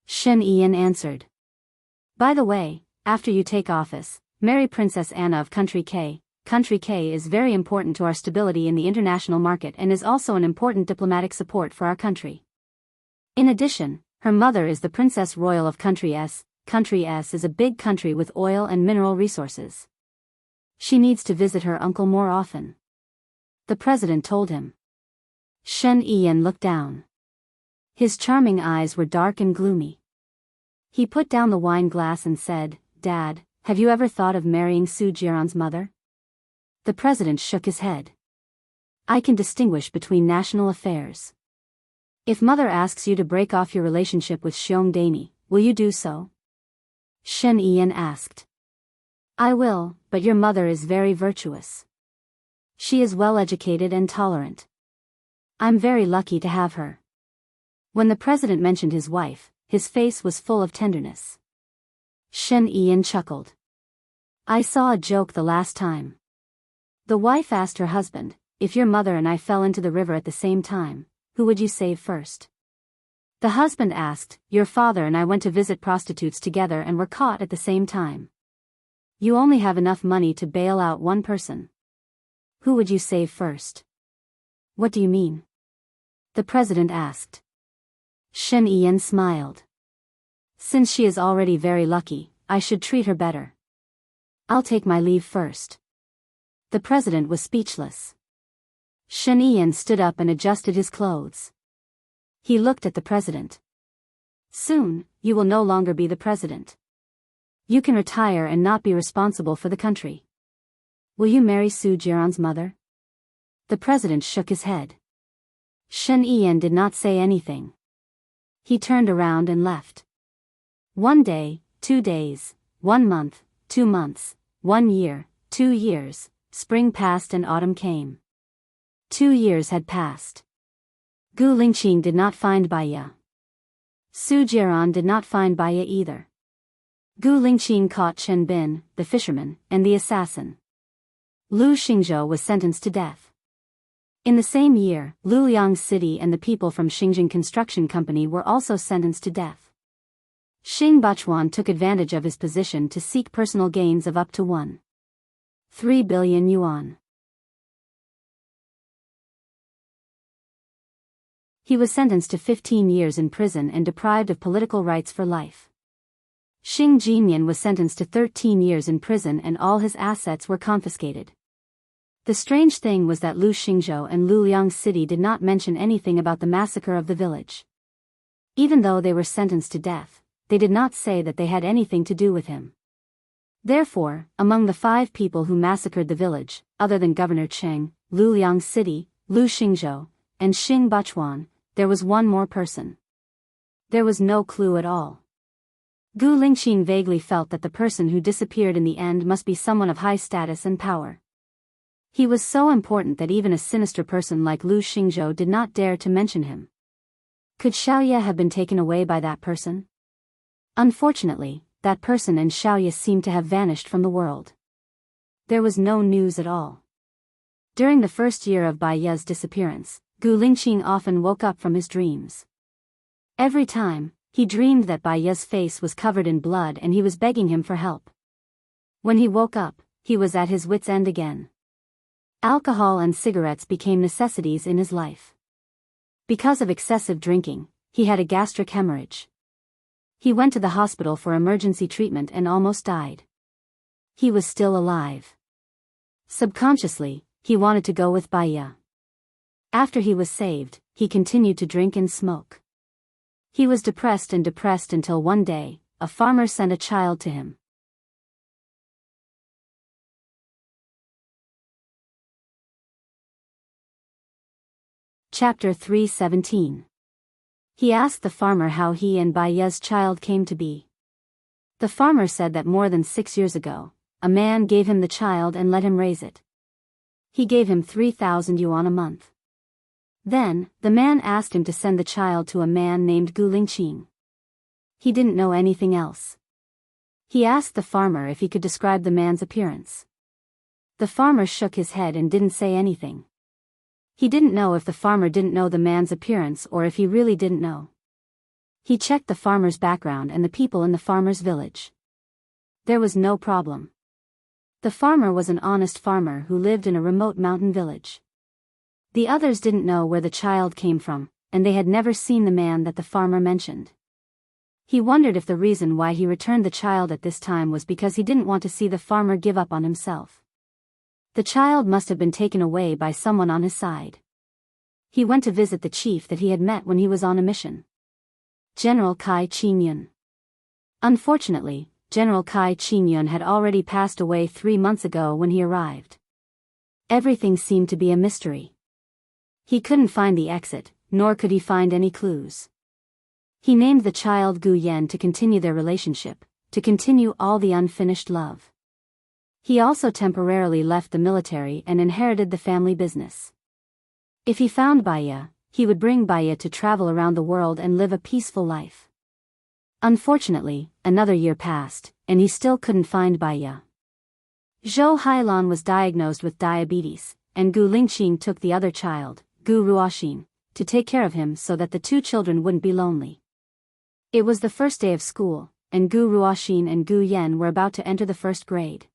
Shen Yiyan answered. "By the way, after you take office, marry Princess Anna of Country K. Country K is very important to our stability in the international market and is also an important diplomatic support for our country. In addition, her mother is the Princess Royal of Country S. Country S is a big country with oil and mineral resources. She needs to visit her uncle more often," the president told him. Shen Yiyan looked down. His charming eyes were dark and gloomy. He put down the wine glass and said, "Dad, have you ever thought of marrying Su Jiran's mother?" The president shook his head. "I can distinguish between national affairs. If mother asks you to break off your relationship with Xiong Dani, will you do so?" Shen Yiyan asked. "I will, but your mother is very virtuous. She is well educated and tolerant. I'm very lucky to have her." When the president mentioned his wife, his face was full of tenderness. Shen Yiyan chuckled. "I saw a joke the last time. The wife asked her husband, 'If your mother and I fell into the river at the same time, who would you save first?' The husband asked, 'Your father and I went to visit prostitutes together and were caught at the same time. You only have enough money to bail out one person. Who would you save first?' What do you mean?" the president asked. Shen Yiyan smiled. "Since she is already very lucky, I should treat her better. I'll take my leave first." The president was speechless. Shen Yiyan stood up and adjusted his clothes. He looked at the president. "Soon, you will no longer be the president. You can retire and not be responsible for the country. Will you marry Su Jiran's mother?" The president shook his head. Shen Yiyan did not say anything. He turned around and left. 1 day, 2 days, 1 month, 2 months, 1 year, 2 years, spring passed and autumn came. 2 years had passed. Gu Lingqing did not find Baya. Su Jiran did not find Baya either. Gu Lingqing caught Chen Bin, the fisherman, and the assassin. Lu Xingzhou was sentenced to death. In the same year, Luliang City and the people from Xinjiang Construction Company were also sentenced to death. Xing Bachuan took advantage of his position to seek personal gains of up to 1 3 billion yuan. He was sentenced to 15 years in prison and deprived of political rights for life. Xing Jinyan was sentenced to 13 years in prison and all his assets were confiscated. The strange thing was that Lu Xingzhou and Luliang City did not mention anything about the massacre of the village. Even though they were sentenced to death, they did not say that they had anything to do with him. Therefore, among the 5 people who massacred the village, other than Governor Cheng, Luliang City, Lu Xingzhou, and Xing Bachuan, there was one more person. There was no clue at all. Gu Lingqing vaguely felt that the person who disappeared in the end must be someone of high status and power. He was so important that even a sinister person like Lu Xingzhou did not dare to mention him. Could Xiaoye have been taken away by that person? Unfortunately, that person and Xiaoye seemed to have vanished from the world. There was no news at all. During the first year of Bai Ye's disappearance, Gu Lingqing often woke up from his dreams. Every time, he dreamed that Bai Ye's face was covered in blood and he was begging him for help. When he woke up, he was at his wits' end again. Alcohol and cigarettes became necessities in his life. Because of excessive drinking, he had a gastric hemorrhage. He went to the hospital for emergency treatment and almost died. He was still alive. Subconsciously, he wanted to go with Bai Ye. After he was saved, he continued to drink and smoke. He was depressed until one day, a farmer sent a child to him. Chapter 317. He asked the farmer how he and Bai Ye's child came to be. The farmer said that more than 6 years ago, a man gave him the child and let him raise it. He gave him 3,000 yuan a month. Then, the man asked him to send the child to a man named Gu Lingqing. He didn't know anything else. He asked the farmer if he could describe the man's appearance. The farmer shook his head and didn't say anything. He didn't know if the farmer didn't know the man's appearance or if he really didn't know. He checked the farmer's background and the people in the farmer's village. There was no problem. The farmer was an honest farmer who lived in a remote mountain village. The others didn't know where the child came from, and they had never seen the man that the farmer mentioned. He wondered if the reason why he returned the child at this time was because he didn't want to see the farmer give up on himself. The child must have been taken away by someone on his side. He went to visit the chief that he had met when he was on a mission. General Kai Qingyun. Unfortunately, General Kai Qingyun had already passed away 3 months ago when he arrived. Everything seemed to be a mystery. He couldn't find the exit, nor could he find any clues. He named the child Gu Yan to continue their relationship, to continue all the unfinished love. He also temporarily left the military and inherited the family business. If he found Bai Ye, he would bring Bai Ye to travel around the world and live a peaceful life. Unfortunately, another year passed, and he still couldn't find Bai Ye. Zhou Hailan was diagnosed with diabetes, and Gu Lingqing took the other child, Gu Ruoxin, to take care of him so that the 2 children wouldn't be lonely. It was the first day of school, and Gu Ruoxin and Gu Yan were about to enter the 1st grade.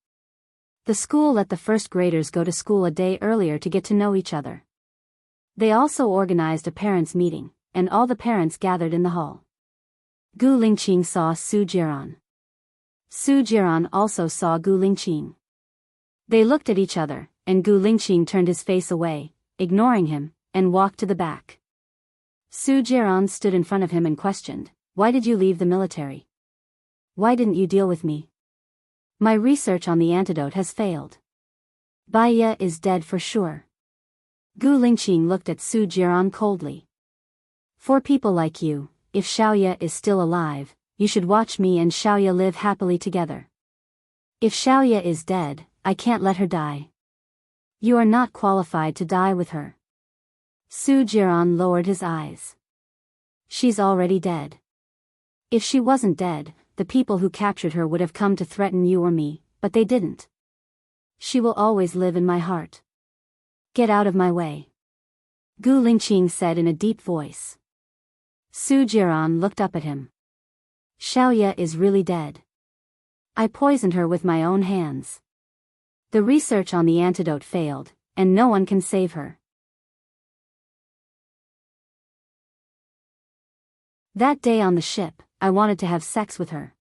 The school let the 1st graders go to school a day earlier to get to know each other. They also organized a parents' meeting, and all the parents gathered in the hall. Gu Lingqing saw Su Jiran. Su Jiran also saw Gu Lingqing. They looked at each other, and Gu Lingqing turned his face away, ignoring him, and walked to the back. Su Jiran stood in front of him and questioned, "Why did you leave the military? Why didn't you deal with me? My research on the antidote has failed. Bai Ye is dead for sure." Gu Lingqing looked at Su Jiran coldly. "For people like you, if Xiaoye is still alive, you should watch me and Xiaoye live happily together. If Xiaoye is dead, I can't let her die. You are not qualified to die with her." Su Jiran lowered his eyes. "She's already dead. If she wasn't dead, the people who captured her would have come to threaten you or me, but they didn't. She will always live in my heart. Get out of my way," Gu Lingqing said in a deep voice. Su Jiran looked up at him. "Xiaoye is really dead. I poisoned her with my own hands. The research on the antidote failed, and no one can save her. That day on the ship, I wanted to have sex with her.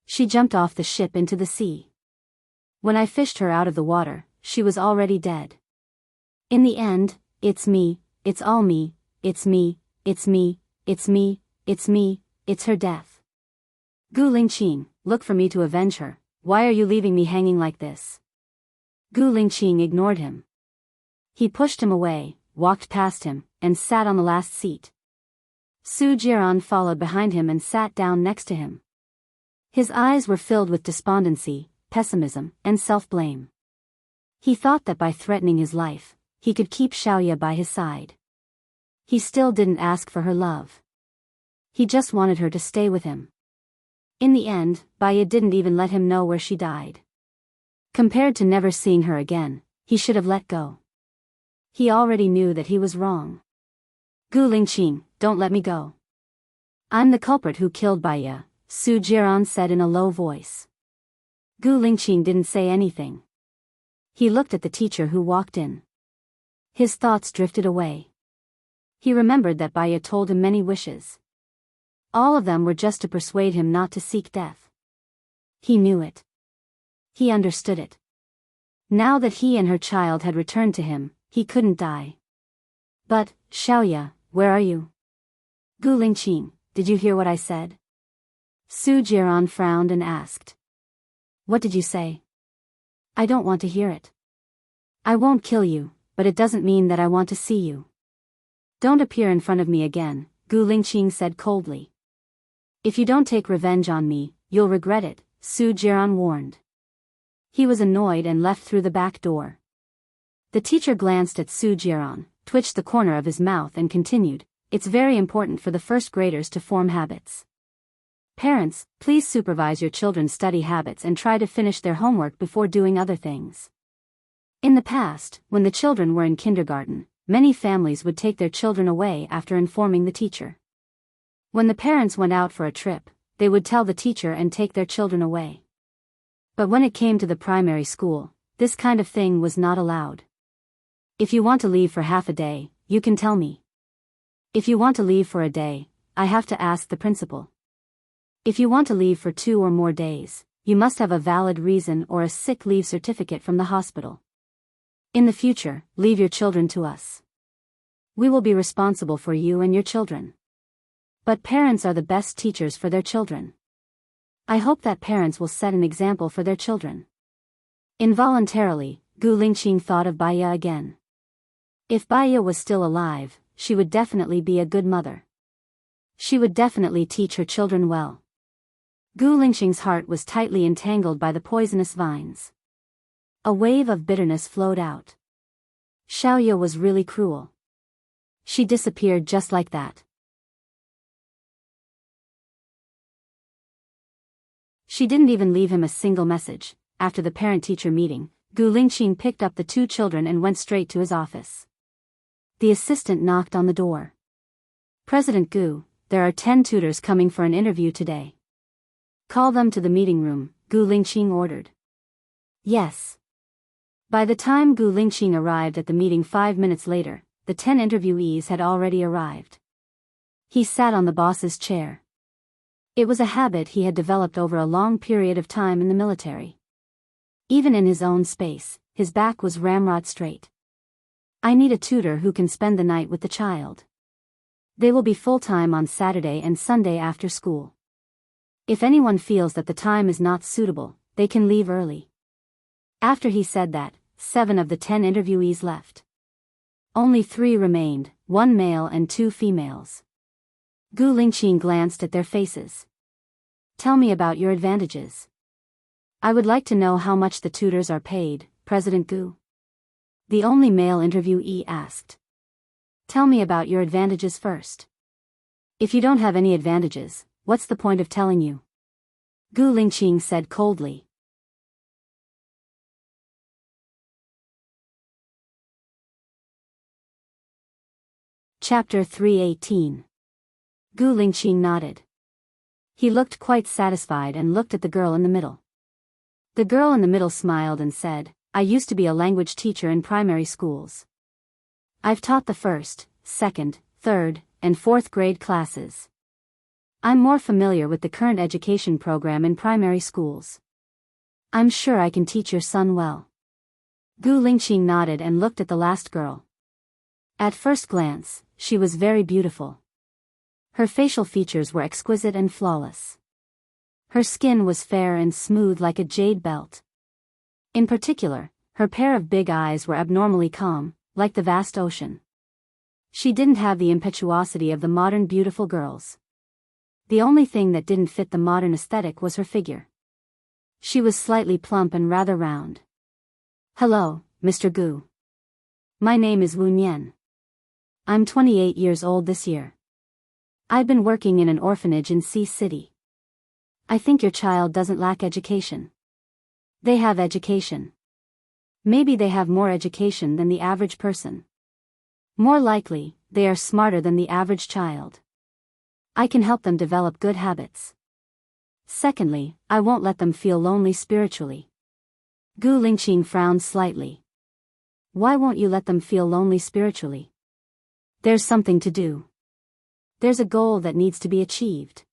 She jumped off the ship into the sea. When I fished her out of the water, she was already dead. In the end, it's me, it's all me, it's me, it's me, it's me, it's me, it's her death. Gu Lingqing, look for me to avenge her. Why are you leaving me hanging like this? Gu Lingqing ignored him. He pushed him away, walked past him, and sat on the last seat. Su Jiran followed behind him and sat down next to him. His eyes were filled with despondency, pessimism, and self-blame. He thought that by threatening his life, he could keep Xiaoya by his side. He still didn't ask for her love. He just wanted her to stay with him. In the end, Baya didn't even let him know where she died. Compared to never seeing her again, he should have let go. He already knew that he was wrong. Gu Lingqing, don't let me go. I'm the culprit who killed Baya, Su Jiran said in a low voice. Gu Lingqing didn't say anything. He looked at the teacher who walked in. His thoughts drifted away. He remembered that Baya told him many wishes. All of them were just to persuade him not to seek death. He knew it. He understood it. Now that he and her child had returned to him, he couldn't die. But, Xiaoya, where are you? Gu Lingqing, did you hear what I said? Su Jiran frowned and asked. What did you say? I don't want to hear it. I won't kill you, but it doesn't mean that I want to see you. Don't appear in front of me again, Gu Lingqing said coldly. If you don't take revenge on me, you'll regret it, Su Jiran warned. He was annoyed and left through the back door. The teacher glanced at Su Jiran, twitched the corner of his mouth and continued, it's very important for the first graders to form habits. Parents, please supervise your children's study habits and try to finish their homework before doing other things. In the past, when the children were in kindergarten, many families would take their children away after informing the teacher. When the parents went out for a trip, they would tell the teacher and take their children away. But when it came to the primary school, this kind of thing was not allowed. If you want to leave for half a day, you can tell me. If you want to leave for a day, I have to ask the principal. If you want to leave for 2 or more days, you must have a valid reason or a sick leave certificate from the hospital. In the future, leave your children to us. We will be responsible for you and your children. But parents are the best teachers for their children. I hope that parents will set an example for their children. Involuntarily, Gu Lingqing thought of Baya again. If Baya was still alive, she would definitely be a good mother. She would definitely teach her children well. Gu Lingqing's heart was tightly entangled by the poisonous vines. A wave of bitterness flowed out. Xiaoya was really cruel. She disappeared just like that. She didn't even leave him a single message. After the parent-teacher meeting, Gu Lingqing picked up the 2 children and went straight to his office. The assistant knocked on the door. President Gu, there are 10 tutors coming for an interview today. Call them to the meeting room, Gu Lingqing ordered. Yes. By the time Gu Lingqing arrived at the meeting 5 minutes later, the 10 interviewees had already arrived. He sat on the boss's chair. It was a habit he had developed over a long period of time in the military. Even in his own space, his back was ramrod straight. I need a tutor who can spend the night with the child. They will be full-time on Saturday and Sunday after school. If anyone feels that the time is not suitable, they can leave early. After he said that, 7 of the 10 interviewees left. Only 3 remained, 1 male and 2 females. Gu Lingqing glanced at their faces. Tell me about your advantages. I would like to know how much the tutors are paid, President Gu. The only male interviewee asked. Tell me about your advantages first. If you don't have any advantages, what's the point of telling you? Gu Lingqing said coldly. Chapter 318. Gu Lingqing nodded. He looked quite satisfied and looked at the girl in the middle. The girl in the middle smiled and said, I used to be a language teacher in primary schools. I've taught the first, second, third, and fourth grade classes. I'm more familiar with the current education program in primary schools. I'm sure I can teach your son well. Gu Lingqing nodded and looked at the last girl. At first glance, she was very beautiful. Her facial features were exquisite and flawless. Her skin was fair and smooth like a jade belt. In particular, her pair of big eyes were abnormally calm, like the vast ocean. She didn't have the impetuosity of the modern beautiful girls. The only thing that didn't fit the modern aesthetic was her figure. She was slightly plump and rather round. Hello, Mr. Gu. My name is Wu Nian. I'm 28 years old this year. I've been working in an orphanage in Sea City. I think your child doesn't lack education. They have education. Maybe they have more education than the average person. More likely, they are smarter than the average child. I can help them develop good habits. Secondly, I won't let them feel lonely spiritually. Gu Lingqing frowned slightly. Why won't you let them feel lonely spiritually? There's something to do. There's a goal that needs to be achieved.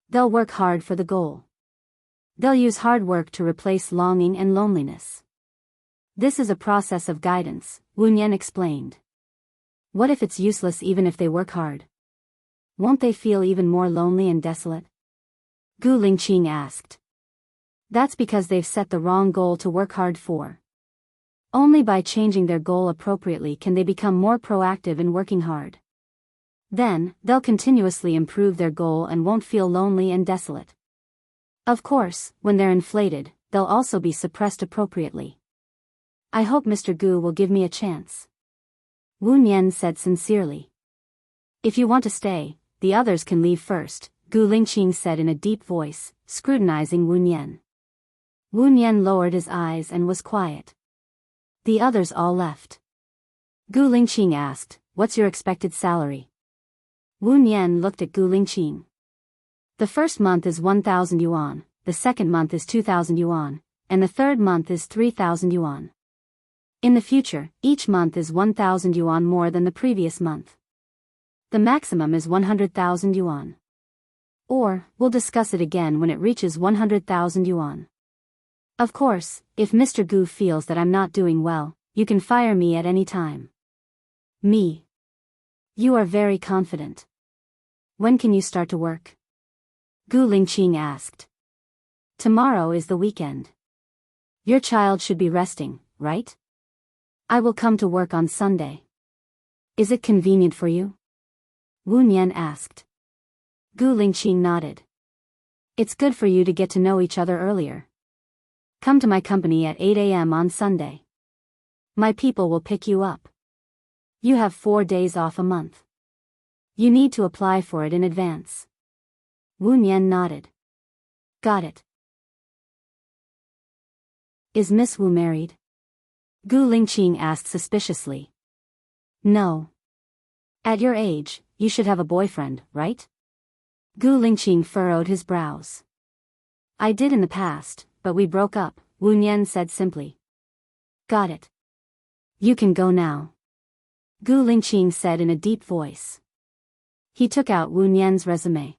They'll work hard for the goal. They'll use hard work to replace longing and loneliness. This is a process of guidance, Wu Nian explained. What if it's useless even if they work hard? Won't they feel even more lonely and desolate? Gu Lingqing asked. That's because they've set the wrong goal to work hard for. Only by changing their goal appropriately can they become more proactive in working hard. Then, they'll continuously improve their goal and won't feel lonely and desolate. Of course, when they're inflated, they'll also be suppressed appropriately. I hope Mr. Gu will give me a chance. Wu Nian said sincerely. If you want to stay, the others can leave first, Gu Lingqing said in a deep voice, scrutinizing Wu Nian. Wu Nian lowered his eyes and was quiet. The others all left. Gu Lingqing asked, "What's your expected salary?" Wu Nian looked at Gu Lingqing. The first month is 1,000 yuan, the second month is 2,000 yuan, and the third month is 3,000 yuan. In the future, each month is 1,000 yuan more than the previous month. The maximum is 100,000 yuan. Or, we'll discuss it again when it reaches 100,000 yuan. Of course, if Mr. Gu feels that I'm not doing well, you can fire me at any time. Me? You are very confident. When can you start to work? Gu Lingqing asked. Tomorrow is the weekend. Your child should be resting, right? I will come to work on Sunday. Is it convenient for you? Wu Nian asked. Gu Lingqing nodded. It's good for you to get to know each other earlier. Come to my company at 8 a.m. on Sunday. My people will pick you up. You have 4 days off a month. You need to apply for it in advance. Wu Nian nodded. Got it. Is Miss Wu married? Gu Lingqing asked suspiciously. No. At your age, you should have a boyfriend, right? Gu Lingqing furrowed his brows. I did in the past, but we broke up, Wu Nian said simply. Got it. You can go now. Gu Lingqing said in a deep voice. He took out Wu Nian's resume.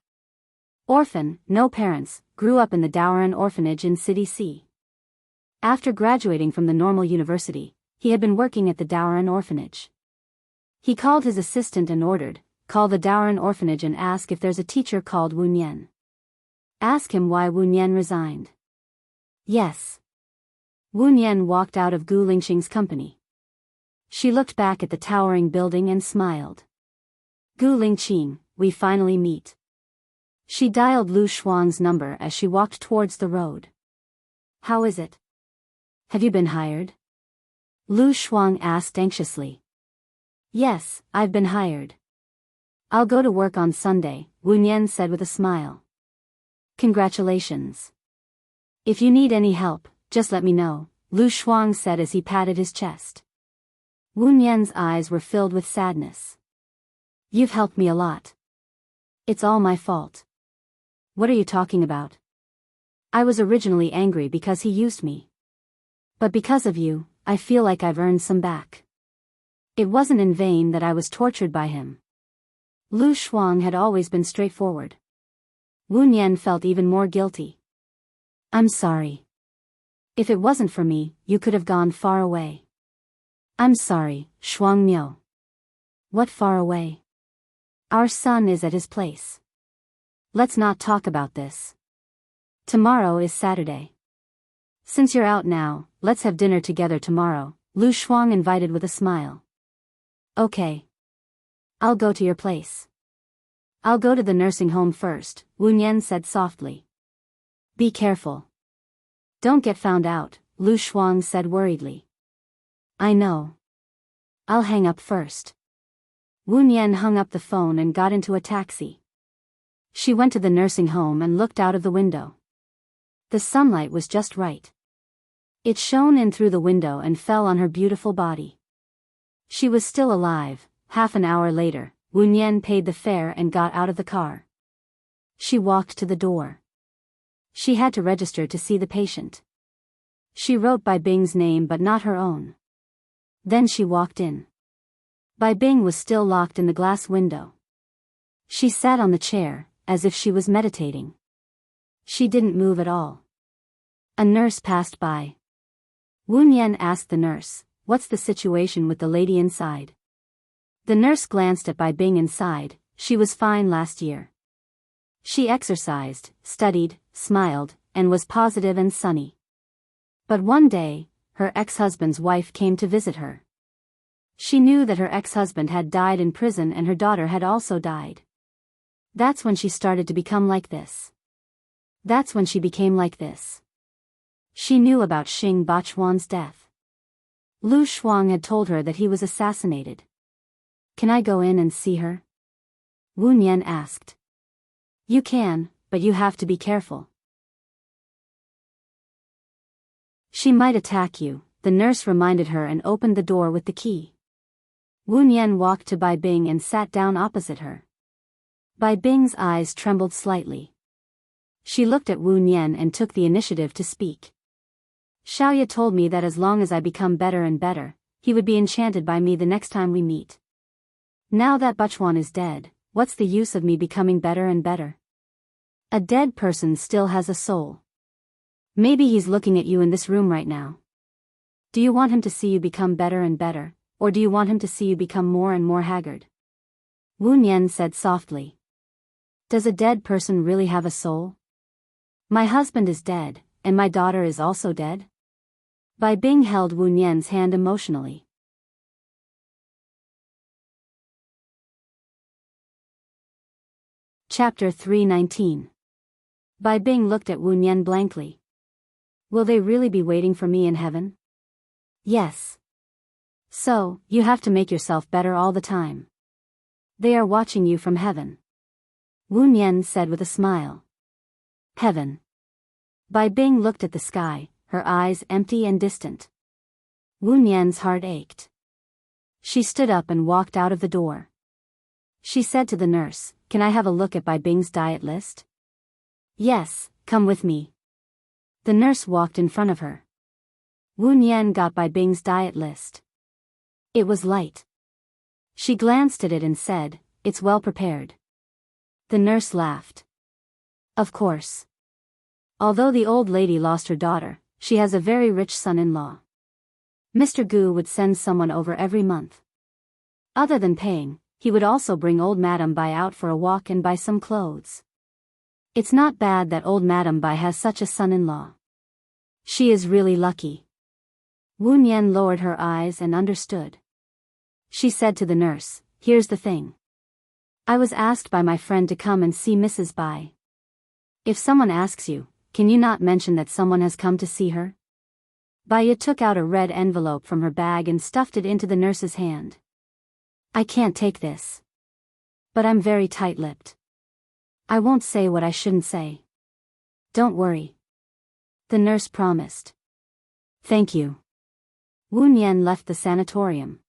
Orphan, no parents, grew up in the Daoran orphanage in City C. After graduating from the normal university, he had been working at the Daoran orphanage. He called his assistant and ordered, "Call the Daoran orphanage and ask if there's a teacher called Wu Nian. Ask him why Wu Nian resigned." Yes. Wu Nian walked out of Gu Lingqing's company. She looked back at the towering building and smiled. Gu Lingqing, we finally meet. She dialed Lu Shuang's number as she walked towards the road. How is it? Have you been hired? Lu Shuang asked anxiously. Yes, I've been hired. I'll go to work on Sunday, Wu Nian said with a smile. Congratulations. If you need any help, just let me know, Lu Shuang said as he patted his chest. Wu Nian's eyes were filled with sadness. You've helped me a lot. It's all my fault. What are you talking about? I was originally angry because he used me. But because of you, I feel like I've earned some back. It wasn't in vain that I was tortured by him. Lu Shuang had always been straightforward. Wu Nian felt even more guilty. I'm sorry. If it wasn't for me, you could have gone far away. I'm sorry, Shuang Miao. What far away? Our son is at his place. Let's not talk about this. Tomorrow is Saturday. Since you're out now, let's have dinner together tomorrow, Lu Shuang invited with a smile. Okay. I'll go to your place. I'll go to the nursing home first, Wu Nian said softly. Be careful. Don't get found out, Lu Shuang said worriedly. I know. I'll hang up first. Wu Nian hung up the phone and got into a taxi. She went to the nursing home and looked out of the window. The sunlight was just right. It shone in through the window and fell on her beautiful body. She was still alive. Half an hour later, Wu Nian paid the fare and got out of the car. She walked to the door. She had to register to see the patient. She wrote Bai Bing's name but not her own. Then she walked in. Bai Bing was still locked in the glass window. She sat on the chair, as if she was meditating. She didn't move at all. A nurse passed by. Wu Nian asked the nurse, "What's the situation with the lady inside?" The nurse glanced at Bai Bing inside. She was fine last year. She exercised, studied, smiled, and was positive and sunny. But one day, her ex-husband's wife came to visit her. She knew that her ex-husband had died in prison and her daughter had also died. That's when she started to become like this. That's when she became like this. She knew about Xing Bachuan's death. Lu Shuang had told her that he was assassinated. Can I go in and see her? Wu Nian asked. You can, but you have to be careful. She might attack you, the nurse reminded her and opened the door with the key. Wu Nian walked to Bai Bing and sat down opposite her. Bai Bing's eyes trembled slightly. She looked at Wu Nian and took the initiative to speak. Xiaoya told me that as long as I become better and better, he would be enchanted by me the next time we meet. Now that Bachuan is dead, what's the use of me becoming better and better? A dead person still has a soul. Maybe he's looking at you in this room right now. Do you want him to see you become better and better, or do you want him to see you become more and more haggard? Wu Nian said softly. Does a dead person really have a soul? My husband is dead, and my daughter is also dead? Bai Bing held Wu Nian's hand emotionally. Chapter 319. Bai Bing looked at Wu Nian blankly. Will they really be waiting for me in heaven? Yes. So, you have to make yourself better all the time. They are watching you from heaven. Wu Nian said with a smile. Heaven. Bai Bing looked at the sky, her eyes empty and distant. Wu Nian's heart ached. She stood up and walked out of the door. She said to the nurse, "Can I have a look at Bai Bing's diet list?" "Yes, come with me." The nurse walked in front of her. Wu Nian got Bai Bing's diet list. It was light. She glanced at it and said, "It's well prepared." The nurse laughed. Of course. Although the old lady lost her daughter, she has a very rich son-in-law. Mr. Gu would send someone over every month. Other than paying, he would also bring old Madame Bai out for a walk and buy some clothes. It's not bad that old Madame Bai has such a son-in-law. She is really lucky. Wu Nian lowered her eyes and understood. She said to the nurse, "Here's the thing. I was asked by my friend to come and see Mrs. Bai. If someone asks you, can you not mention that someone has come to see her?" Bai took out a red envelope from her bag and stuffed it into the nurse's hand. "I can't take this. But I'm very tight-lipped. I won't say what I shouldn't say. Don't worry." The nurse promised. "Thank you." Wu Nian left the sanatorium.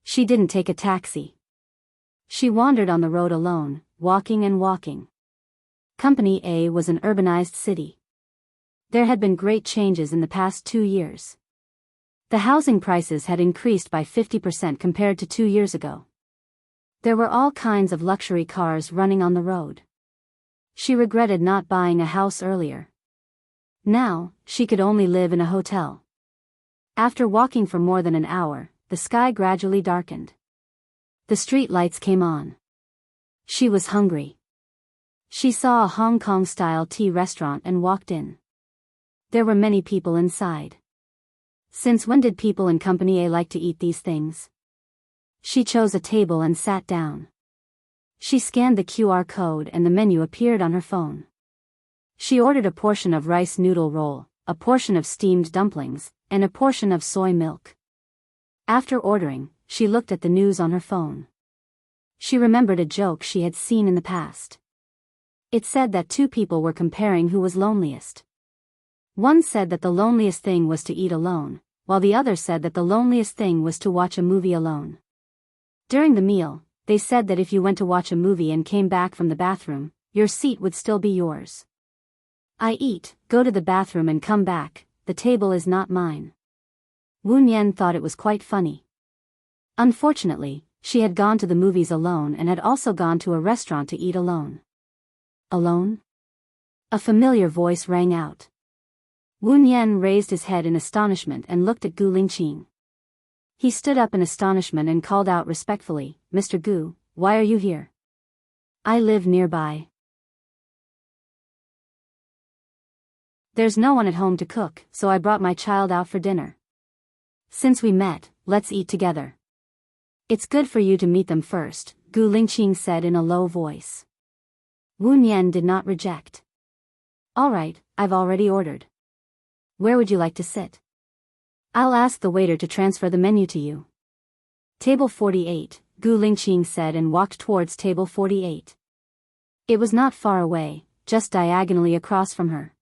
She didn't take a taxi. She wandered on the road alone, walking and walking. Company A was an urbanized city. There had been great changes in the past 2 years. The housing prices had increased by 50% compared to 2 years ago. There were all kinds of luxury cars running on the road. She regretted not buying a house earlier. Now, she could only live in a hotel. After walking for more than an hour, the sky gradually darkened. The street lights came on. She was hungry. She saw a Hong Kong-style tea restaurant and walked in. There were many people inside. Since when did people in Company A like to eat these things? She chose a table and sat down. She scanned the QR code and the menu appeared on her phone. She ordered a portion of rice noodle roll, a portion of steamed dumplings, and a portion of soy milk. After ordering, she looked at the news on her phone. She remembered a joke she had seen in the past. It said that two people were comparing who was loneliest. One said that the loneliest thing was to eat alone, while the other said that the loneliest thing was to watch a movie alone. During the meal, they said that if you went to watch a movie and came back from the bathroom, your seat would still be yours. I eat, go to the bathroom and come back, the table is not mine. Wu Nian thought it was quite funny. Unfortunately, she had gone to the movies alone and had also gone to a restaurant to eat alone. Alone? A familiar voice rang out. Wu Nian raised his head in astonishment and looked at Gu Lingqing. He stood up in astonishment and called out respectfully, "Mr. Gu, why are you here?" "I live nearby. There's no one at home to cook, so I brought my child out for dinner. Since we met, let's eat together." "It's good for you to meet them first," Gu Lingqing said in a low voice. Wu Nian did not reject. "All right, I've already ordered. Where would you like to sit?" "I'll ask the waiter to transfer the menu to you." "Table 48, Gu Lingqing said and walked towards table 48. It was not far away, just diagonally across from her.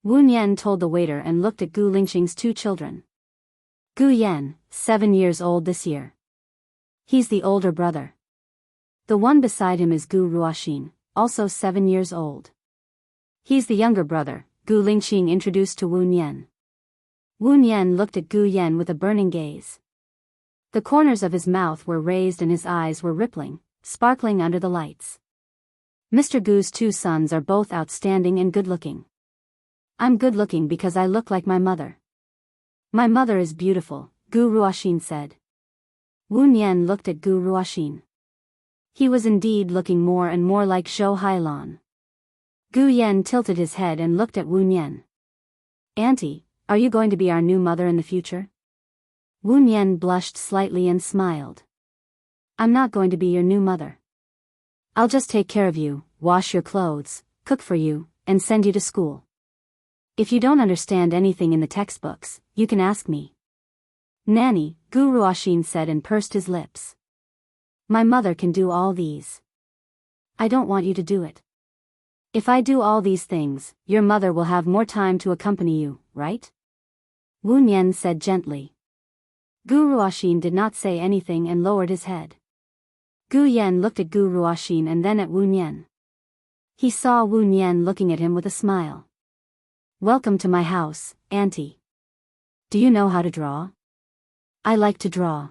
Wu Nian told the waiter and looked at Gu Lingqing's two children. Gu Yan, 7 years old this year. He's the older brother. The one beside him is Gu Ruoxin, also 7 years old. He's the younger brother, Gu Lingqing introduced to Wu Nian. Wu Nian looked at Gu Yan with a burning gaze. The corners of his mouth were raised and his eyes were rippling, sparkling under the lights. Mr. Gu's two sons are both outstanding and good-looking. I'm good-looking because I look like my mother. My mother is beautiful, Gu Ruoxin said. Wu Nian looked at Gu Ruoxin. He was indeed looking more and more like Zhou Hailan. Gu Yan tilted his head and looked at Wu Nian. "Auntie, are you going to be our new mother in the future?" Wu Nian blushed slightly and smiled. "I'm not going to be your new mother. I'll just take care of you, wash your clothes, cook for you, and send you to school. If you don't understand anything in the textbooks, you can ask me." "Nanny," Gu Ruoxin said and pursed his lips. "My mother can do all these. I don't want you to do it. If I do all these things, your mother will have more time to accompany you, right?" Wu Nian said gently. Gu Ruoxin did not say anything and lowered his head. Gu Yan looked at Gu Ruoxin and then at Wu Nian. He saw Wu Nian looking at him with a smile. "Welcome to my house, Auntie. Do you know how to draw?" "I like to draw.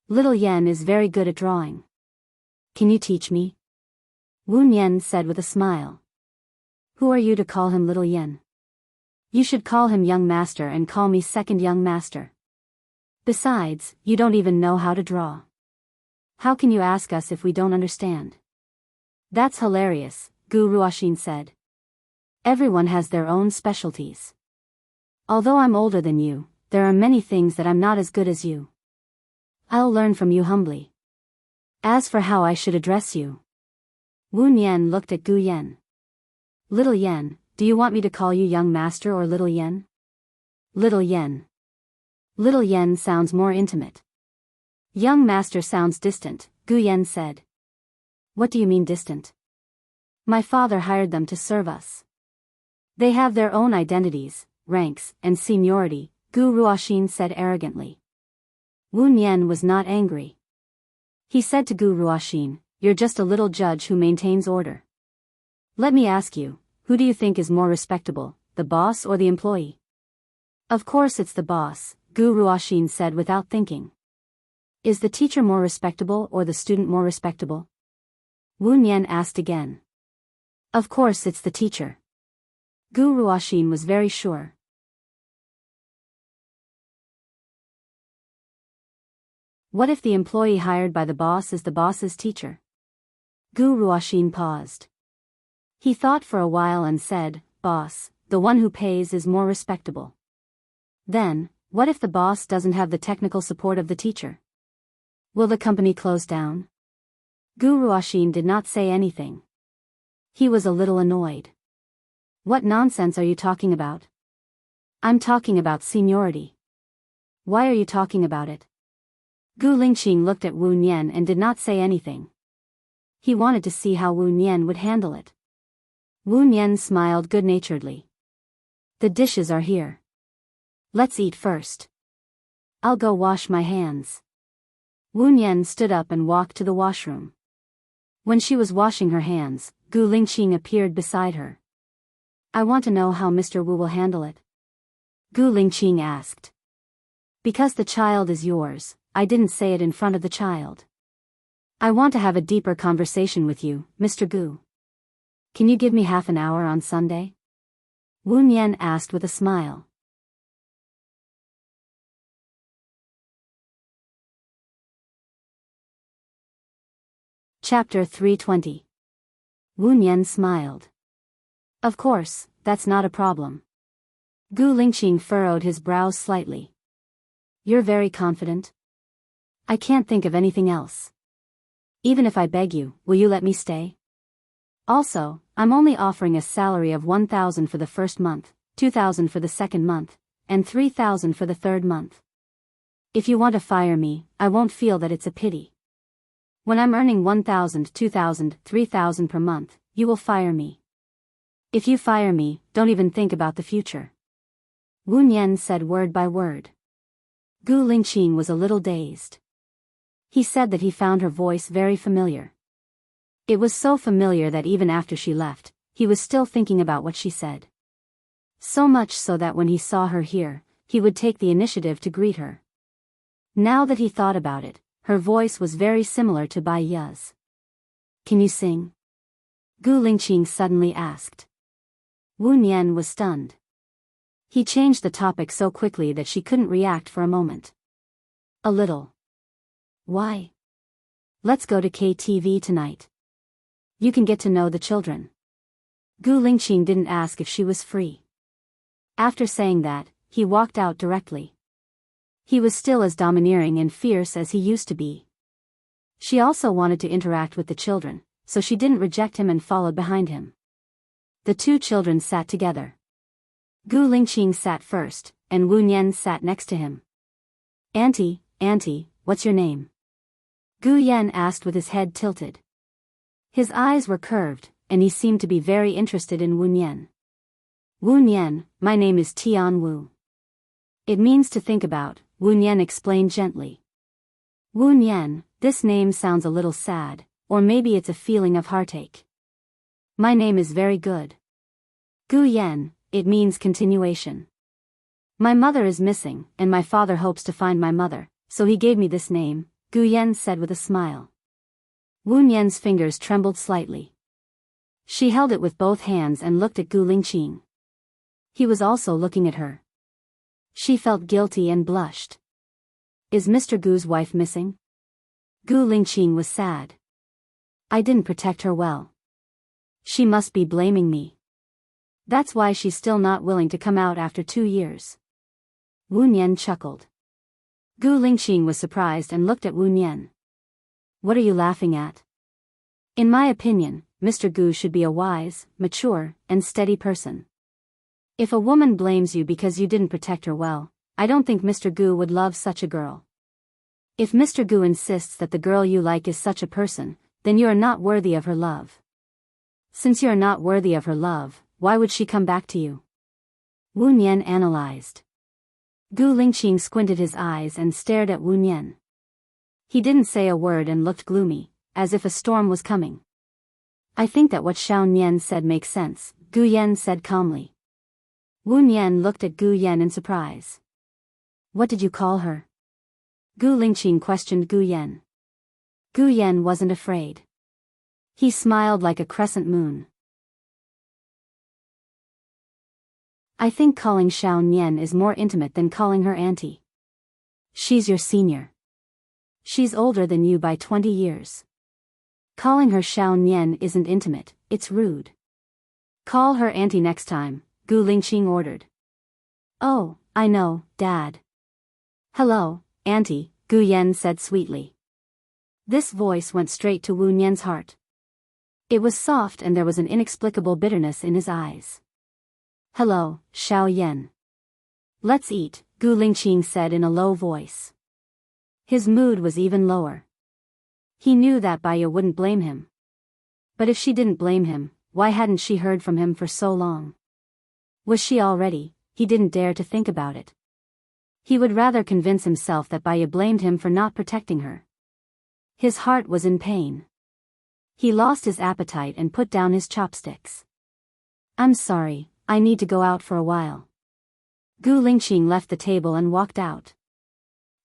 Little Yan is very good at drawing. Can you teach me?" Wu Nian said with a smile. "Who are you to call him Little Yan? You should call him Young Master and call me Second Young Master. Besides, you don't even know how to draw. How can you ask us if we don't understand?" "That's hilarious," Gu Ruoxin said. "Everyone has their own specialties. Although I'm older than you, there are many things that I'm not as good as you. I'll learn from you humbly. As for how I should address you..." Wu Nian looked at Gu Yan. "Little Yan, do you want me to call you Young Master or Little Yan?" "Little Yan. Little Yan sounds more intimate. Young Master sounds distant," Gu Yan said. "What do you mean distant?" "My father hired them to serve us. They have their own identities, ranks, and seniority," Gu Ruoxin said arrogantly. Wu Nian was not angry. He said to Gu Ruoxin, "You're just a little judge who maintains order. Let me ask you, who do you think is more respectable, the boss or the employee?" "Of course it's the boss," Gu Ruoxin said without thinking. Is the teacher more respectable or the student more respectable? Wu Nian asked again. Of course it's the teacher. Gu Ruoxin was very sure. What if the employee hired by the boss is the boss's teacher? Gu Ruoxin paused. He thought for a while and said, Boss, the one who pays is more respectable. Then, what if the boss doesn't have the technical support of the teacher? Will the company close down? Gu Ruoxin did not say anything. He was a little annoyed. What nonsense are you talking about? I'm talking about seniority. Why are you talking about it? Gu Lingqing looked at Wu Nian and did not say anything. He wanted to see how Wu Nian would handle it. Wu Nian smiled good-naturedly. The dishes are here. Let's eat first. I'll go wash my hands. Wu Nian stood up and walked to the washroom. When she was washing her hands, Gu Lingqing appeared beside her. I want to know how Mr. Wu will handle it. Gu Lingqing asked. Because the child is yours, I didn't say it in front of the child. I want to have a deeper conversation with you, Mr. Gu. Can you give me half an hour on Sunday? Wu Nian asked with a smile. Chapter 320. Wu Nian smiled. Of course, that's not a problem. Gu Lingqing furrowed his brows slightly. You're very confident? I can't think of anything else. Even if I beg you, will you let me stay? Also, I'm only offering a salary of 1,000 for the first month, 2,000 for the second month, and 3,000 for the third month. If you want to fire me, I won't feel that it's a pity. When I'm earning 1,000, 2,000, 3,000 per month, you will fire me. If you fire me, don't even think about the future. Wu Nian said word by word. Gu Lingqing was a little dazed. He said that he found her voice very familiar. It was so familiar that even after she left, he was still thinking about what she said. So much so that when he saw her here, he would take the initiative to greet her. Now that he thought about it, her voice was very similar to Bai Ya's. Can you sing? Gu Lingqing suddenly asked. Wu Nian was stunned. He changed the topic so quickly that she couldn't react for a moment. A little. Why? Let's go to KTV tonight. You can get to know the children. Gu Lingqing didn't ask if she was free. After saying that, he walked out directly. He was still as domineering and fierce as he used to be. She also wanted to interact with the children, so she didn't reject him and followed behind him. The two children sat together. Gu Lingqing sat first, and Wu Nian sat next to him. Auntie, what's your name? Gu Yan asked with his head tilted. His eyes were curved, and he seemed to be very interested in Wu Nian. Wu Nian, my name is Tian Wu. It means to think about, Wu Nian explained gently. Wu Nian, this name sounds a little sad, or maybe it's a feeling of heartache. My name is very good. Gu Yan, it means continuation. My mother is missing, and my father hopes to find my mother, so he gave me this name, Gu Yan said with a smile. Wu Nian's fingers trembled slightly. She held it with both hands and looked at Gu Lingqing. He was also looking at her. She felt guilty and blushed. Is Mr. Gu's wife missing? Gu Lingqing was sad. I didn't protect her well. She must be blaming me. That's why she's still not willing to come out after 2 years. Wu Nian chuckled. Gu Lingqing was surprised and looked at Wu Nian. What are you laughing at? In my opinion, Mr. Gu should be a wise, mature, and steady person. If a woman blames you because you didn't protect her well, I don't think Mr. Gu would love such a girl. If Mr. Gu insists that the girl you like is such a person, then you are not worthy of her love. Since you are not worthy of her love, why would she come back to you? Wu Nian analyzed. Gu Lingqing squinted his eyes and stared at Wu Nian. He didn't say a word and looked gloomy, as if a storm was coming. I think that what Xiao Nian said makes sense, Gu Yan said calmly. Wu Nian looked at Gu Yan in surprise. What did you call her? Gu Lingqing questioned Gu Yan. Gu Yan wasn't afraid. He smiled like a crescent moon. I think calling Xiao Nian is more intimate than calling her auntie. She's your senior. She's older than you by 20 years. Calling her Xiao Nian isn't intimate, it's rude. Call her auntie next time, Gu Lingqing ordered. Oh, I know, Dad. Hello, auntie, Gu Yan said sweetly. This voice went straight to Wu Nian's heart. It was soft and there was an inexplicable bitterness in his eyes. Hello, Xiao Yan. Let's eat, Gu Lingqing said in a low voice. His mood was even lower. He knew that Baya wouldn't blame him. But if she didn't blame him, why hadn't she heard from him for so long? Was she already? He didn't dare to think about it. He would rather convince himself that Baya blamed him for not protecting her. His heart was in pain. He lost his appetite and put down his chopsticks. I'm sorry, I need to go out for a while. Gu Lingqing left the table and walked out.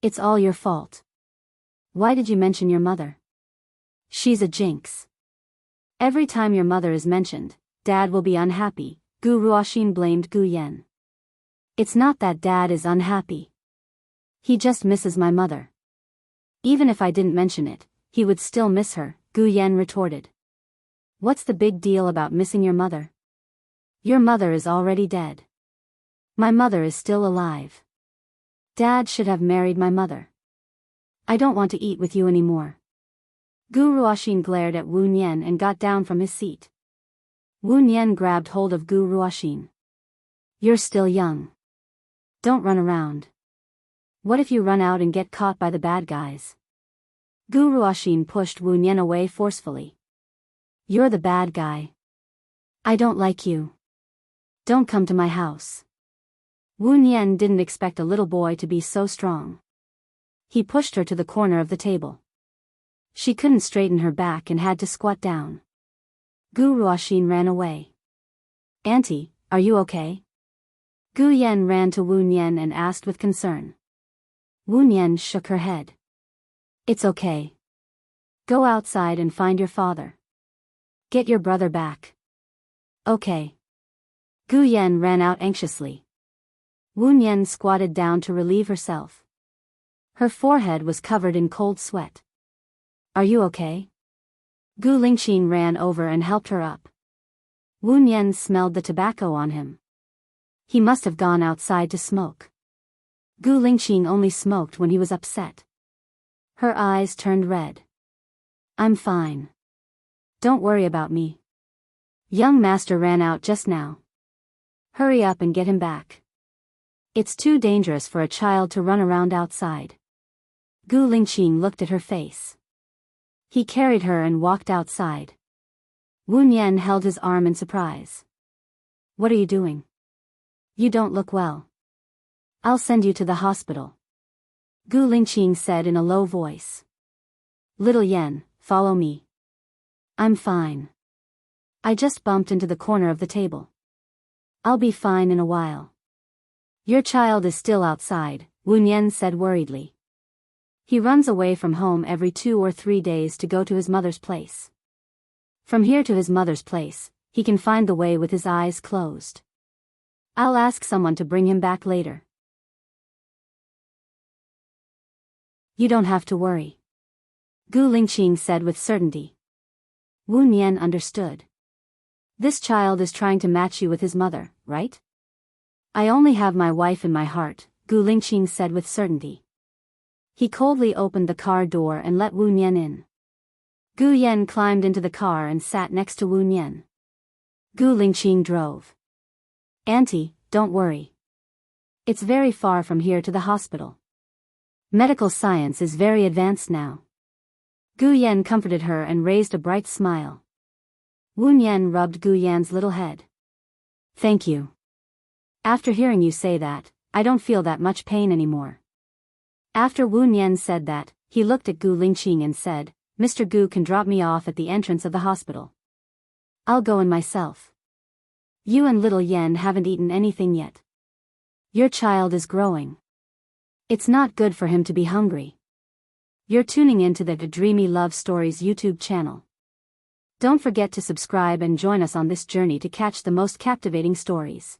It's all your fault. Why did you mention your mother? She's a jinx. Every time your mother is mentioned, Dad will be unhappy, Gu Ruoxin blamed Gu Yan. It's not that Dad is unhappy. He just misses my mother. Even if I didn't mention it, he would still miss her, Gu Yan retorted. What's the big deal about missing your mother? Your mother is already dead. My mother is still alive. Dad should have married my mother. I don't want to eat with you anymore. Gu Ruoxin glared at Wu Nian and got down from his seat. Wu Nian grabbed hold of Gu Ruoxin. You're still young. Don't run around. What if you run out and get caught by the bad guys? Gu Ruoxin pushed Wu Nian away forcefully. You're the bad guy. I don't like you. Don't come to my house. Wu Nian didn't expect a little boy to be so strong. He pushed her to the corner of the table. She couldn't straighten her back and had to squat down. Gu Ruoxin ran away. Auntie, are you okay? Gu Yan ran to Wu Nian and asked with concern. Wu Nian shook her head. It's okay. Go outside and find your father. Get your brother back. Okay. Gu Yan ran out anxiously. Wu Nian squatted down to relieve herself. Her forehead was covered in cold sweat. Are you okay? Gu Lingqing ran over and helped her up. Wu Nian smelled the tobacco on him. He must have gone outside to smoke. Gu Lingqing only smoked when he was upset. Her eyes turned red. I'm fine. Don't worry about me. Young master ran out just now. Hurry up and get him back. It's too dangerous for a child to run around outside. Gu Lingqing looked at her face. He carried her and walked outside. Wu Nian held his arm in surprise. What are you doing? You don't look well. I'll send you to the hospital. Gu Lingqing said in a low voice. Little Yan, follow me. I'm fine. I just bumped into the corner of the table. I'll be fine in a while. Your child is still outside, Wu Nian said worriedly. He runs away from home every 2 or 3 days to go to his mother's place. From here to his mother's place, he can find the way with his eyes closed. I'll ask someone to bring him back later. You don't have to worry. Gu Lingqing said with certainty. Wu Nian understood. This child is trying to match you with his mother, right? I only have my wife in my heart, Gu Lingqing said with certainty. He coldly opened the car door and let Wu Nian in. Gu Yan climbed into the car and sat next to Wu Nian. Gu Lingqing drove. Auntie, don't worry. It's very far from here to the hospital. Medical science is very advanced now. Gu Yan comforted her and raised a bright smile. Wu Nian rubbed Gu Yan's little head. Thank you. After hearing you say that, I don't feel that much pain anymore. After Wu Nian said that, he looked at Gu Lingqing and said, Mr. Gu can drop me off at the entrance of the hospital. I'll go in myself. You and little Yan haven't eaten anything yet. Your child is growing. It's not good for him to be hungry. You're tuning into the Dreamy Love Stories YouTube channel. Don't forget to subscribe and join us on this journey to catch the most captivating stories.